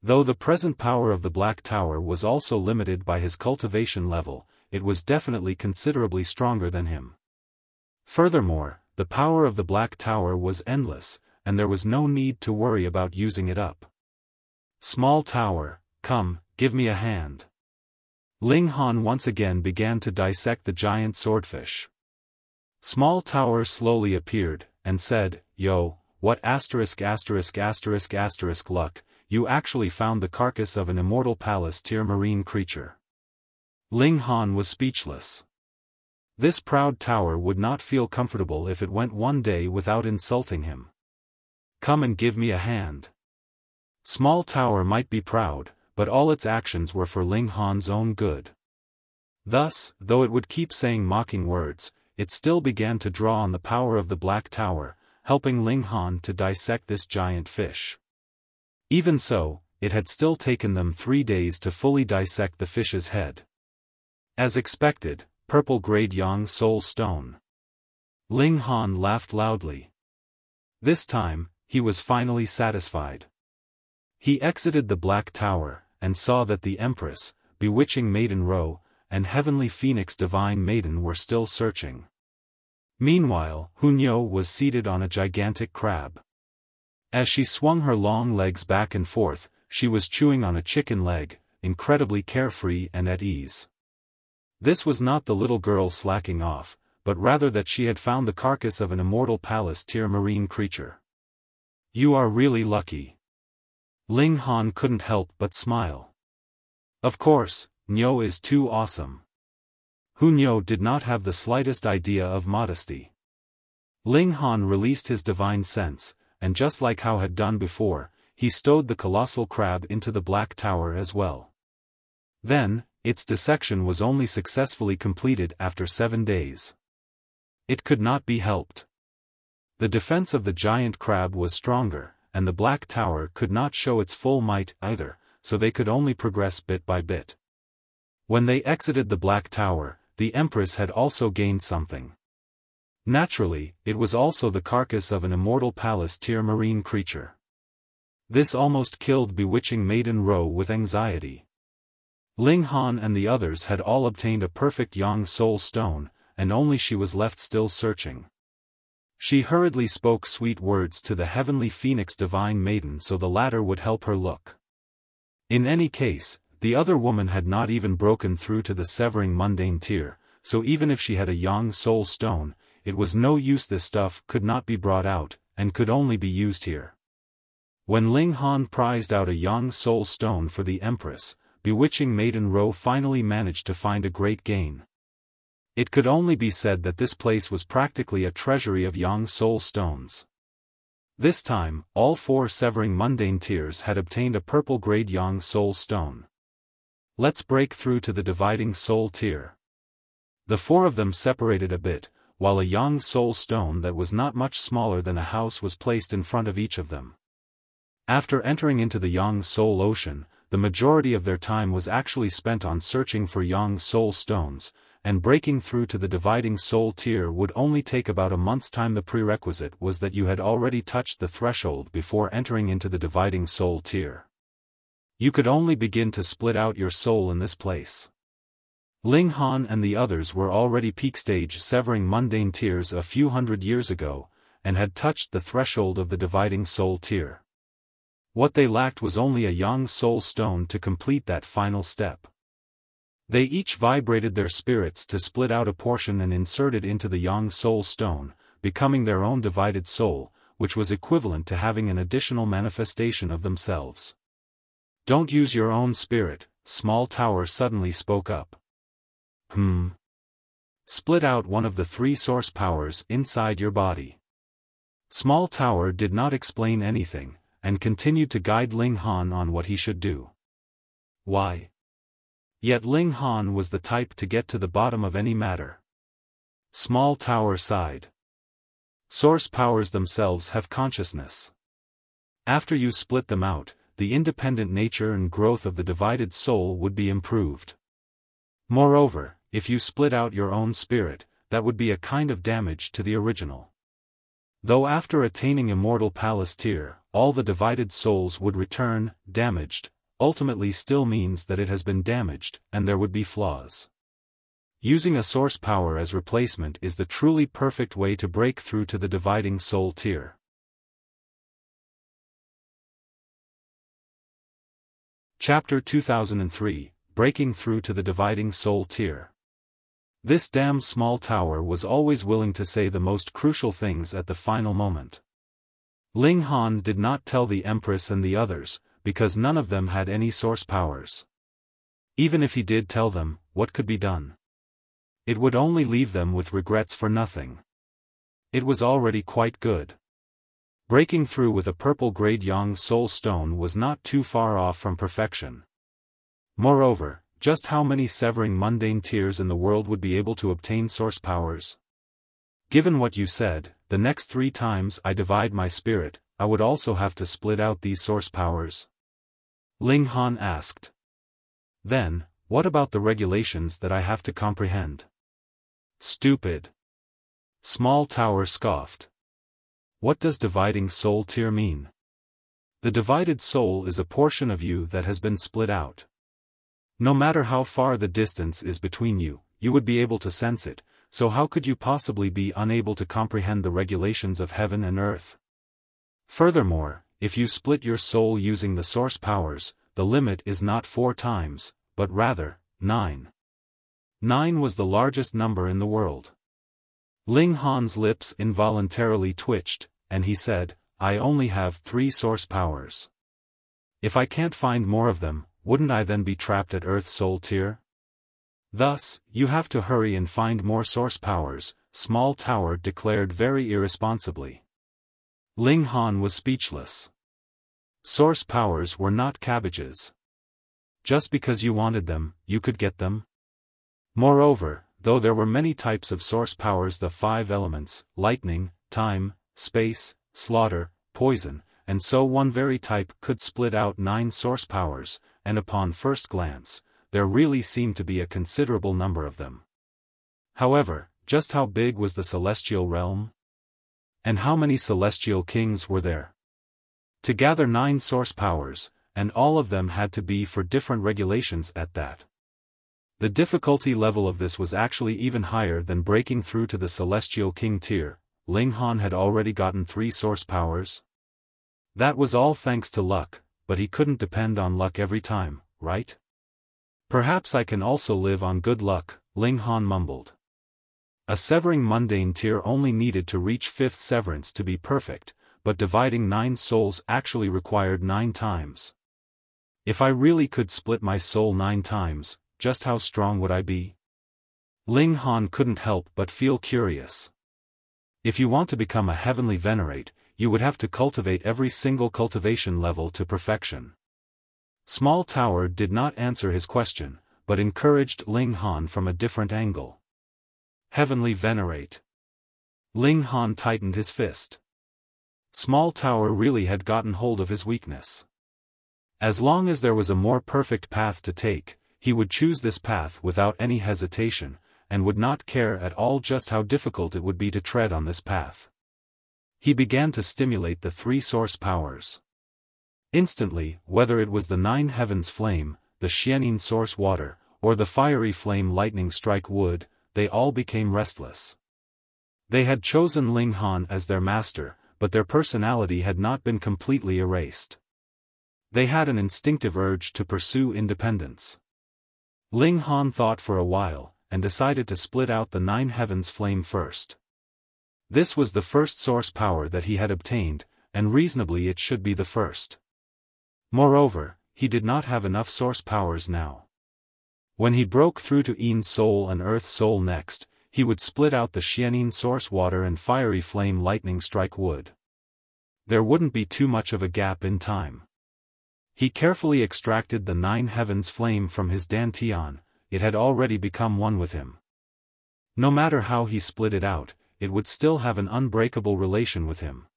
[SPEAKER 1] Though the present power of the black tower was also limited by his cultivation level, it was definitely considerably stronger than him. Furthermore, the power of the black tower was endless, and there was no need to worry about using it up. Small tower, come, give me a hand. Ling Han once again began to dissect the giant swordfish. Small tower slowly appeared, and said, Yo, what asterisk luck, you actually found the carcass of an immortal palace-tier marine creature. Ling Han was speechless. This proud tower would not feel comfortable if it went one day without insulting him. Come and give me a hand. Small tower might be proud, but all its actions were for Ling Han's own good. Thus, though it would keep saying mocking words, it still began to draw on the power of the black tower, helping Ling Han to dissect this giant fish. Even so, it had still taken them 3 days to fully dissect the fish's head. As expected, purple-grade Yang Soul Stone. Ling Han laughed loudly. This time, he was finally satisfied. He exited the black tower, and saw that the Empress, Bewitching Maiden Ro, and Heavenly Phoenix Divine Maiden were still searching. Meanwhile, Hunyo was seated on a gigantic crab. As she swung her long legs back and forth, she was chewing on a chicken leg, incredibly carefree and at ease. This was not the little girl slacking off, but rather that she had found the carcass of an immortal palace-tier marine creature. You are really lucky. Ling Han couldn't help but smile. Of course, Nyo is too awesome. Hunyo did not have the slightest idea of modesty. Ling Han released his divine sense, and just like how had done before, he stowed the colossal crab into the black tower as well. Then, its dissection was only successfully completed after 7 days. It could not be helped. The defense of the giant crab was stronger, and the black tower could not show its full might either, so they could only progress bit by bit. When they exited the black tower, the Empress had also gained something. Naturally, it was also the carcass of an immortal palace-tier marine creature. This almost killed Bewitching Maiden Ro with anxiety. Ling Han and the others had all obtained a perfect Yang Soul Stone, and only she was left still searching. She hurriedly spoke sweet words to the Heavenly Phoenix Divine Maiden so the latter would help her look. In any case, the other woman had not even broken through to the severing mundane tier, so even if she had a Yang Soul Stone, it was no use. This stuff could not be brought out, and could only be used here. When Ling Han prized out a Yang Soul Stone for the Empress, Bewitching Maiden Ro finally managed to find a great gain. It could only be said that this place was practically a treasury of Yang Soul Stones. This time, all 4 severing mundane tiers had obtained a purple-grade Yang Soul Stone. Let's break through to the dividing soul tier. The 4 of them separated a bit, while a Yang Soul Stone that was not much smaller than a house was placed in front of each of them. After entering into the Yang Soul Ocean, the majority of their time was actually spent on searching for Yang Soul Stones, and breaking through to the dividing soul tier would only take about a month's time. The prerequisite was that you had already touched the threshold before entering into the dividing soul tier. You could only begin to split out your soul in this place. Ling Han and the others were already peak stage severing mundane tiers a few hundred years ago, and had touched the threshold of the dividing soul tier. What they lacked was only a Yang Soul Stone to complete that final step. They each vibrated their spirits to split out a portion and insert it into the Yang Soul Stone, becoming their own divided soul, which was equivalent to having an additional manifestation of themselves. "Don't use your own spirit," Small Tower suddenly spoke up. Split out one of the 3 source powers inside your body. Small Tower did not explain anything, and continued to guide Ling Han on what he should do. Why? Yet Ling Han was the type to get to the bottom of any matter. Small Tower sighed. Source powers themselves have consciousness. After you split them out, the independent nature and growth of the divided soul would be improved. Moreover, if you split out your own spirit, that would be a kind of damage to the original. Though after attaining immortal palace tier, all the divided souls would return, damaged, ultimately still means that it has been damaged, and there would be flaws. Using a source power as replacement is the truly perfect way to break through to the dividing soul tier. Chapter 2003, Breaking Through to the Dividing Soul Tier. This damn Small Tower was always willing to say the most crucial things at the final moment. Ling Han did not tell the Empress and the others, because none of them had any source powers. Even if he did tell them, what could be done? It would only leave them with regrets for nothing. It was already quite good. Breaking through with a purple-grade Yang Soul Stone was not too far off from perfection. Moreover, just how many severing mundane tiers in the world would be able to obtain source powers? Given what you said, the next 3 times I divide my spirit, I would also have to split out these source powers? Ling Han asked. Then, what about the regulations that I have to comprehend? Stupid. Small Tower scoffed. What does dividing soul tier mean? The divided soul is a portion of you that has been split out. No matter how far the distance is between you, you would be able to sense it, so how could you possibly be unable to comprehend the regulations of heaven and earth? Furthermore, if you split your soul using the source powers, the limit is not 4 times, but rather, 9. 9 was the largest number in the world. Ling Han's lips involuntarily twitched, and he said, I only have 3 source powers. If I can't find more of them, wouldn't I then be trapped at Earth Soul Tier? Thus, you have to hurry and find more source powers, Small Tower declared very irresponsibly. Ling Han was speechless. Source powers were not cabbages. Just because you wanted them, you could get them? Moreover, though there were many types of source powers, the 5 elements, lightning, time, space, slaughter, poison, and so one very type could split out 9 source powers, and upon first glance, there really seemed to be a considerable number of them. However, just how big was the celestial realm? And how many celestial kings were there? To gather 9 source powers, and all of them had to be for different regulations at that. The difficulty level of this was actually even higher than breaking through to the celestial king tier. Ling Han had already gotten 3 source powers. That was all thanks to luck, but he couldn't depend on luck every time, right? Perhaps I can also live on good luck, Ling Han mumbled. A severing mundane tier only needed to reach 5th severance to be perfect, but dividing 9 souls actually required 9 times. If I really could split my soul 9 times, just how strong would I be? Ling Han couldn't help but feel curious. If you want to become a heavenly venerate, you would have to cultivate every single cultivation level to perfection. Small Tower did not answer his question, but encouraged Ling Han from a different angle. Heavenly venerate. Ling Han tightened his fist. Small Tower really had gotten hold of his weakness. As long as there was a more perfect path to take, he would choose this path without any hesitation, and would not care at all just how difficult it would be to tread on this path. He began to stimulate the 3 source powers. Instantly, whether it was the 9 heavens flame, the Xianin source water, or the fiery flame lightning strike wood, they all became restless. They had chosen Ling Han as their master, but their personality had not been completely erased. They had an instinctive urge to pursue independence. Ling Han thought for a while, and decided to split out the 9 heavens flame first. This was the first source power that he had obtained, and reasonably it should be the first. Moreover, he did not have enough source powers now. When he broke through to Yin Soul and Earth Soul next, he would split out the Xianin source water and fiery flame lightning strike wood. There wouldn't be too much of a gap in time. He carefully extracted the 9 heavens flame from his dantian, it had already become one with him. No matter how he split it out, it would still have an unbreakable relation with him.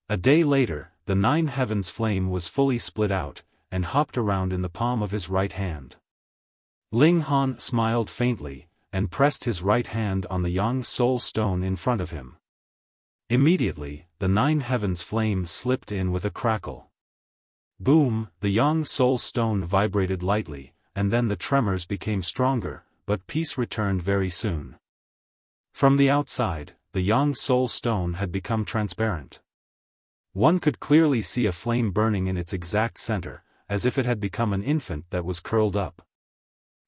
[SPEAKER 1] A day later, the 9 heavens flame was fully split out, and hopped around in the palm of his right hand. Ling Han smiled faintly, and pressed his right hand on the Yang Soul Stone in front of him. Immediately, the 9 heavens flame slipped in with a crackle. Boom, the Yang Soul Stone vibrated lightly, and then the tremors became stronger, but peace returned very soon. From the outside, the Yang Soul Stone had become transparent. One could clearly see a flame burning in its exact center, as if it had become an infant that was curled up.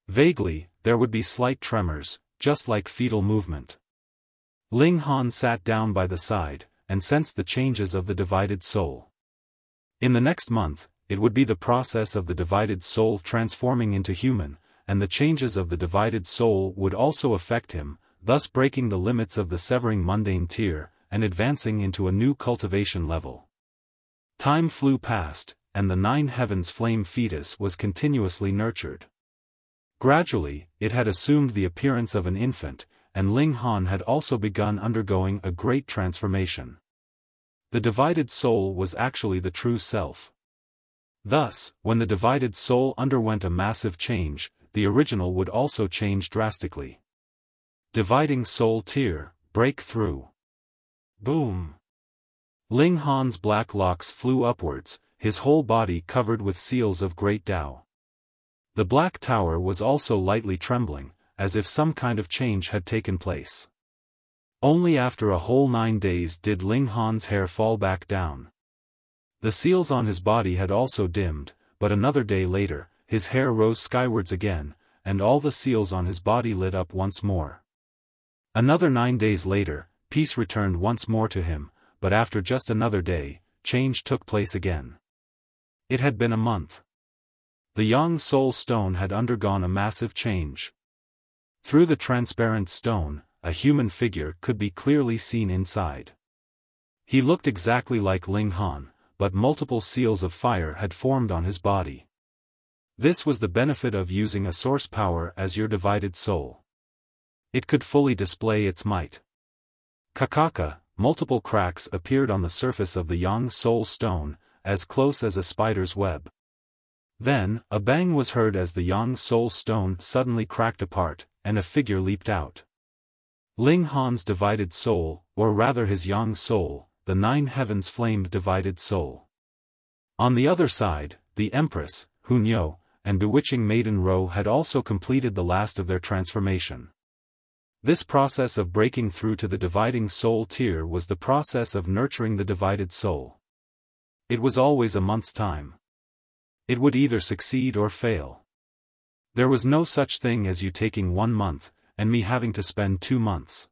[SPEAKER 1] Vaguely, there would be slight tremors, just like fetal movement. Ling Han sat down by the side, and sensed the changes of the divided soul. In the next month, it would be the process of the divided soul transforming into human, and the changes of the divided soul would also affect him, thus breaking the limits of the severing mundane tier, and advancing into a new cultivation level. Time flew past, and the 9 heavens flame fetus was continuously nurtured. Gradually, it had assumed the appearance of an infant, and Ling Han had also begun undergoing a great transformation. The divided soul was actually the true self. Thus, when the divided soul underwent a massive change, the original would also change drastically. Dividing soul tier, break through. Boom! Ling Han's black locks flew upwards, his whole body covered with seals of great Tao. The black tower was also lightly trembling, as if some kind of change had taken place. Only after a whole 9 days did Ling Han's hair fall back down. The seals on his body had also dimmed, but another day later, his hair rose skywards again, and all the seals on his body lit up once more. Another 9 days later, peace returned once more to him, but after just another day, change took place again. It had been a month. The Yang Soul Stone had undergone a massive change. Through the transparent stone, a human figure could be clearly seen inside. He looked exactly like Ling Han, but multiple seals of fire had formed on his body. This was the benefit of using a source power as your divided soul. It could fully display its might. Kakaka, multiple cracks appeared on the surface of the Yang Soul Stone, as close as a spider's web. Then, a bang was heard as the Yang Soul Stone suddenly cracked apart, and a figure leaped out. Ling Han's divided soul, or rather his Yang Soul, the 9 heavens flamed divided soul. On the other side, the Empress, Hunyo, and bewitching Maiden Ro had also completed the last of their transformation. This process of breaking through to the dividing soul tier was the process of nurturing the divided soul. It was always a month's time. It would either succeed or fail. There was no such thing as you taking 1 month, and me having to spend 2 months.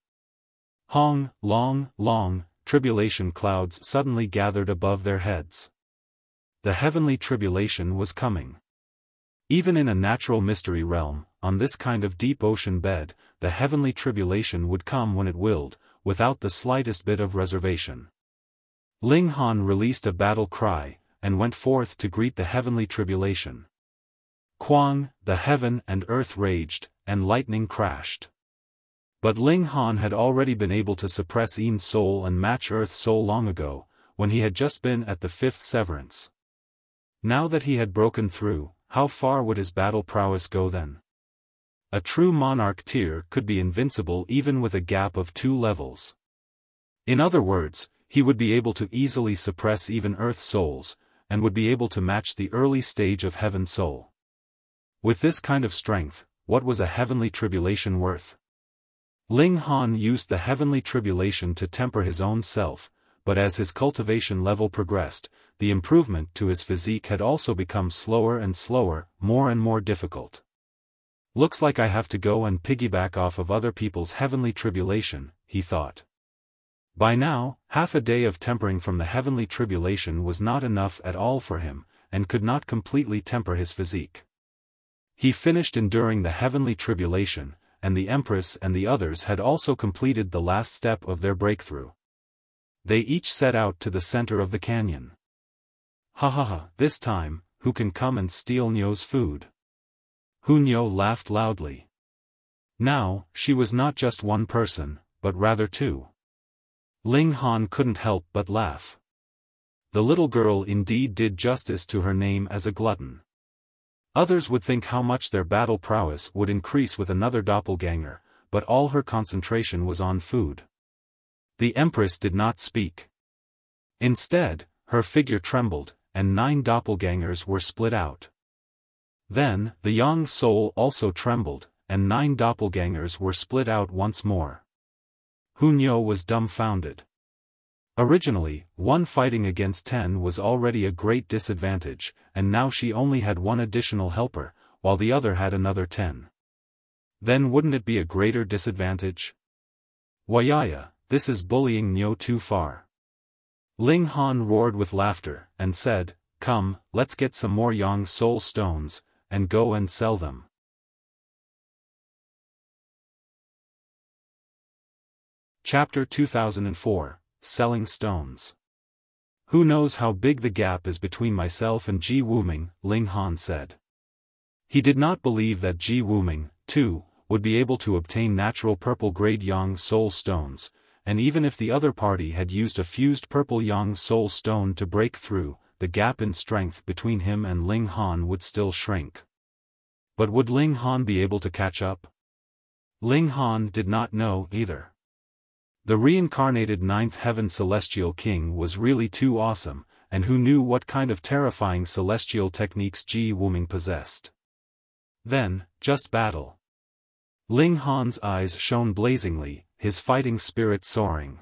[SPEAKER 1] Long, tribulation clouds suddenly gathered above their heads. The heavenly tribulation was coming. Even in a natural mystery realm, on this kind of deep ocean bed, the heavenly tribulation would come when it willed, without the slightest bit of reservation. Ling Han released a battle cry, and went forth to greet the heavenly tribulation. Quang, the heaven and earth raged, and lightning crashed. But Ling Han had already been able to suppress Yin Soul and match Earth Soul long ago, when he had just been at the 5th severance. Now that he had broken through, how far would his battle prowess go then? A true monarch tier could be invincible even with a gap of 2 levels. In other words, he would be able to easily suppress even Earth Souls, and would be able to match the early stage of Heaven Soul. With this kind of strength, what was a heavenly tribulation worth? Ling Han used the heavenly tribulation to temper his own self, but as his cultivation level progressed, the improvement to his physique had also become slower and slower, more and more difficult. Looks like I have to go and piggyback off of other people's heavenly tribulation, he thought. By now, half a day of tempering from the heavenly tribulation was not enough at all for him, and could not completely temper his physique. He finished enduring the heavenly tribulation, and the Empress and the others had also completed the last step of their breakthrough. They each set out to the center of the canyon. Ha ha ha, this time, who can come and steal Nyo's food? Nyo laughed loudly. Now, she was not just one person, but rather two. Ling Han couldn't help but laugh. The little girl indeed did justice to her name as a glutton. Others would think how much their battle prowess would increase with another doppelganger, but all her concentration was on food. The Empress did not speak. Instead, her figure trembled, and 9 doppelgangers were split out. Then, the young soul also trembled, and 9 doppelgangers were split out once more. Nyo was dumbfounded. Originally, 1 fighting against 10 was already a great disadvantage, and now she only had 1 additional helper, while the other had another 10. Then wouldn't it be a greater disadvantage? Wayaya, this is bullying Nyo too far. Ling Han roared with laughter, and said, "Come, let's get some more Yang Soul stones, and go and sell them." Chapter 2004, Selling Stones. Who knows how big the gap is between myself and Ji Wuming, Ling Han said. He did not believe that Ji Wuming, too, would be able to obtain natural purple-grade Yang Soul stones, and even if the other party had used a fused purple Yang Soul stone to break through, the gap in strength between him and Ling Han would still shrink. But would Ling Han be able to catch up? Ling Han did not know either. The reincarnated 9th Heaven Celestial King was really too awesome, and who knew what kind of terrifying celestial techniques Ji Wuming possessed. Then, just battle. Ling Han's eyes shone blazingly, his fighting spirit soaring.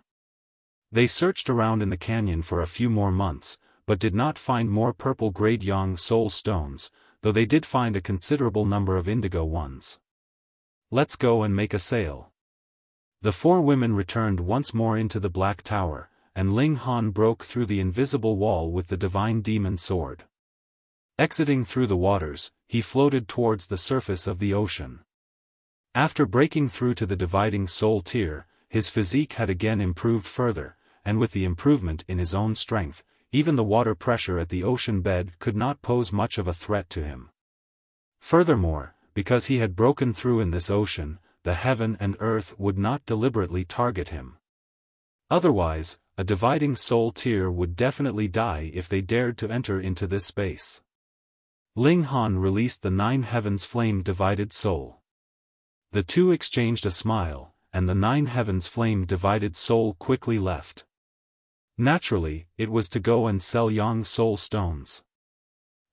[SPEAKER 1] They searched around in the canyon for a few more months, but did not find more purple-grade Yang Soul stones, though they did find a considerable number of indigo ones. Let's go and make a sale. The 4 women returned once more into the Black Tower, and Ling Han broke through the invisible wall with the divine demon sword. Exiting through the waters, he floated towards the surface of the ocean. After breaking through to the dividing soul tier, his physique had again improved further, and with the improvement in his own strength, even the water pressure at the ocean bed could not pose much of a threat to him. Furthermore, because he had broken through in this ocean, the heaven and earth would not deliberately target him. Otherwise, a dividing soul tier would definitely die if they dared to enter into this space. Ling Han released the 9 heavens flame divided soul. The 2 exchanged a smile, and the 9 heavens flame divided soul quickly left. Naturally, it was to go and sell Yang Soul stones.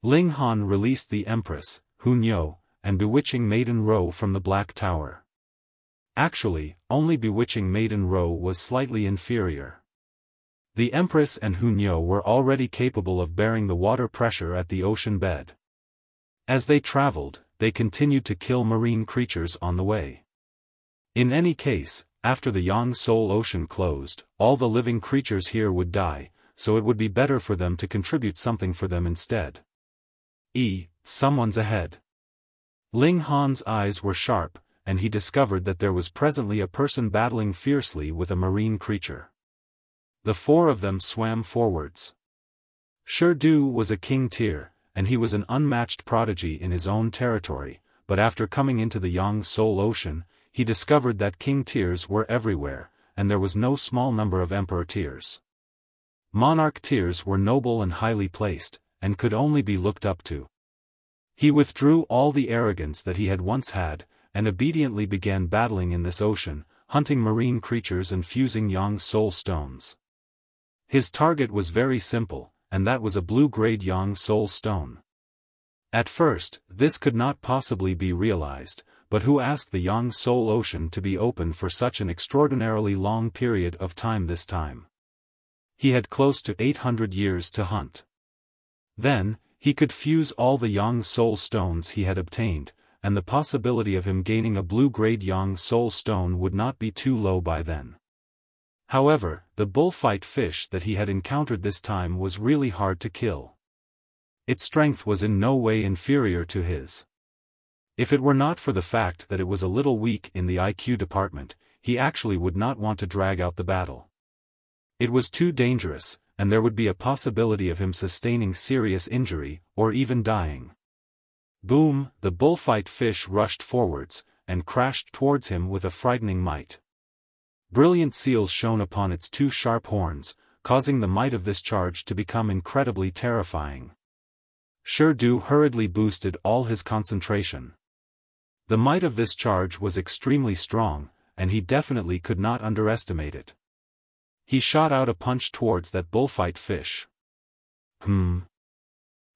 [SPEAKER 1] Ling Han released the Empress, Nyo, and Bewitching Maiden Ro from the Black Tower. Actually, only Bewitching Maiden Ro was slightly inferior. The Empress and Nyo were already capable of bearing the water pressure at the ocean bed. As they traveled, they continued to kill marine creatures on the way. In any case, after the Yang Soul Ocean closed, all the living creatures here would die, so it would be better for them to contribute something for them instead. Someone's ahead. Ling Han's eyes were sharp, and he discovered that there was presently a person battling fiercely with a marine creature. The 4 of them swam forwards. Shurdu was a king tier, and he was an unmatched prodigy in his own territory, but after coming into the Yang Soul Ocean, he discovered that king tiers were everywhere, and there was no small number of emperor tiers. Monarch tiers were noble and highly placed, and could only be looked up to. He withdrew all the arrogance that he had once had, and obediently began battling in this ocean, hunting marine creatures and fusing Yang Soul stones. His target was very simple, and that was a blue-grade Yang Soul stone. At first, this could not possibly be realized, but who asked the Yang Soul Ocean to be open for such an extraordinarily long period of time this time? He had close to 800 years to hunt. Then, he could fuse all the Yang Soul Stones he had obtained, and the possibility of him gaining a blue-grade Yang Soul Stone would not be too low by then. However, the bullfight fish that he had encountered this time was really hard to kill. Its strength was in no way inferior to his. If it were not for the fact that it was a little weak in the IQ department, he actually would not want to drag out the battle. It was too dangerous, and there would be a possibility of him sustaining serious injury, or even dying. Boom! The bullfight fish rushed forwards, and crashed towards him with a frightening might. Brilliant seals shone upon its two sharp horns, causing the might of this charge to become incredibly terrifying. Shirdu hurriedly boosted all his concentration. The might of this charge was extremely strong, and he definitely could not underestimate it. He shot out a punch towards that bullfight fish.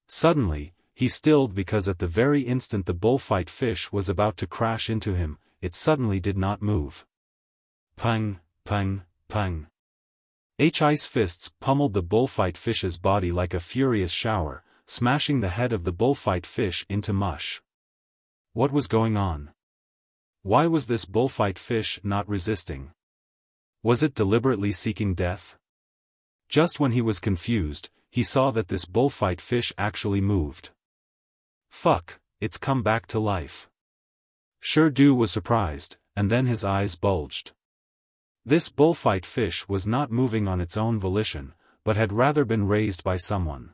[SPEAKER 1] Suddenly, he stilled because at the very instant the bullfight fish was about to crash into him, it suddenly did not move. Pang, pang, pang. His fists pummeled the bullfight fish's body like a furious shower, smashing the head of the bullfight fish into mush. What was going on? Why was this bullfight fish not resisting? Was it deliberately seeking death? Just when he was confused, he saw that this bullfight fish actually moved. Fuck, it's come back to life. Shirdu was surprised, and then his eyes bulged. This bullfight fish was not moving on its own volition, but had rather been raised by someone.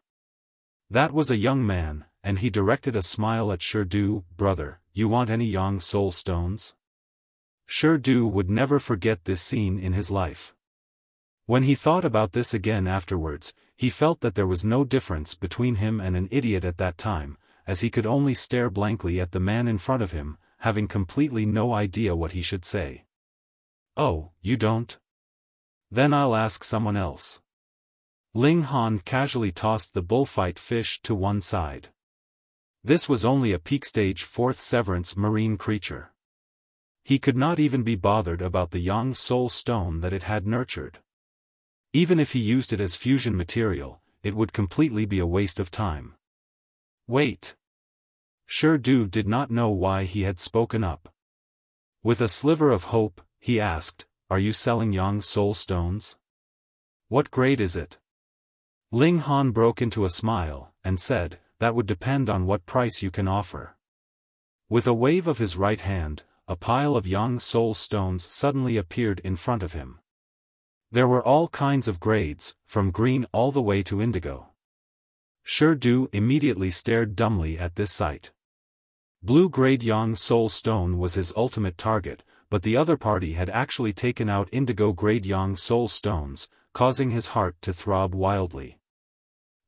[SPEAKER 1] That was a young man, and he directed a smile at Shirdu. Brother, you want any Yang Soul Stones? Shirdu would never forget this scene in his life. When he thought about this again afterwards, he felt that there was no difference between him and an idiot at that time, as he could only stare blankly at the man in front of him, having completely no idea what he should say. Oh, you don't? Then I'll ask someone else. Ling Han casually tossed the bullfight fish to one side. This was only a peak stage 4th severance marine creature. He could not even be bothered about the Yang Soul Stone that it had nurtured. Even if he used it as fusion material, it would completely be a waste of time. Wait. Shirdu did not know why he had spoken up. With a sliver of hope, he asked, "Are you selling Yang Soul Stones? What grade is it?" Ling Han broke into a smile, and said, "That would depend on what price you can offer." With a wave of his right hand, a pile of Yang Soul Stones suddenly appeared in front of him. There were all kinds of grades, from green all the way to indigo. Shirdu immediately stared dumbly at this sight. Blue-grade Yang Soul Stone was his ultimate target, but the other party had actually taken out indigo-grade Yang Soul Stones, causing his heart to throb wildly.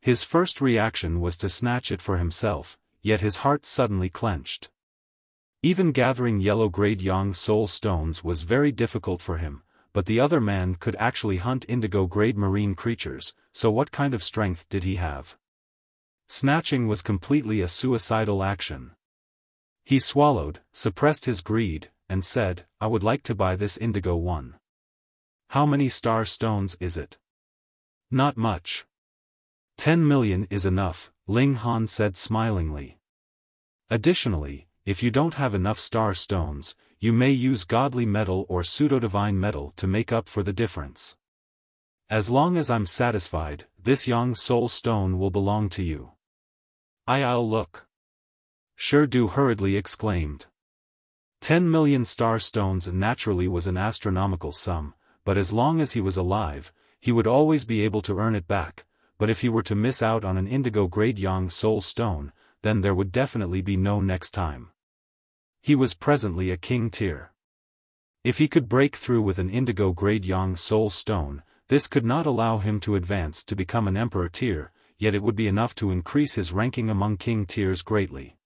[SPEAKER 1] His first reaction was to snatch it for himself, yet his heart suddenly clenched. Even gathering yellow-grade Yang Soul Stones was very difficult for him, but the other man could actually hunt indigo-grade marine creatures, so what kind of strength did he have? Snatching was completely a suicidal action. He swallowed, suppressed his greed, and said, "I would like to buy this indigo one." "How many star stones is it?" "Not much. 10 million is enough," Ling Han said smilingly. "Additionally, if you don't have enough star stones, you may use godly metal or pseudo-divine metal to make up for the difference. As long as I'm satisfied, this Yang Soul Stone will belong to you." "I'll look." Shirdu hurriedly exclaimed. 10 million star stones naturally was an astronomical sum, but as long as he was alive, he would always be able to earn it back, but if he were to miss out on an indigo-grade Yang Soul Stone, then there would definitely be no next time. He was presently a king tier. If he could break through with an indigo-grade Yang Soul Stone, this could not allow him to advance to become an emperor tier, yet it would be enough to increase his ranking among king tiers greatly.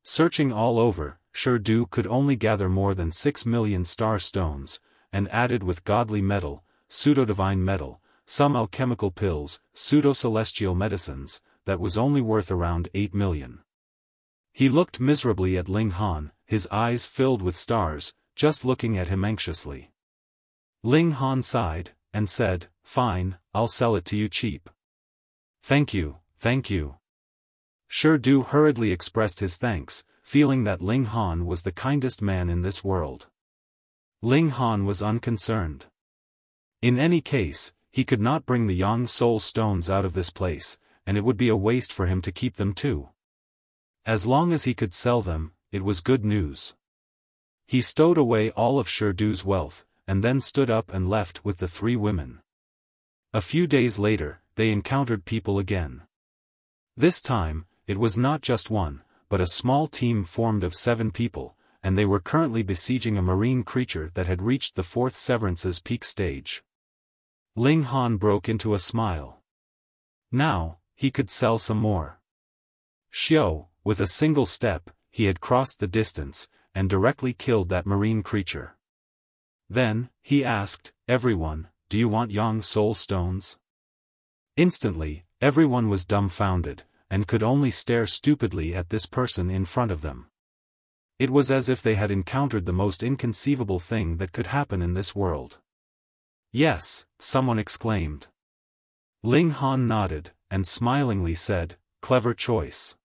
[SPEAKER 1] Searching all over, Shirdu could only gather more than 6 million star stones, and added with godly metal, pseudo-divine metal, some alchemical pills, pseudo-celestial medicines, that was only worth around 8 million. He looked miserably at Ling Han, his eyes filled with stars, just looking at him anxiously. Ling Han sighed, and said, "Fine, I'll sell it to you cheap. Thank you, thank you. Du hurriedly expressed his thanks, feeling that Ling Han was the kindest man in this world. Ling Han was unconcerned. In any case, he could not bring the Yang Soul Stones out of this place, and it would be a waste for him to keep them too. As long as he could sell them, it was good news. He stowed away all of Du's wealth, and then stood up and left with the 3 women. A few days later, they encountered people again. This time, it was not just one, but a small team formed of 7 people, and they were currently besieging a marine creature that had reached the 4th severance's peak stage. Ling Han broke into a smile. Now, he could sell some more. With a single step, he had crossed the distance, and directly killed that marine creature. Then, he asked, "Everyone, do you want Yang Soul Stones?" Instantly, everyone was dumbfounded, and could only stare stupidly at this person in front of them. It was as if they had encountered the most inconceivable thing that could happen in this world. "Yes," someone exclaimed. Ling Han nodded, and smilingly said, "Clever choice.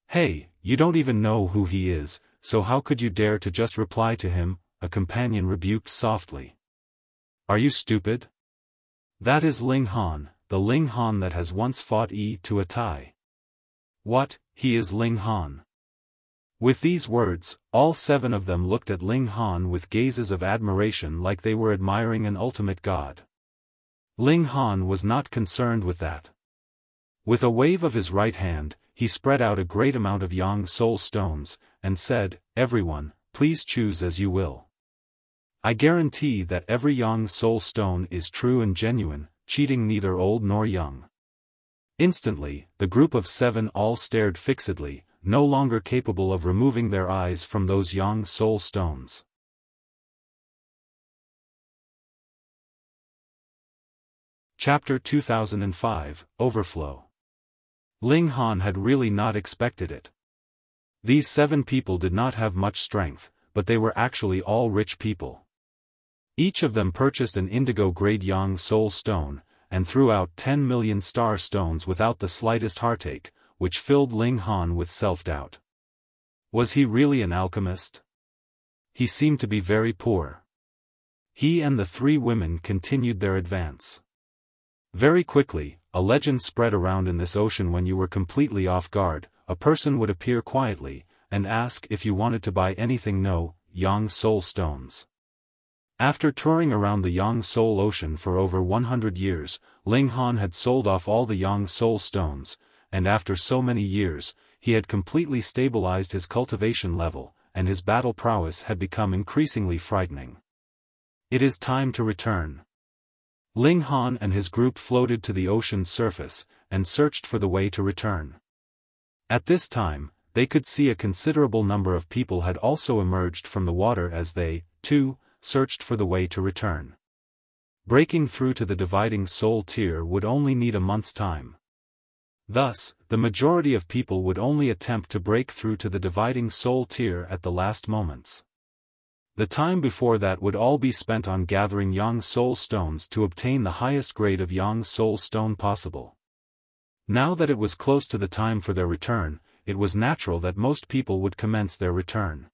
[SPEAKER 1] Hey, you don't even know who he is, so how could you dare to just reply to him?" a companion rebuked softly. "Are you stupid? That is Ling Han, the Ling Han that has once fought to a tie." "What, he is Ling Han?" With these words, all 7 of them looked at Ling Han with gazes of admiration like they were admiring an ultimate god. Ling Han was not concerned with that. With a wave of his right hand, he spread out a great amount of Yang Soul Stones, and said, "Everyone, please choose as you will. I guarantee that every Yang Soul Stone is true and genuine, cheating neither old nor young." Instantly, the group of 7 all stared fixedly, no longer capable of removing their eyes from those Yang Soul Stones. Chapter 2005, Overflow. Ling Han had really not expected it. These 7 people did not have much strength, but they were actually all rich people. Each of them purchased an indigo-grade Yang Soul Stone, and threw out 10 million star stones without the slightest heartache, which filled Ling Han with self-doubt. Was he really an alchemist? He seemed to be very poor. He and the 3 women continued their advance. Very quickly, a legend spread around in this ocean. When you were completely off guard, a person would appear quietly, and ask if you wanted to buy anything. No, Yang Soul Stones. After touring around the Yang Soul Ocean for over 100 years, Ling Han had sold off all the Yang Soul Stones, and after so many years, he had completely stabilized his cultivation level, and his battle prowess had become increasingly frightening. It is time to return. Ling Han and his group floated to the ocean's surface, and searched for the way to return. At this time, they could see a considerable number of people had also emerged from the water as they, too, searched for the way to return. Breaking through to the dividing soul tier would only need a month's time. Thus, the majority of people would only attempt to break through to the dividing soul tier at the last moments. The time before that would all be spent on gathering Yang Soul Stones to obtain the highest grade of Yang Soul Stone possible. Now that it was close to the time for their return, it was natural that most people would commence their return.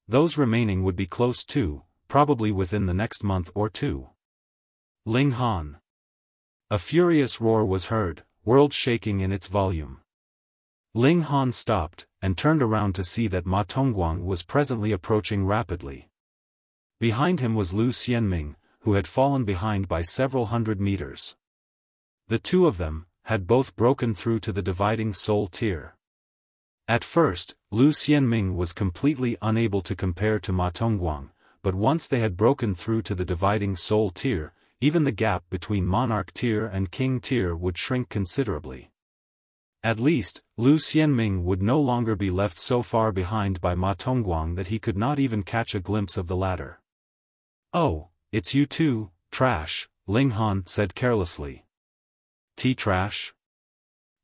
[SPEAKER 1] Those remaining would be close too, probably within the next month or 2. Ling Han. A furious roar was heard, world shaking in its volume. Ling Han stopped, and turned around to see that Tongguang was presently approaching rapidly. Behind him was Lu Xianming, who had fallen behind by several hundred meters. The 2 of them had both broken through to the dividing soul tier. At first, Lu Xianming was completely unable to compare to Tongguang, but once they had broken through to the dividing soul tier, even the gap between monarch tier and king tier would shrink considerably. At least, Lu Xianming would no longer be left so far behind by Tongguang that he could not even catch a glimpse of the latter. "Oh, it's you too, trash," Ling Han said carelessly. "Trash?"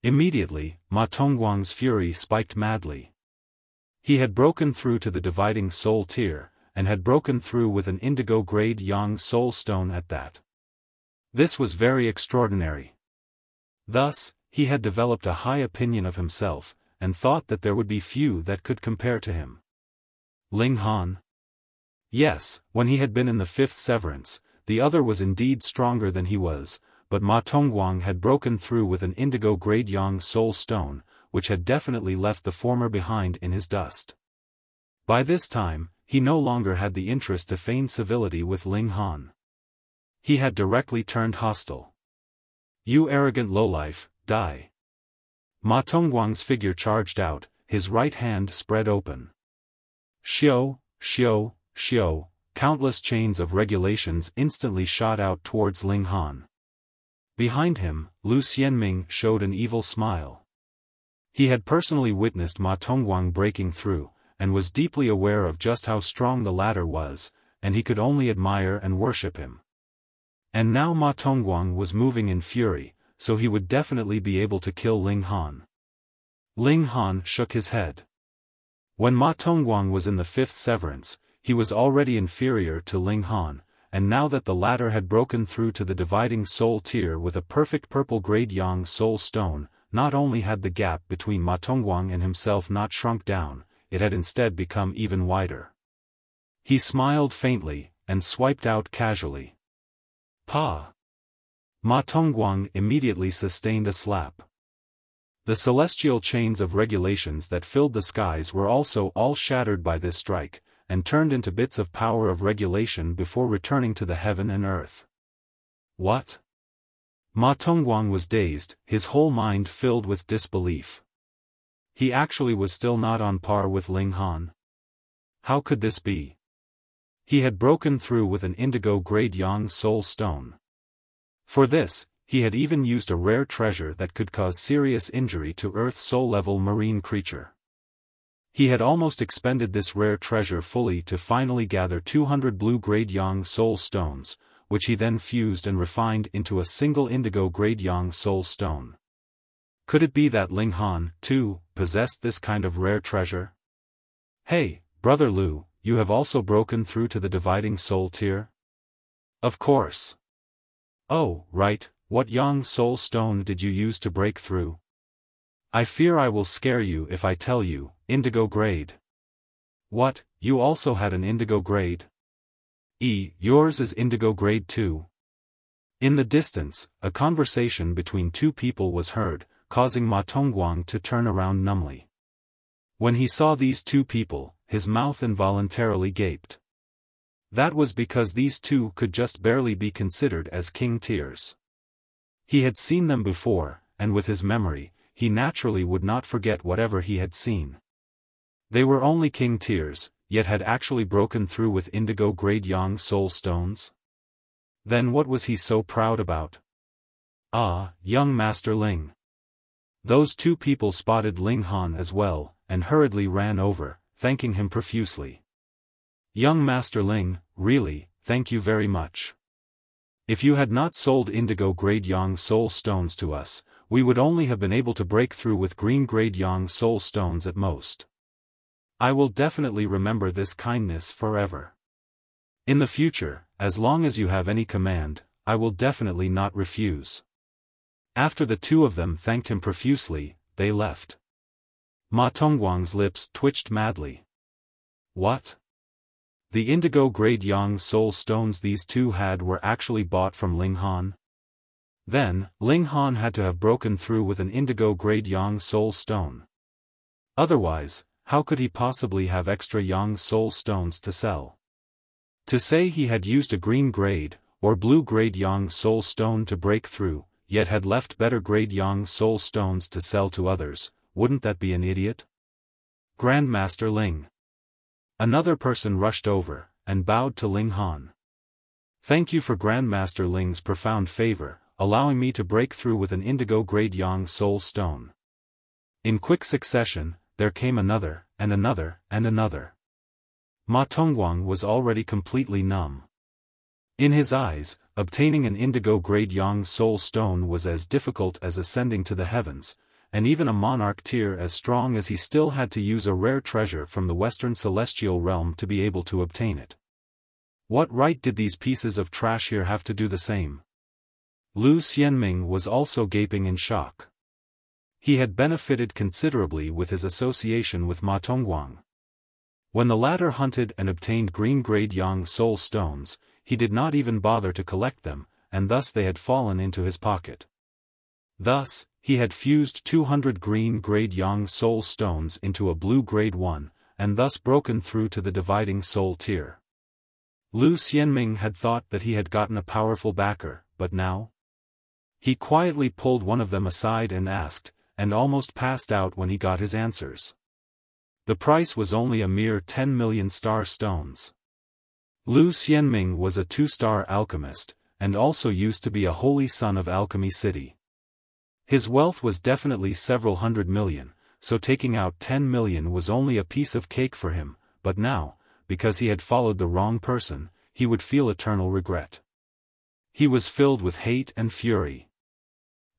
[SPEAKER 1] Immediately, Tongguang's fury spiked madly. He had broken through to the dividing soul tier, and had broken through with an indigo-grade Yang Soul Stone at that. This was very extraordinary. Thus, he had developed a high opinion of himself, and thought that there would be few that could compare to him. Ling Han? Yes, when he had been in the fifth severance, the other was indeed stronger than he was, but Ma Tongguang had broken through with an indigo grade Yang Soul Stone, which had definitely left the former behind in his dust. By this time, he no longer had the interest to feign civility with Ling Han. He had directly turned hostile. "You arrogant lowlife, die." Ma Tongguang's figure charged out, his right hand spread open. Xiao, Xiao, Xiao, countless chains of regulations instantly shot out towards Ling Han. Behind him, Lu Xianming showed an evil smile. He had personally witnessed Ma Tongguang breaking through, and was deeply aware of just how strong the latter was, and he could only admire and worship him. And now Ma Tongguang was moving in fury, so he would definitely be able to kill Ling Han. Ling Han shook his head. When Ma Tongguang was in the fifth severance, he was already inferior to Ling Han, and now that the latter had broken through to the dividing soul tier with a perfect purple grade Yang Soul Stone, not only had the gap between Ma Tongguang and himself not shrunk down, it had instead become even wider. He smiled faintly, and swiped out casually. "Pa!" Ma Tongguang immediately sustained a slap. The celestial chains of regulations that filled the skies were also all shattered by this strike, and turned into bits of power of regulation before returning to the heaven and earth. What? Ma Tongguang was dazed, his whole mind filled with disbelief. He actually was still not on par with Ling Han. How could this be? He had broken through with an indigo grade Yang Soul Stone. For this, he had even used a rare treasure that could cause serious injury to Earth soul-level marine creature. He had almost expended this rare treasure fully to finally gather 200 blue-grade Yang Soul Stones, which he then fused and refined into a single indigo-grade Yang Soul Stone. Could it be that Ling Han, too, possessed this kind of rare treasure? "Hey, Brother Lu, you have also broken through to the dividing soul tier?" "Of course." "Oh, right, what Yang Soul Stone did you use to break through?" "I fear I will scare you if I tell you, indigo grade." "What, you also had an indigo grade?" Yours is indigo grade too." In the distance, a conversation between two people was heard, causing Ma Tongguang to turn around numbly. When he saw these two people, his mouth involuntarily gaped. That was because these two could just barely be considered as king tiers. He had seen them before, and with his memory, he naturally would not forget whatever he had seen. They were only king tiers, yet had actually broken through with indigo grade Yang Soul Stones? Then what was he so proud about? Ah, young Master Ling. Those two people spotted Ling Han as well, and hurriedly ran over, thanking him profusely. "Young Master Ling, really, thank you very much. If you had not sold indigo grade Yang Soul Stones to us, we would only have been able to break through with green grade Yang Soul Stones at most. I will definitely remember this kindness forever. In the future, as long as you have any command, I will definitely not refuse." After the two of them thanked him profusely, they left. Ma Tongguang's lips twitched madly. What? The indigo grade Yang Soul Stones these two had were actually bought from Ling Han? Then, Ling Han had to have broken through with an indigo grade Yang Soul Stone. Otherwise, how could he possibly have extra Yang Soul Stones to sell? To say he had used a green grade, or blue grade Yang Soul Stone to break through, yet had left better grade Yang Soul Stones to sell to others, wouldn't that be an idiot? Grandmaster Ling. Another person rushed over, and bowed to Ling Han. Thank you for Grandmaster Ling's profound favor, allowing me to break through with an indigo grade Yang Soul Stone. In quick succession, there came another, and another, and another. Ma Tongguang was already completely numb. In his eyes, obtaining an indigo grade Yang Soul Stone was as difficult as ascending to the heavens, and even a monarch tier as strong as he still had to use a rare treasure from the western celestial realm to be able to obtain it. What right did these pieces of trash here have to do the same? Lu Xianming was also gaping in shock. He had benefited considerably with his association with Ma Tongguang. When the latter hunted and obtained green-grade Yang Soul stones, he did not even bother to collect them, and thus they had fallen into his pocket. Thus, he had fused 200 green-grade Yang Soul stones into a blue-grade one, and thus broken through to the dividing soul tier. Lu Xianming had thought that he had gotten a powerful backer, but now? He quietly pulled one of them aside and asked, and almost passed out when he got his answers. The price was only a mere 10 million star stones. Lu Xianming was a 2-star alchemist, and also used to be a holy son of Alchemy City. His wealth was definitely several hundred million, so taking out 10 million was only a piece of cake for him, but now, because he had followed the wrong person, he would feel eternal regret. He was filled with hate and fury.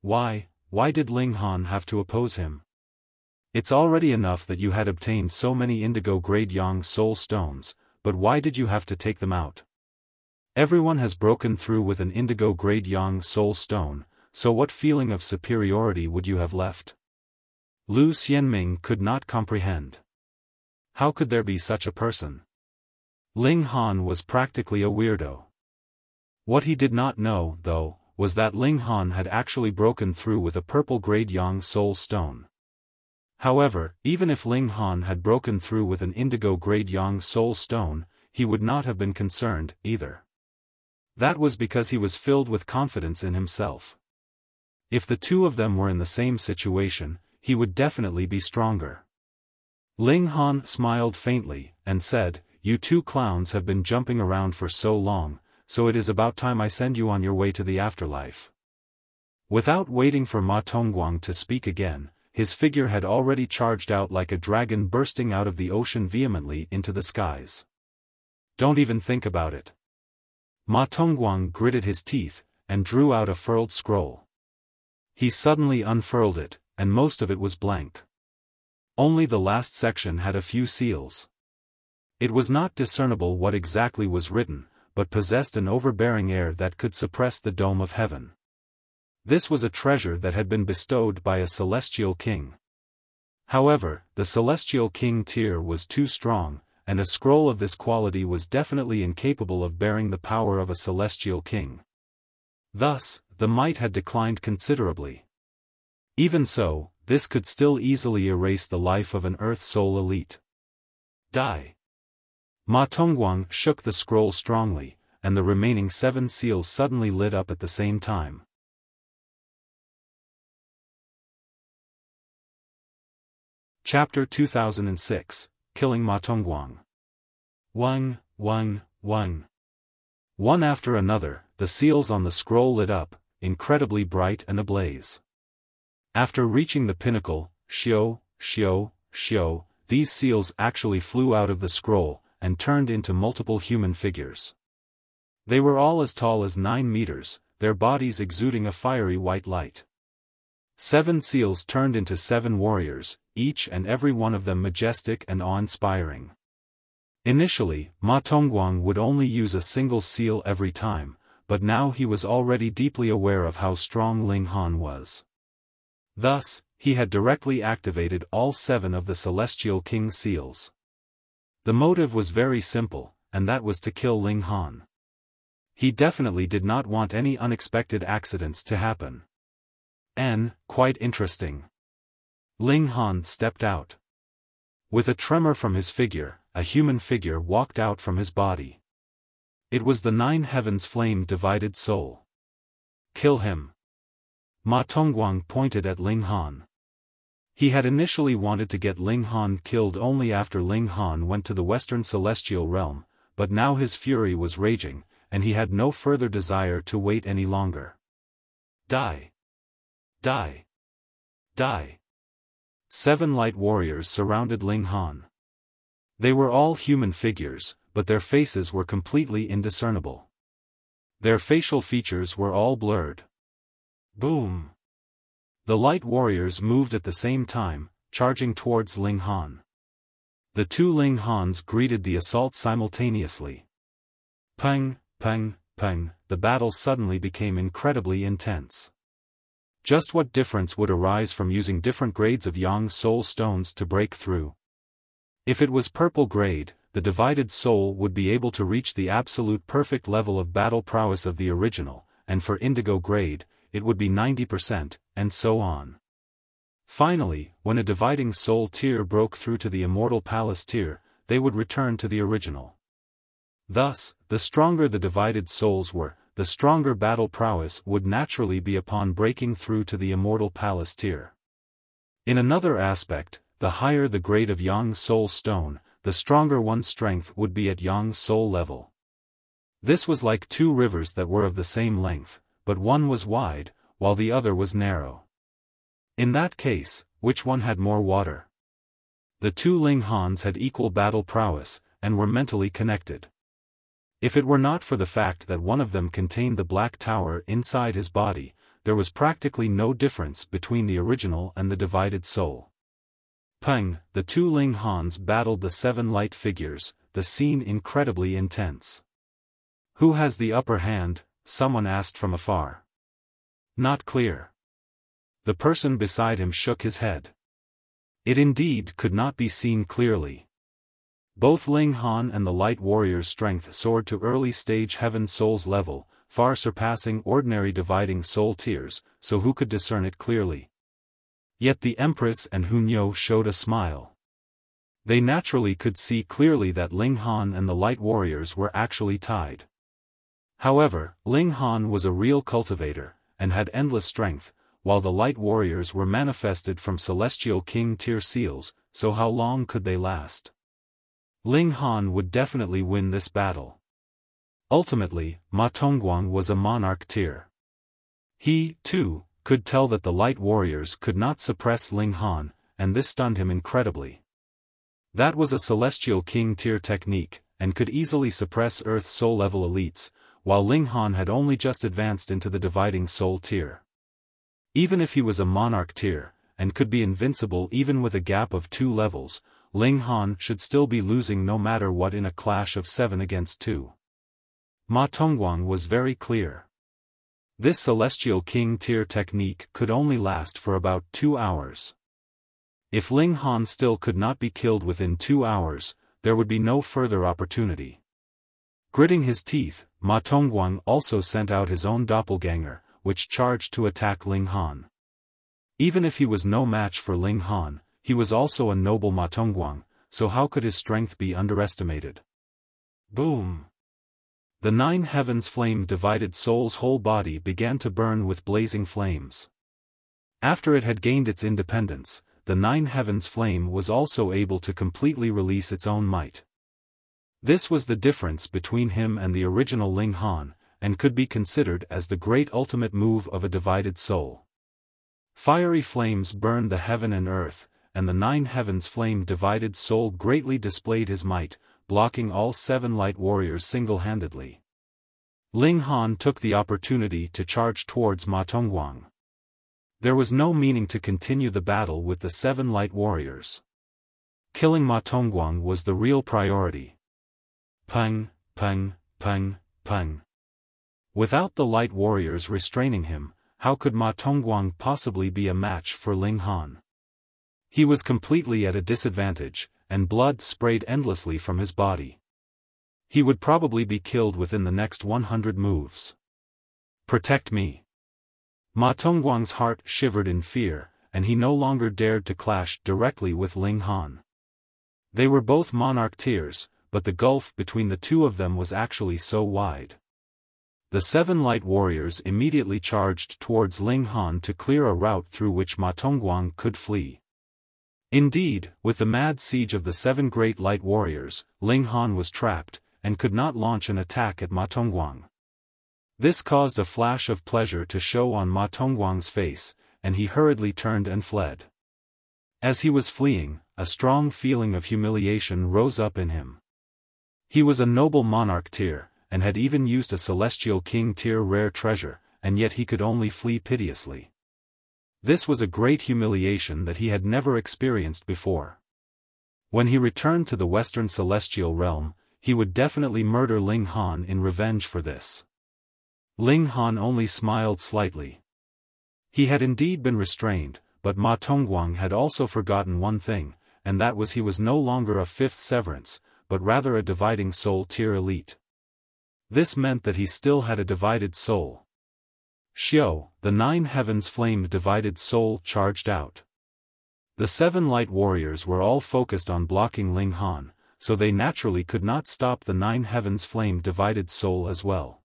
[SPEAKER 1] Why did Ling Han have to oppose him? It's already enough that you had obtained so many indigo-grade Yang Soul stones, but why did you have to take them out? Everyone has broken through with an indigo-grade Yang Soul stone, so what feeling of superiority would you have left? Lu Xianming could not comprehend. How could there be such a person? Ling Han was practically a weirdo. What he did not know, though, was that Ling Han had actually broken through with a purple-grade Yang Soul stone. However, even if Ling Han had broken through with an indigo-grade Yang Soul stone, he would not have been concerned, either. That was because he was filled with confidence in himself. If the two of them were in the same situation, he would definitely be stronger. Ling Han smiled faintly, and said, "You two clowns have been jumping around for so long, so it is about time I send you on your way to the afterlife." Without waiting for Ma Tongguang to speak again, his figure had already charged out like a dragon bursting out of the ocean vehemently into the skies. "Don't even think about it." Ma Tongguang gritted his teeth, and drew out a furled scroll. He suddenly unfurled it, and most of it was blank. Only the last section had a few seals. It was not discernible what exactly was written, but possessed an overbearing air that could suppress the dome of heaven. This was a treasure that had been bestowed by a celestial king. However, the celestial king tier was too strong, and a scroll of this quality was definitely incapable of bearing the power of a celestial king. Thus, the might had declined considerably. Even so, this could still easily erase the life of an Earth Soul elite. Die. Ma Tongguang shook the scroll strongly, and the remaining 7 seals suddenly lit up at the same time. Chapter 2006, Killing Ma Tongguang. One after another, the seals on the scroll lit up, incredibly bright and ablaze. After reaching the pinnacle, these seals actually flew out of the scroll, and turned into multiple human figures. They were all as tall as 9 meters, their bodies exuding a fiery white light. 7 seals turned into 7 warriors, each and every one of them majestic and awe-inspiring. Initially, Ma Tongguang would only use a single seal every time, but now he was already deeply aware of how strong Ling Han was. Thus, he had directly activated all 7 of the Celestial King seals. The motive was very simple, and that was to kill Ling Han. He definitely did not want any unexpected accidents to happen. Quite interesting. Ling Han stepped out. With a tremor from his figure, a human figure walked out from his body. It was the 9 heavens flame-divided soul. Kill him. Ma Tongguang pointed at Ling Han. He had initially wanted to get Ling Han killed only after Ling Han went to the Western Celestial Realm, but now his fury was raging, and he had no further desire to wait any longer. Die. Die. Die. 7 light warriors surrounded Ling Han. They were all human figures, but their faces were completely indiscernible. Their facial features were all blurred. Boom! The light warriors moved at the same time, charging towards Ling Han. The 2 Ling Hans greeted the assault simultaneously. Peng, peng, Peng, the battle suddenly became incredibly intense. Just what difference would arise from using different grades of Yang Soul stones to break through? If it was purple grade, the divided soul would be able to reach the absolute perfect level of battle prowess of the original, and for indigo grade, it would be 90%, and so on. Finally, when a dividing soul tier broke through to the immortal palace tier, they would return to the original. Thus, the stronger the divided souls were, the stronger battle prowess would naturally be upon breaking through to the immortal palace tier. In another aspect, the higher the grade of Yang Soul stone, the stronger one's strength would be at Yang Soul level. This was like two rivers that were of the same length, but one was wide, while the other was narrow. In that case, which one had more water? The two Ling Hans had equal battle prowess, and were mentally connected. If it were not for the fact that one of them contained the Black Tower inside his body, there was practically no difference between the original and the divided soul. Peng, the two Ling Hans battled the 7 light figures, the scene incredibly intense. Who has the upper hand? Someone asked from afar. Not clear. The person beside him shook his head. It indeed could not be seen clearly. Both Ling Han and the Light Warrior's strength soared to early-stage Heaven Souls level, far surpassing ordinary dividing soul tiers, so who could discern it clearly? Yet the Empress and Hunyo showed a smile. They naturally could see clearly that Ling Han and the Light Warriors were actually tied. However, Ling Han was a real cultivator, and had endless strength, while the Light Warriors were manifested from Celestial King tier seals, so how long could they last? Ling Han would definitely win this battle. Ultimately, Ma Tongguang was a monarch tier. He, too, could tell that the Light Warriors could not suppress Ling Han, and this stunned him incredibly. That was a Celestial King tier technique, and could easily suppress Earth Soul level elites, while Ling Han had only just advanced into the Dividing Soul tier. Even if he was a monarch tier, and could be invincible even with a gap of 2 levels, Ling Han should still be losing no matter what in a clash of 7 against 2. Ma Tongguang was very clear. This Celestial King tier technique could only last for about 2 hours. If Ling Han still could not be killed within 2 hours, there would be no further opportunity. Gritting his teeth, Ma Tongguang also sent out his own doppelganger, which charged to attack Ling Han. Even if he was no match for Ling Han, he was also a noble Ma Tongguang, so how could his strength be underestimated? Boom! The 9 heavens flame divided soul's whole body began to burn with blazing flames. After it had gained its independence, the 9 heavens flame was also able to completely release its own might. This was the difference between him and the original Ling Han, and could be considered as the great ultimate move of a divided soul. Fiery flames burned the heaven and earth, and the 9 heavens flame divided soul greatly displayed his might, blocking all 7 light warriors single-handedly. Ling Han took the opportunity to charge towards Ma Tongguang. There was no meaning to continue the battle with the 7 light warriors. Killing Ma Tongguang was the real priority. Peng, peng, peng, peng. Without the light warriors restraining him, how could Ma Tongguang possibly be a match for Ling Han? He was completely at a disadvantage, and blood sprayed endlessly from his body. He would probably be killed within the next 100 moves. Protect me. Ma Tongguang's heart shivered in fear, and he no longer dared to clash directly with Ling Han. They were both monarch tiers, but the gulf between the two of them was actually so wide. The 7 light warriors immediately charged towards Ling Han to clear a route through which Ma Tongguang could flee. Indeed, with the mad siege of the 7 great light warriors, Ling Han was trapped, and could not launch an attack at Ma Tongguang. This caused a flash of pleasure to show on Ma Tongguang's face, and he hurriedly turned and fled. As he was fleeing, a strong feeling of humiliation rose up in him. He was a noble monarch tier, and had even used a Celestial King tier rare treasure, and yet he could only flee piteously. This was a great humiliation that he had never experienced before. When he returned to the Western Celestial Realm, he would definitely murder Ling Han in revenge for this. Ling Han only smiled slightly. He had indeed been restrained, but Ma Tongguang had also forgotten one thing, and that was he was no longer a fifth severance, but rather a dividing soul tier elite. This meant that he still had a divided soul. Xiao, the 9 heavens flamed divided soul, charged out. The 7 light warriors were all focused on blocking Ling Han, so they naturally could not stop the 9 heavens flame divided soul as well.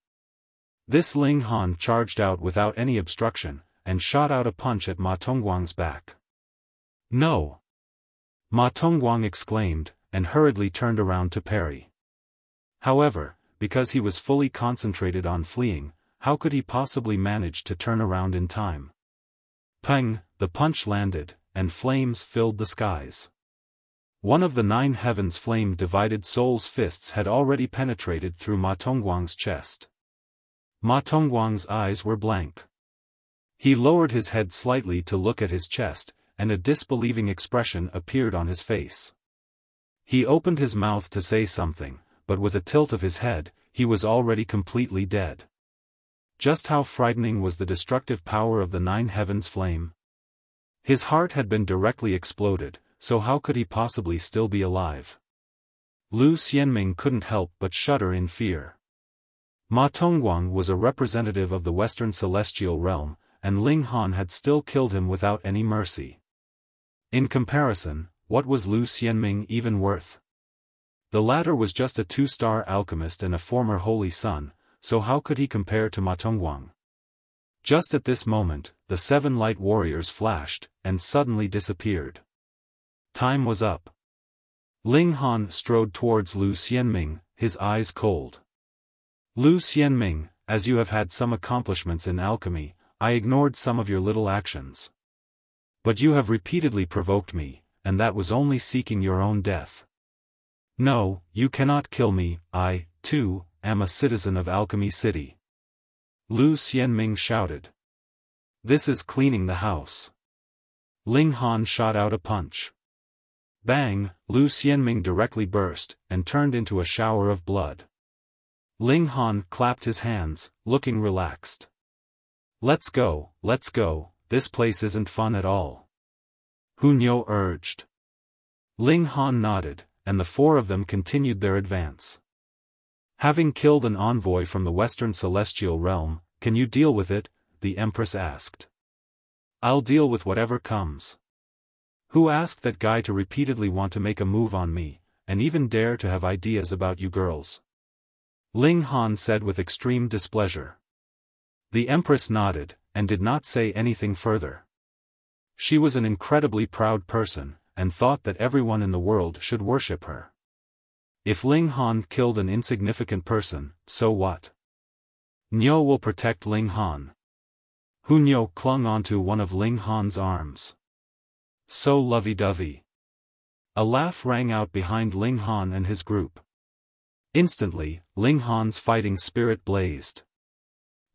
[SPEAKER 1] This Ling Han charged out without any obstruction, and shot out a punch at Ma Tongguang's back. No! Ma Tongguang exclaimed, and hurriedly turned around to parry. However, because he was fully concentrated on fleeing, how could he possibly manage to turn around in time? Peng, the punch landed, and flames filled the skies. One of the 9 heavens flame divided soul's fists had already penetrated through Ma Tongguang's chest. Ma Tongguang's eyes were blank. He lowered his head slightly to look at his chest, and a disbelieving expression appeared on his face. He opened his mouth to say something, but with a tilt of his head, he was already completely dead. Just how frightening was the destructive power of the 9 heavens flame? His heart had been directly exploded, so how could he possibly still be alive? Lu Xianming couldn't help but shudder in fear. Ma Tongguang was a representative of the Western Celestial Realm, and Ling Han had still killed him without any mercy. In comparison, what was Lu Xianming even worth? The latter was just a 2-star alchemist and a former holy son, so how could he compare to Ma Tongguang? Just at this moment, the 7 light warriors flashed, and suddenly disappeared. Time was up. Ling Han strode towards Lu Xianming, his eyes cold. Lu Xianming, as you have had some accomplishments in alchemy, I ignored some of your little actions. But you have repeatedly provoked me, and that was only seeking your own death. No, you cannot kill me, I, too, am a citizen of Alchemy City. Lu Xianming shouted. This is cleaning the house. Ling Han shot out a punch. Bang, Lu Xianming directly burst, and turned into a shower of blood. Ling Han clapped his hands, looking relaxed. Let's go, this place isn't fun at all. Hunyo urged. Ling Han nodded, and the 4 of them continued their advance. Having killed an envoy from the Western Celestial Realm, can you deal with it? The Empress asked. I'll deal with whatever comes. Who asked that guy to repeatedly want to make a move on me, and even dare to have ideas about you girls? Ling Han said with extreme displeasure. The Empress nodded, and did not say anything further. She was an incredibly proud person, and thought that everyone in the world should worship her. If Ling Han killed an insignificant person, so what? Nyo will protect Ling Han. Hunyo clung onto one of Ling Han's arms. So lovey-dovey. A laugh rang out behind Ling Han and his group. Instantly, Ling Han's fighting spirit blazed.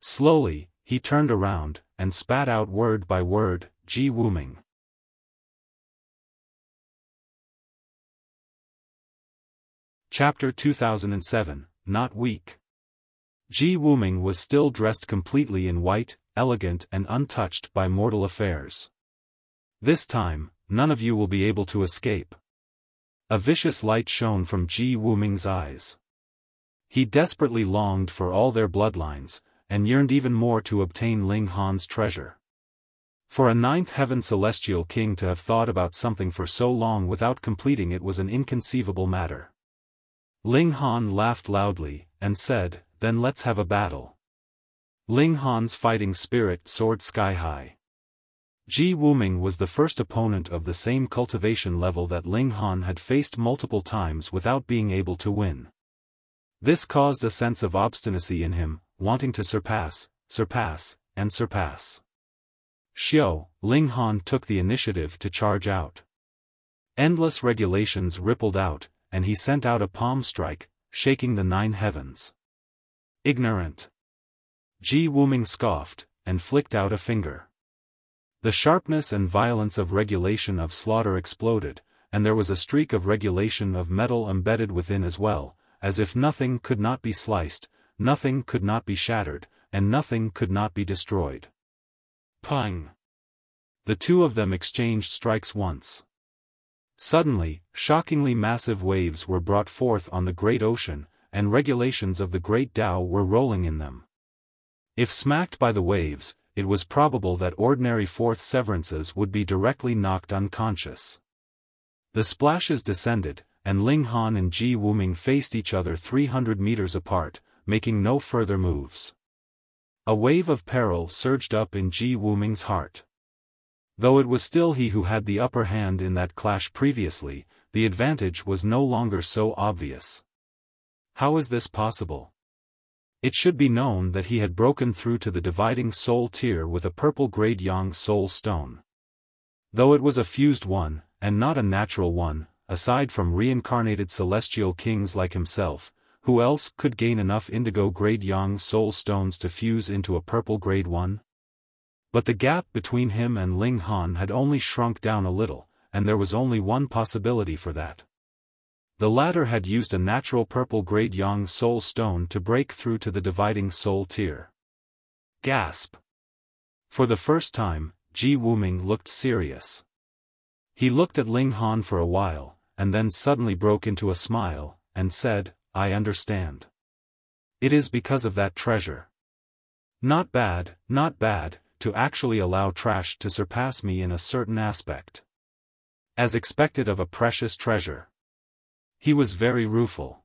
[SPEAKER 1] Slowly, he turned around, and spat out word by word, Ji Wuming. Chapter 2007, Not Weak. Ji Wuming was still dressed completely in white, elegant and untouched by mortal affairs. This time, none of you will be able to escape. A vicious light shone from Ji Wuming's eyes. He desperately longed for all their bloodlines, and yearned even more to obtain Ling Han's treasure. For a 9th heaven celestial king to have thought about something for so long without completing it was an inconceivable matter. Ling Han laughed loudly, and said, then let's have a battle. Ling Han's fighting spirit soared sky-high. Ji Wuming was the first opponent of the same cultivation level that Ling Han had faced multiple times without being able to win. This caused a sense of obstinacy in him, wanting to surpass, and surpass. Xiao, Ling Han took the initiative to charge out. Endless regulations rippled out, and he sent out a palm strike, shaking the 9 heavens. Ignorant. Ji Wuming scoffed, and flicked out a finger. The sharpness and violence of regulation of slaughter exploded, and there was a streak of regulation of metal embedded within as well, as if nothing could not be sliced, nothing could not be shattered, and nothing could not be destroyed. Pang! The two of them exchanged strikes once. Suddenly, shockingly massive waves were brought forth on the great ocean, and regulations of the great Tao were rolling in them. If smacked by the waves, it was probable that ordinary fourth severances would be directly knocked unconscious. The splashes descended, and Ling Han and Ji Wuming faced each other 300 meters apart, making no further moves. A wave of peril surged up in Ji Wuming's heart. Though it was still he who had the upper hand in that clash previously, the advantage was no longer so obvious. How is this possible? It should be known that he had broken through to the dividing soul tier with a purple grade Yang soul stone. Though it was a fused one, and not a natural one, aside from reincarnated celestial kings like himself, who else could gain enough indigo grade Yang soul stones to fuse into a purple grade one? But the gap between him and Ling Han had only shrunk down a little, and there was only one possibility for that. The latter had used a natural purple grade Yang soul stone to break through to the dividing soul tier. Gasp! For the first time, Ji Wuming looked serious. He looked at Ling Han for a while, and then suddenly broke into a smile, and said, "I understand. It is because of that treasure. Not bad, to actually allow trash to surpass me in a certain aspect. As expected of a precious treasure." He was very rueful.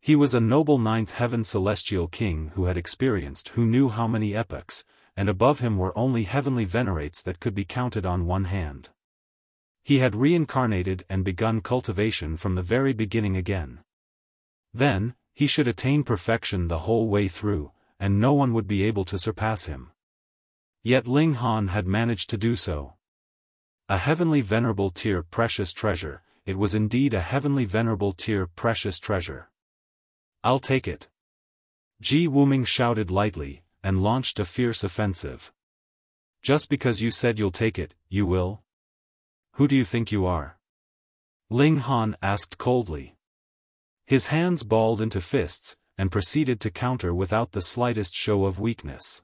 [SPEAKER 1] He was a noble ninth heaven celestial king who had experienced who knew how many epochs, and above him were only heavenly venerates that could be counted on one hand. He had reincarnated and begun cultivation from the very beginning again. Then, he should attain perfection the whole way through, and no one would be able to surpass him. Yet Ling Han had managed to do so. A heavenly venerable tier precious treasure, it was indeed a heavenly venerable tier precious treasure. "I'll take it." Ji Wuming shouted lightly, and launched a fierce offensive. "Just because you said you'll take it, you will? Who do you think you are?" Ling Han asked coldly. His hands balled into fists, and proceeded to counter without the slightest show of weakness.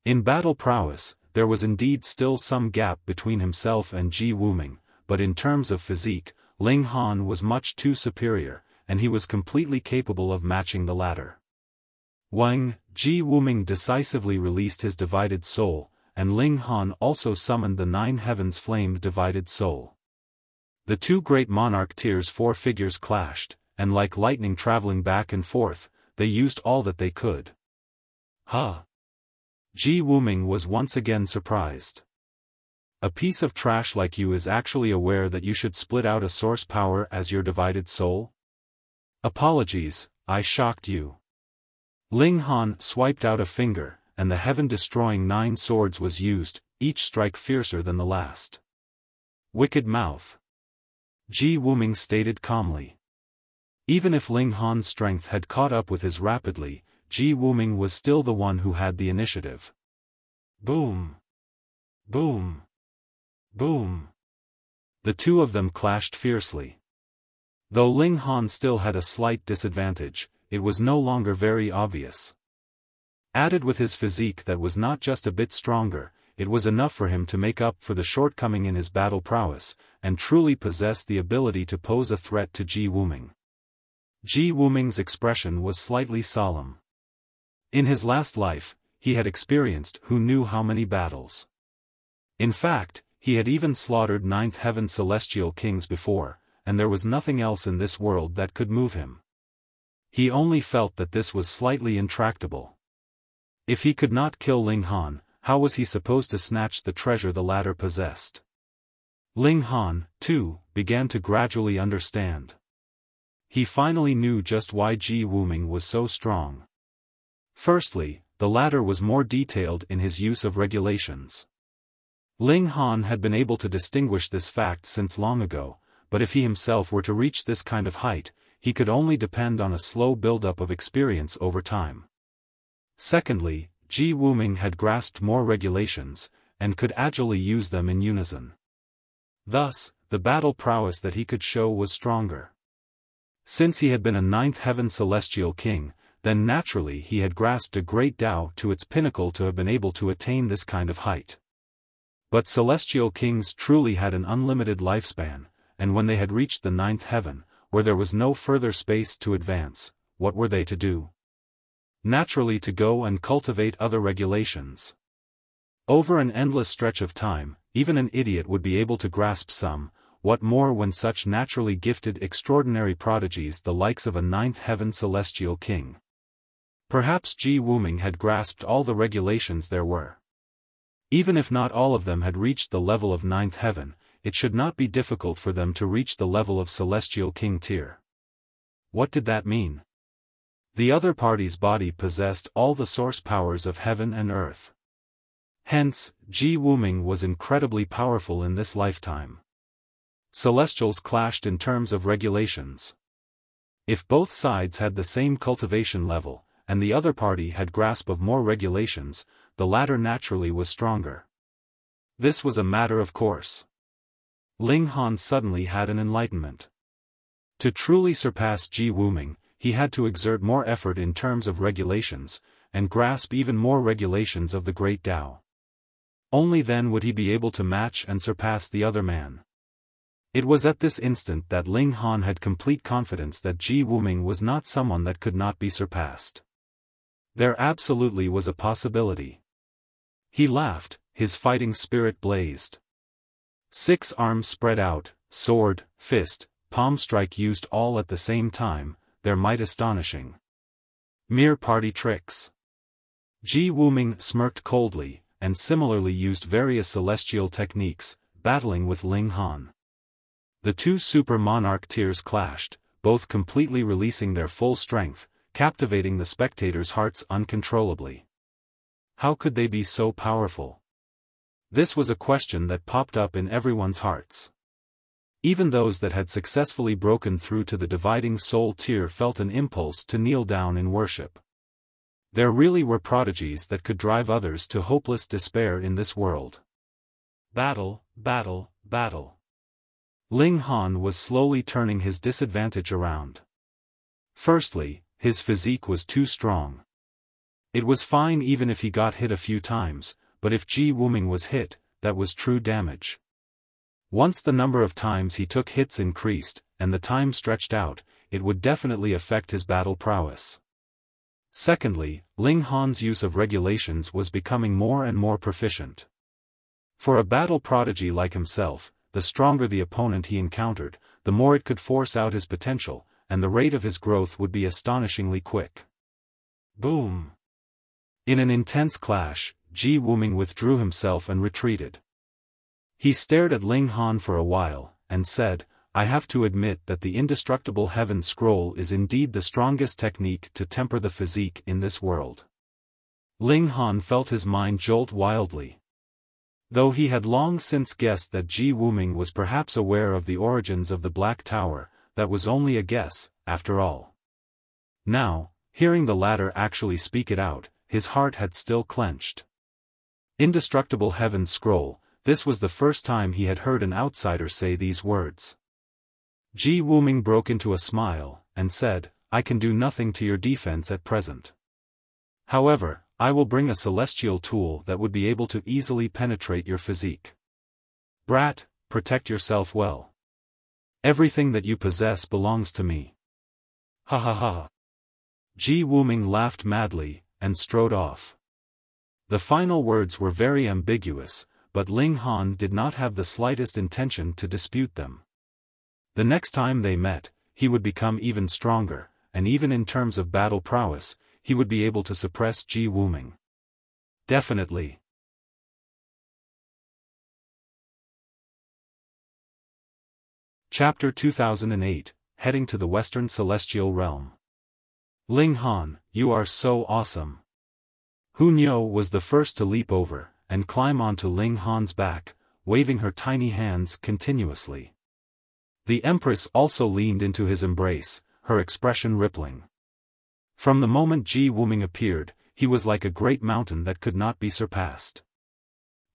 [SPEAKER 1] In battle prowess, there was indeed still some gap between himself and Ji Wuming, but in terms of physique, Ling Han was much too superior, and he was completely capable of matching the latter. Ji Wuming decisively released his divided soul, and Ling Han also summoned the nine heavens flamed divided soul. The two great monarch tiers four figures clashed, and like lightning traveling back and forth, they used all that they could. Ji Wuming was once again surprised. "A piece of trash like you is actually aware that you should split out a source power as your divided soul? Apologies, I shocked you." Ling Han swiped out a finger, and the heaven-destroying 9 swords was used, each strike fiercer than the last. "Wicked mouth," Ji Wuming stated calmly. Even if Ling Han's strength had caught up with his rapidly, Ji Wuming was still the one who had the initiative. Boom! Boom! Boom! The two of them clashed fiercely. Though Ling Han still had a slight disadvantage, it was no longer very obvious. Added with his physique that was not just a bit stronger, it was enough for him to make up for the shortcoming in his battle prowess, and truly possess the ability to pose a threat to Ji Wuming. Ji Wuming's expression was slightly solemn. In his last life, he had experienced who knew how many battles. In fact, he had even slaughtered ninth heaven celestial kings before, and there was nothing else in this world that could move him. He only felt that this was slightly intractable. If he could not kill Ling Han, how was he supposed to snatch the treasure the latter possessed? Ling Han, too, began to gradually understand. He finally knew just why Ji Wuming was so strong. Firstly, the latter was more detailed in his use of regulations. Ling Han had been able to distinguish this fact since long ago, but if he himself were to reach this kind of height, he could only depend on a slow buildup of experience over time. Secondly, Ji Wuming had grasped more regulations, and could agilely use them in unison. Thus, the battle prowess that he could show was stronger. Since he had been a ninth heaven celestial king, then naturally he had grasped a great Tao to its pinnacle to have been able to attain this kind of height. But celestial kings truly had an unlimited lifespan, and when they had reached the 9th heaven, where there was no further space to advance, what were they to do? Naturally to go and cultivate other regulations. Over an endless stretch of time, even an idiot would be able to grasp some, what more when such naturally gifted extraordinary prodigies the likes of a 9th heaven celestial king. Perhaps Wuming had grasped all the regulations there were. Even if not all of them had reached the level of 9th heaven, it should not be difficult for them to reach the level of celestial king tier. What did that mean? The other party's body possessed all the source powers of heaven and earth. Hence, Wuming was incredibly powerful in this lifetime. Celestials clashed in terms of regulations. If both sides had the same cultivation level, and the other party had grasp of more regulations, the latter naturally was stronger. This was a matter of course. Ling Han suddenly had an enlightenment. To truly surpass Wuming, he had to exert more effort in terms of regulations, and grasp even more regulations of the Great Tao. Only then would he be able to match and surpass the other man. It was at this instant that Ling Han had complete confidence that Wuming was not someone that could not be surpassed. There absolutely was a possibility. He laughed, his fighting spirit blazed. 6 arms spread out, sword, fist, palm strike used all at the same time, their might astonishing. Mere party tricks. Wuming smirked coldly, and similarly used various celestial techniques, battling with Ling Han. The two super monarch tiers clashed, both completely releasing their full strength, captivating the spectators' hearts uncontrollably. How could they be so powerful? This was a question that popped up in everyone's hearts. Even those that had successfully broken through to the dividing soul tier felt an impulse to kneel down in worship. There really were prodigies that could drive others to hopeless despair in this world. Battle, battle, battle. Ling Han was slowly turning his disadvantage around. Firstly, his physique was too strong. It was fine even if he got hit a few times, but if Wuming was hit, that was true damage. Once the number of times he took hits increased, and the time stretched out, it would definitely affect his battle prowess. Secondly, Ling Han's use of regulations was becoming more and more proficient. For a battle prodigy like himself, the stronger the opponent he encountered, the more it could force out his potential, and the rate of his growth would be astonishingly quick. Boom! In an intense clash, Wuming withdrew himself and retreated. He stared at Ling Han for a while, and said, "I have to admit that the indestructible heaven scroll is indeed the strongest technique to temper the physique in this world." Ling Han felt his mind jolt wildly. Though he had long since guessed that Wuming was perhaps aware of the origins of the Black Tower, that was only a guess, after all. Now, hearing the latter actually speak it out, his heart had still clenched. Indestructible Heaven Scroll, this was the first time he had heard an outsider say these words. Wuming broke into a smile, and said, "I can do nothing to your defense at present. However, I will bring a celestial tool that would be able to easily penetrate your physique. Brat, protect yourself well. Everything that you possess belongs to me." Ha ha ha. Wuming laughed madly, and strode off. The final words were very ambiguous, but Ling Han did not have the slightest intention to dispute them. The next time they met, he would become even stronger, and even in terms of battle prowess, he would be able to suppress Wuming. Definitely. Chapter 2008, Heading to the Western Celestial Realm. Ling Han, you are so awesome. Hunyo was the first to leap over, and climb onto Ling Han's back, waving her tiny hands continuously. The Empress also leaned into his embrace, her expression rippling. From the moment Wuming appeared, he was like a great mountain that could not be surpassed.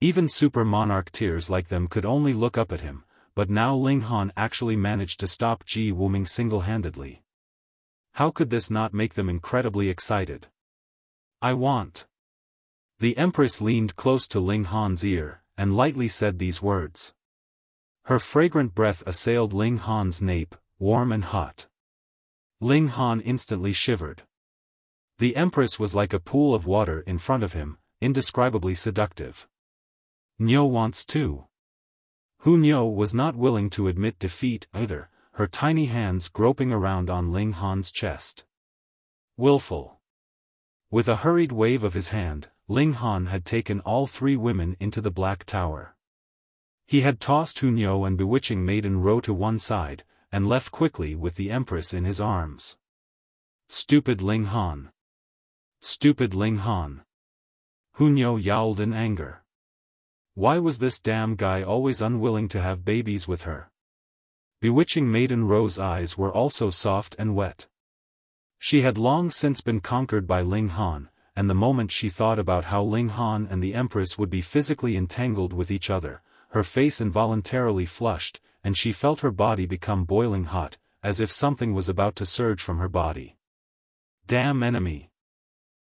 [SPEAKER 1] Even super monarch tiers like them could only look up at him, but now Ling Han actually managed to stop Wuming single-handedly. How could this not make them incredibly excited? I want. The Empress leaned close to Ling Han's ear, and lightly said these words. Her fragrant breath assailed Ling Han's nape, warm and hot. Ling Han instantly shivered. The Empress was like a pool of water in front of him, indescribably seductive. Niu wants too. Hu Niu was not willing to admit defeat either, her tiny hands groping around on Ling Han's chest. Willful. With a hurried wave of his hand, Ling Han had taken all three women into the Black Tower. He had tossed Hu Niu and bewitching maiden Ro to one side, and left quickly with the Empress in his arms. Stupid Ling Han. Stupid Ling Han. Hu Niu yowled in anger. Why was this damn guy always unwilling to have babies with her? Bewitching maiden Ro's eyes were also soft and wet. She had long since been conquered by Ling Han, and the moment she thought about how Ling Han and the Empress would be physically entangled with each other, her face involuntarily flushed, and she felt her body become boiling hot, as if something was about to surge from her body. Damn enemy!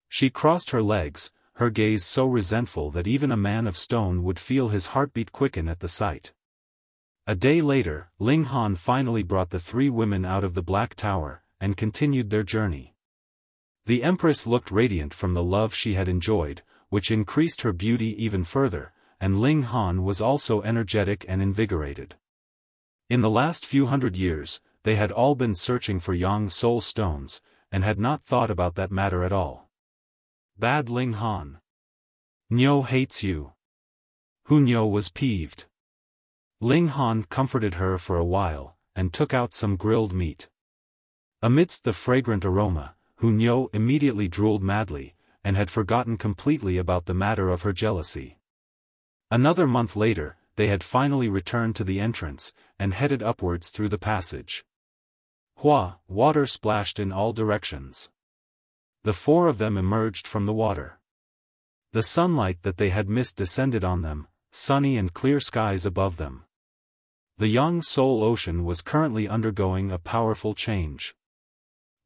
[SPEAKER 1] She crossed her legs, her gaze so resentful that even a man of stone would feel his heartbeat quicken at the sight. A day later, Ling Han finally brought the three women out of the Black Tower, and continued their journey. The Empress looked radiant from the love she had enjoyed, which increased her beauty even further, and Ling Han was also energetic and invigorated. In the last few hundred years, they had all been searching for Yang Soul Stones, and had not thought about that matter at all. Bad Ling Han. Niu hates you. Hu Niu was peeved. Ling Han comforted her for a while, and took out some grilled meat. Amidst the fragrant aroma, Hu Niu immediately drooled madly, and had forgotten completely about the matter of her jealousy. Another month later, they had finally returned to the entrance, and headed upwards through the passage. Water splashed in all directions. The four of them emerged from the water. The sunlight that they had missed descended on them, sunny and clear skies above them. The Yang Soul Ocean was currently undergoing a powerful change.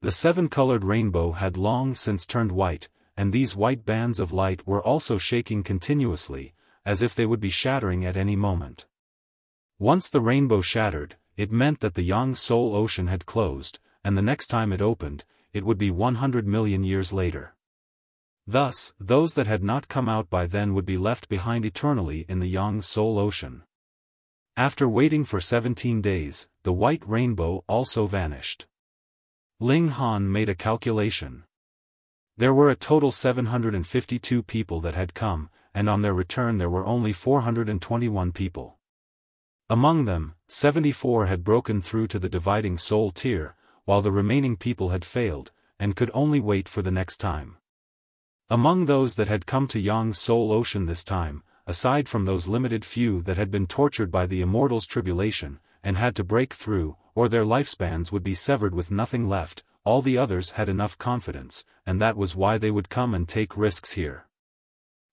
[SPEAKER 1] The seven-colored rainbow had long since turned white, and these white bands of light were also shaking continuously, as if they would be shattering at any moment. Once the rainbow shattered, it meant that the Yang Soul Ocean had closed, and the next time it opened, it would be 100 million years later. Thus, those that had not come out by then would be left behind eternally in the Yang Soul Ocean. After waiting for 17 days, the white rainbow also vanished. Ling Han made a calculation. There were a total 752 people that had come, and on their return there were only 421 people. Among them, 74 had broken through to the dividing soul tier, while the remaining people had failed, and could only wait for the next time. Among those that had come to Yang Soul Ocean this time, aside from those limited few that had been tortured by the Immortal's tribulation, and had to break through, or their lifespans would be severed with nothing left, all the others had enough confidence, and that was why they would come and take risks here.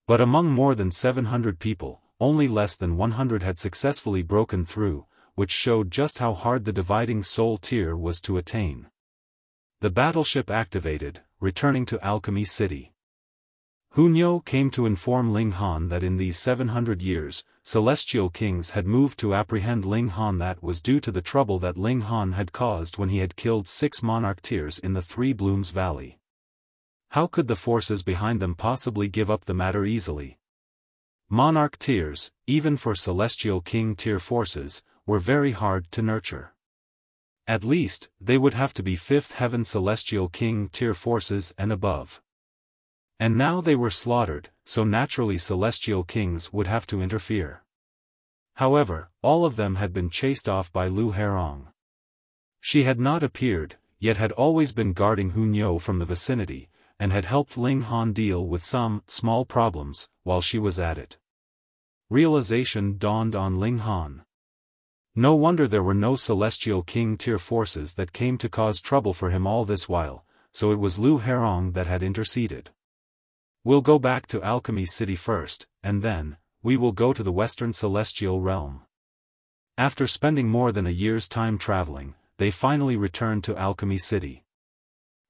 [SPEAKER 1] But among more than 700 people, only less than 100 had successfully broken through, which showed just how hard the dividing soul tier was to attain. The battleship activated, returning to Alchemy City. Hu Niu came to inform Ling Han that in these 700 years, celestial kings had moved to apprehend Ling Han. That was due to the trouble that Ling Han had caused when he had killed 6 monarch tiers in the Three Blooms Valley. How could the forces behind them possibly give up the matter easily? Monarch tiers, even for celestial king tier forces, were very hard to nurture. At least, they would have to be 5th heaven celestial king tier forces and above. And now they were slaughtered, so naturally celestial kings would have to interfere. However, all of them had been chased off by Lu Herong. She had not appeared, yet had always been guarding Hu Niu from the vicinity, and had helped Ling Han deal with some small problems while she was at it. Realization dawned on Ling Han. No wonder there were no celestial king tier forces that came to cause trouble for him all this while, so it was Lu Herong that had interceded. We'll go back to Alchemy City first, and then, we will go to the Western Celestial Realm. After spending more than a year's time traveling, they finally returned to Alchemy City.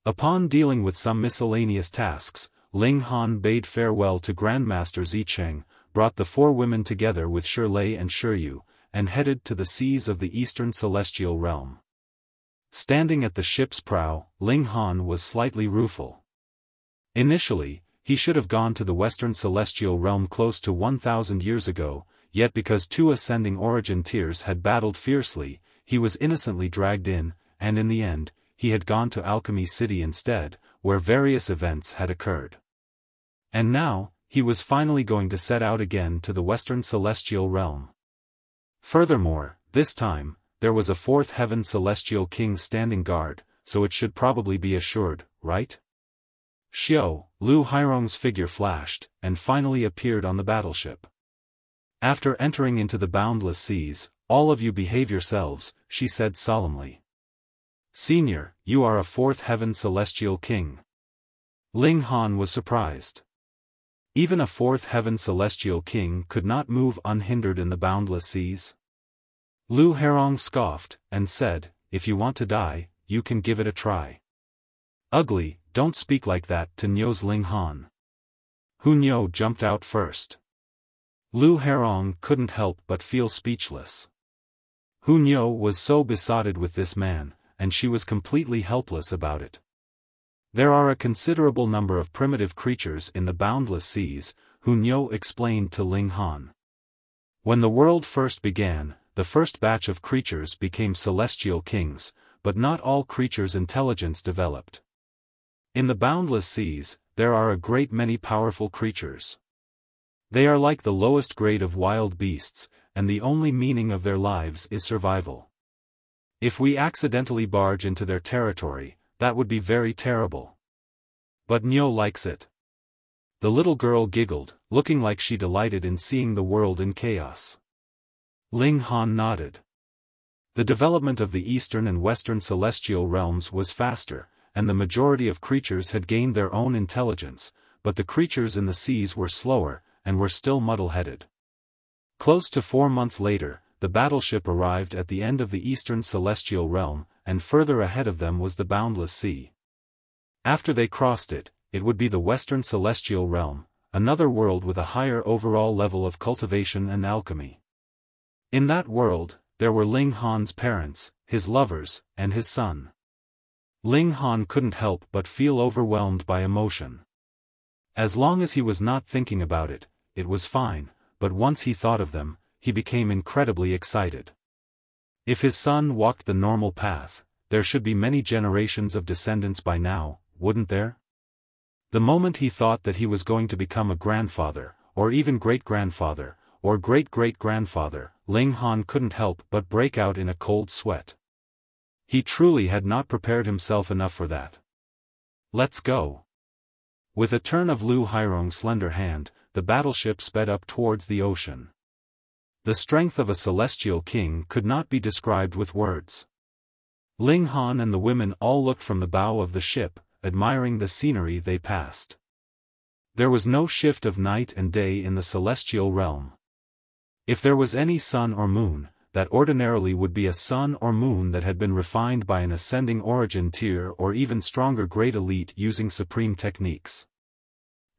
[SPEAKER 1] Upon dealing with some miscellaneous tasks, Ling Han bade farewell to Grandmaster Zicheng, brought the four women together with Shirlei and Shiryu, and headed to the seas of the Eastern Celestial Realm. Standing at the ship's prow, Ling Han was slightly rueful. Initially, he should have gone to the Western Celestial Realm close to 1,000 years ago, yet because two ascending origin tiers had battled fiercely, he was innocently dragged in, and in the end, he had gone to Alchemy City instead, where various events had occurred. And now, he was finally going to set out again to the Western Celestial Realm. Furthermore, this time, there was a fourth heaven celestial king standing guard, so it should probably be assured, right? Lu Hairong's figure flashed, and finally appeared on the battleship. After entering into the boundless seas, all of you behave yourselves, she said solemnly. Senior, you are a fourth heaven celestial king. Ling Han was surprised. Even a fourth heaven celestial king could not move unhindered in the boundless seas. Lu Hairong scoffed, and said, if you want to die, you can give it a try. Ugly, don't speak like that to Nyo's Ling Han. Hu Nyo jumped out first. Lu Hairong couldn't help but feel speechless. Hu Nyo was so besotted with this man, and she was completely helpless about it. There are a considerable number of primitive creatures in the boundless seas, Hu Nyo explained to Ling Han. When the world first began, the first batch of creatures became celestial kings, but not all creatures' intelligence developed. In the boundless seas, there are a great many powerful creatures. They are like the lowest grade of wild beasts, and the only meaning of their lives is survival. If we accidentally barge into their territory, that would be very terrible. But Nyo likes it. The little girl giggled, looking like she delighted in seeing the world in chaos. Ling Han nodded. The development of the Eastern and Western celestial realms was faster, and the majority of creatures had gained their own intelligence, but the creatures in the seas were slower, and were still muddle-headed. Close to 4 months later, the battleship arrived at the end of the Eastern Celestial Realm, and further ahead of them was the Boundless Sea. After they crossed it, it would be the Western Celestial Realm, another world with a higher overall level of cultivation and alchemy. In that world, there were Ling Han's parents, his lovers, and his son. Ling Han couldn't help but feel overwhelmed by emotion. As long as he was not thinking about it, it was fine, but once he thought of them, he became incredibly excited. If his son walked the normal path, there should be many generations of descendants by now, wouldn't there? The moment he thought that he was going to become a grandfather, or even great-grandfather, or great-great-grandfather, Ling Han couldn't help but break out in a cold sweat. He truly had not prepared himself enough for that. Let's go. With a turn of Lu Hairong's slender hand, the battleship sped up towards the ocean. The strength of a celestial king could not be described with words. Ling Han and the women all looked from the bow of the ship, admiring the scenery they passed. There was no shift of night and day in the celestial realm. If there was any sun or moon, that ordinarily would be a sun or moon that had been refined by an ascending origin tier or even stronger grade elite using supreme techniques.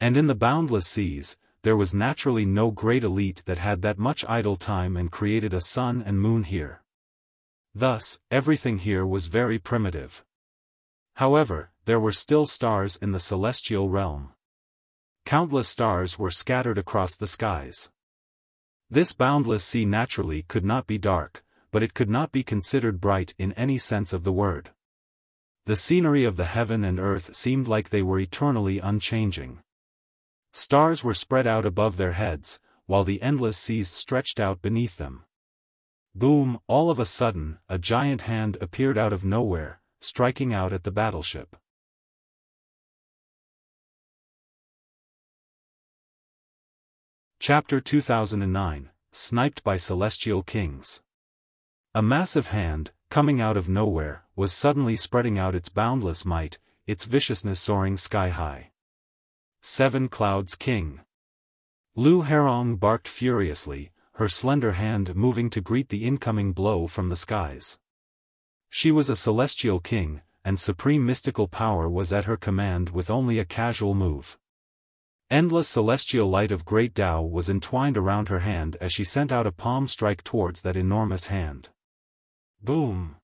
[SPEAKER 1] And in the boundless seas, there was naturally no great elite that had that much idle time and created a sun and moon here. Thus, everything here was very primitive. However, there were still stars in the celestial realm. Countless stars were scattered across the skies. This boundless sea naturally could not be dark, but it could not be considered bright in any sense of the word. The scenery of the heaven and earth seemed like they were eternally unchanging. Stars were spread out above their heads, while the endless seas stretched out beneath them. Boom! All of a sudden, a giant hand appeared out of nowhere, striking out at the battleship. Chapter 2009, Sniped by Celestial Kings. A massive hand, coming out of nowhere, was suddenly spreading out its boundless might, its viciousness soaring sky-high. 7 Clouds King. Lu Hairong barked furiously, her slender hand moving to greet the incoming blow from the skies. She was a celestial king, and supreme mystical power was at her command with only a casual move. Endless celestial light of great Tao was entwined around her hand as she sent out a palm strike towards that enormous hand. Boom!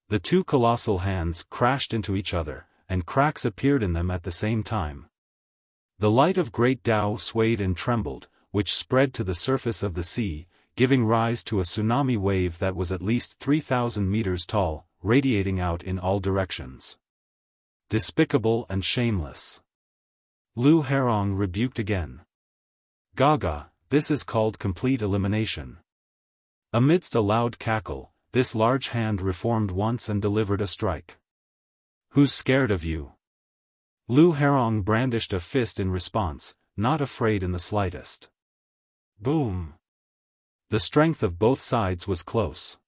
[SPEAKER 1] The two colossal hands crashed into each other, and cracks appeared in them at the same time. The light of great Tao swayed and trembled, which spread to the surface of the sea, giving rise to a tsunami wave that was at least 3,000 meters tall, radiating out in all directions. Despicable and shameless. Lu Hairong rebuked again. Gaga, this is called complete elimination. Amidst a loud cackle, this large hand reformed once and delivered a strike. Who's scared of you? Lu Hairong brandished a fist in response, not afraid in the slightest. Boom! The strength of both sides was close.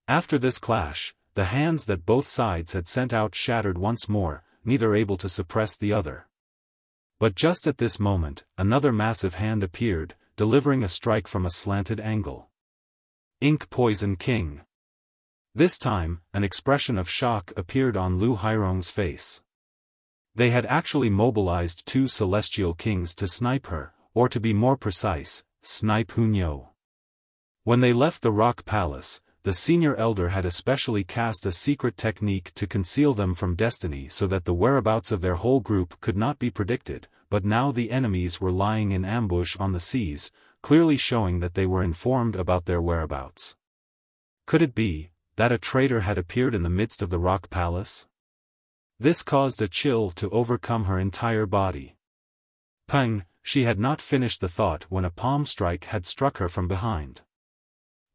[SPEAKER 1] After this clash, the hands that both sides had sent out shattered once more, neither able to suppress the other. But just at this moment, another massive hand appeared, delivering a strike from a slanted angle. Ink Poison King. This time, an expression of shock appeared on Lu Hairong's face. They had actually mobilized two celestial kings to snipe her, or to be more precise, snipe Hunyo. When they left the rock palace, the senior elder had especially cast a secret technique to conceal them from destiny so that the whereabouts of their whole group could not be predicted, but now the enemies were lying in ambush on the seas, clearly showing that they were informed about their whereabouts. Could it be that a traitor had appeared in the midst of the rock palace? This caused a chill to overcome her entire body. Pang, she had not finished the thought when a palm strike had struck her from behind.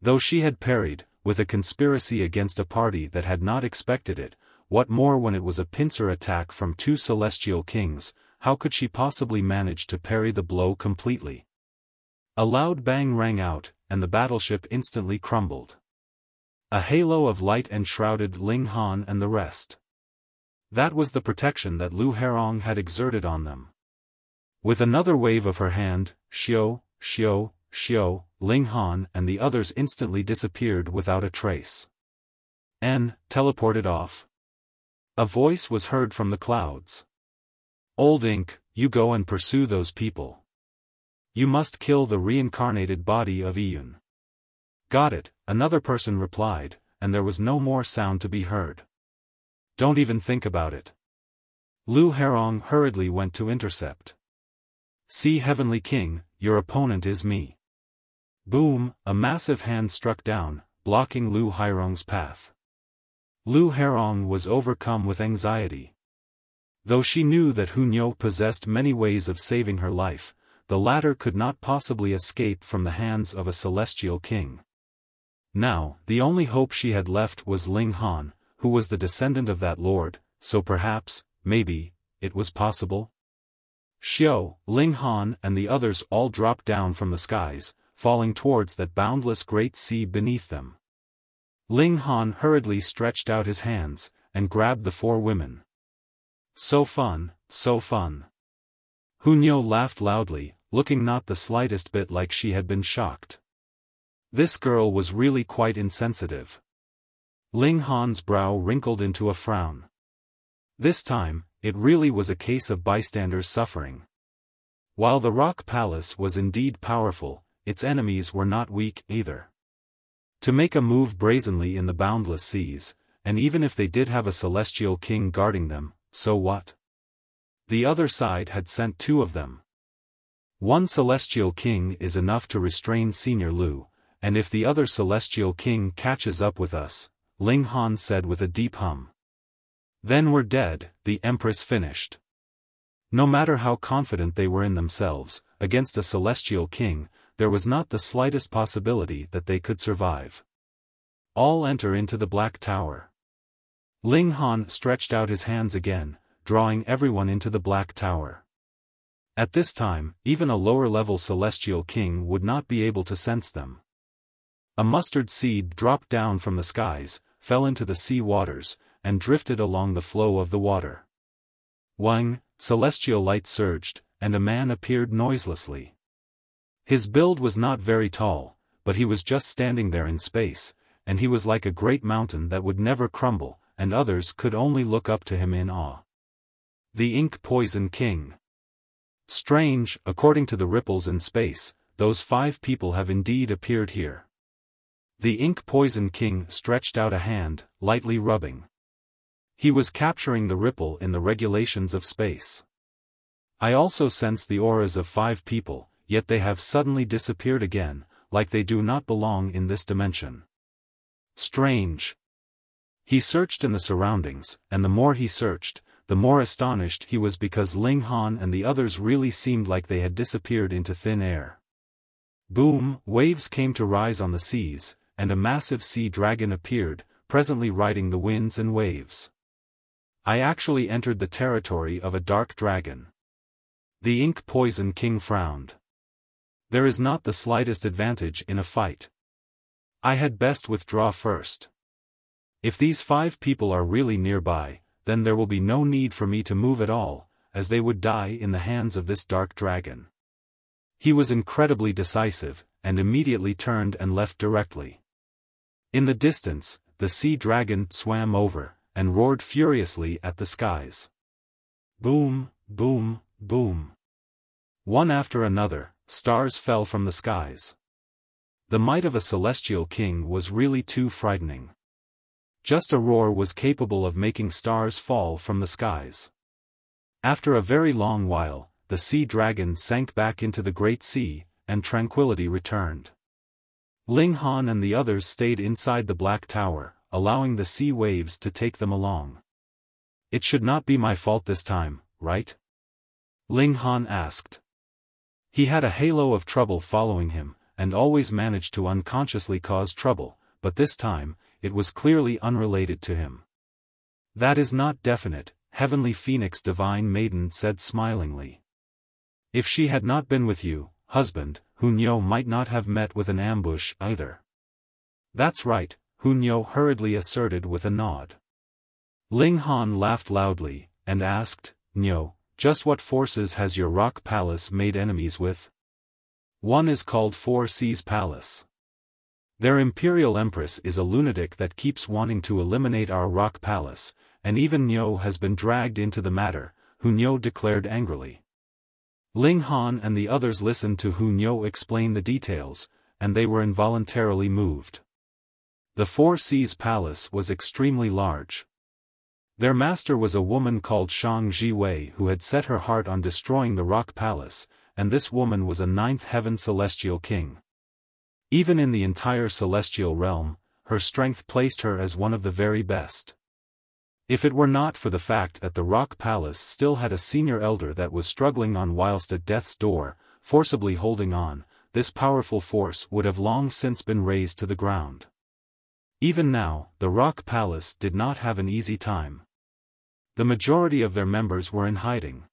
[SPEAKER 1] Though she had parried, with a conspiracy against a party that had not expected it, what more when it was a pincer attack from two celestial kings, how could she possibly manage to parry the blow completely? A loud bang rang out, and the battleship instantly crumbled. A halo of light enshrouded Ling Han and the rest. That was the protection that Lu Hairong had exerted on them. With another wave of her hand, Xiao, Ling Han and the others instantly disappeared without a trace. Teleported off. A voice was heard from the clouds. Old Ink, you go and pursue those people. You must kill the reincarnated body of Iyun. Got it, another person replied, and there was no more sound to be heard. Don't even think about it. Lu Hairong hurriedly went to intercept. See, Heavenly King, your opponent is me. Boom, a massive hand struck down, blocking Lu Hairong's path. Lu Hairong was overcome with anxiety. Though she knew that Hunyo possessed many ways of saving her life, the latter could not possibly escape from the hands of a celestial king. Now, the only hope she had left was Ling Han, who was the descendant of that lord, so perhaps, maybe, it was possible. Xiao, Ling Han and the others all dropped down from the skies, falling towards that boundless great sea beneath them. Ling Han hurriedly stretched out his hands, and grabbed the four women. So fun, so fun. Hunyo laughed loudly, looking not the slightest bit like she had been shocked. This girl was really quite insensitive. Ling Han's brow wrinkled into a frown. This time, it really was a case of bystanders suffering. While the rock palace was indeed powerful, its enemies were not weak either. To make a move brazenly in the boundless seas, and even if they did have a celestial king guarding them, so what? The other side had sent two of them. One celestial king is enough to restrain Senior Lu, and if the other celestial king catches up with us, Ling Han said with a deep hum. Then we're dead, the Empress finished. No matter how confident they were in themselves, against a celestial king, there was not the slightest possibility that they could survive. All enter into the Black Tower. Ling Han stretched out his hands again, drawing everyone into the Black Tower. At this time, even a lower-level celestial king would not be able to sense them. A mustard seed dropped down from the skies, fell into the sea waters, and drifted along the flow of the water. Wang, celestial light surged, and a man appeared noiselessly. His build was not very tall, but he was just standing there in space, and he was like a great mountain that would never crumble, and others could only look up to him in awe. The Ink Poison King. Strange, according to the ripples in space, those 5 people have indeed appeared here. The Ink Poison King stretched out a hand, lightly rubbing. He was capturing the ripple in the regulations of space. I also sense the auras of 5 people, yet they have suddenly disappeared again, like they do not belong in this dimension. Strange. He searched in the surroundings, and the more he searched, the more astonished he was because Ling Han and the others really seemed like they had disappeared into thin air. Boom, waves came to rise on the seas, and a massive sea dragon appeared, presently riding the winds and waves. I actually entered the territory of a dark dragon. The Ink Poison King frowned. There is not the slightest advantage in a fight. I had best withdraw first. If these 5 people are really nearby, then there will be no need for me to move at all, as they would die in the hands of this dark dragon. He was incredibly decisive, and immediately turned and left directly. In the distance, the sea dragon swam over, and roared furiously at the skies. Boom, boom, boom. One after another, stars fell from the skies. The might of a celestial king was really too frightening. Just a roar was capable of making stars fall from the skies. After a very long while, the sea dragon sank back into the great sea, and tranquility returned. Ling Han and the others stayed inside the Black Tower, allowing the sea waves to take them along. It should not be my fault this time, right? Ling Han asked. He had a halo of trouble following him, and always managed to unconsciously cause trouble, but this time, it was clearly unrelated to him. That is not definite, Heavenly Phoenix Divine Maiden said smilingly. If she had not been with you, husband, Hunyo might not have met with an ambush either. That's right, Hunyo hurriedly asserted with a nod. Ling Han laughed loudly, and asked, Nyo, just what forces has your rock palace made enemies with? One is called Four Seas Palace. Their imperial empress is a lunatic that keeps wanting to eliminate our rock palace, and even Nyo has been dragged into the matter, Hunyo declared angrily. Ling Han and the others listened to Hunyo explain the details, and they were involuntarily moved. The Four Seas Palace was extremely large. Their master was a woman called Shang Jiwei who had set her heart on destroying the rock palace, and this woman was a ninth heaven celestial king. Even in the entire celestial realm, her strength placed her as one of the very best. If it were not for the fact that the rock palace still had a senior elder that was struggling on whilst at death's door, forcibly holding on, this powerful force would have long since been razed to the ground. Even now, the rock palace did not have an easy time. The majority of their members were in hiding.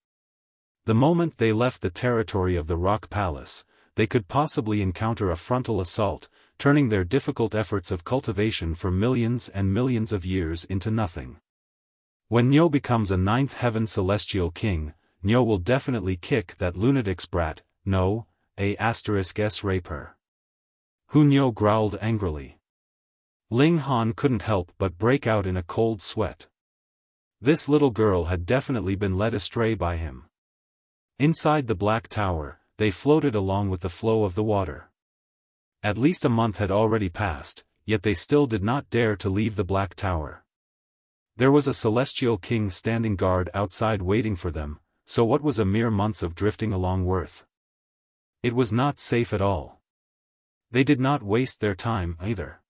[SPEAKER 1] The moment they left the territory of the rock palace, they could possibly encounter a frontal assault, turning their difficult efforts of cultivation for millions and millions of years into nothing. When Nyo becomes a ninth heaven celestial king, Nyo will definitely kick that lunatic's brat, no, *s rape her. Hunyo growled angrily. Ling Han couldn't help but break out in a cold sweat. This little girl had definitely been led astray by him. Inside the Black Tower, they floated along with the flow of the water. At least a month had already passed, yet they still did not dare to leave the Black Tower. There was a celestial king standing guard outside waiting for them, so what was a mere months of drifting along worth? It was not safe at all. They did not waste their time either.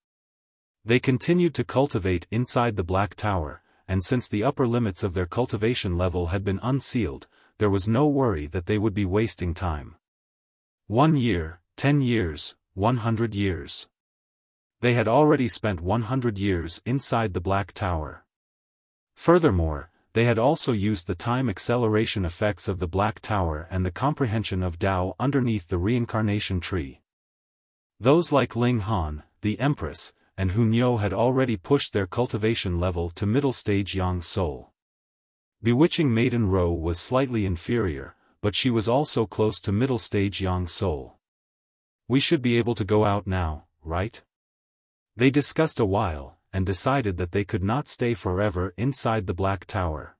[SPEAKER 1] They continued to cultivate inside the Black Tower, and since the upper limits of their cultivation level had been unsealed, there was no worry that they would be wasting time. 1 year, 10 years, 100 years. They had already spent 100 years inside the Black Tower. Furthermore, they had also used the time acceleration effects of the Black Tower and the comprehension of Tao underneath the reincarnation tree. Those like Ling Han, the Empress, and Hunyo had already pushed their cultivation level to middle stage Yang Soul. Bewitching Maiden Ro was slightly inferior, but she was also close to middle stage Yang Soul. We should be able to go out now, right? They discussed a while, and decided that they could not stay forever inside the Black Tower.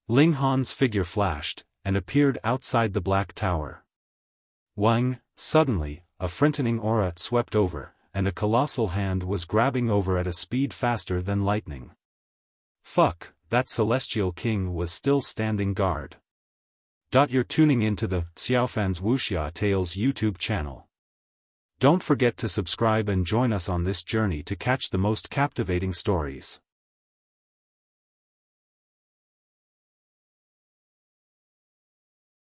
[SPEAKER 1] Ling Han's figure flashed, and appeared outside the Black Tower. Wang, suddenly, a frightening aura swept over, and a colossal hand was grabbing over at a speed faster than lightning. Fuck, that celestial king was still standing guard. You're tuning into the Xiaofan's Wuxia Tales YouTube channel. Don't forget to subscribe and join us on this journey to catch the most captivating stories.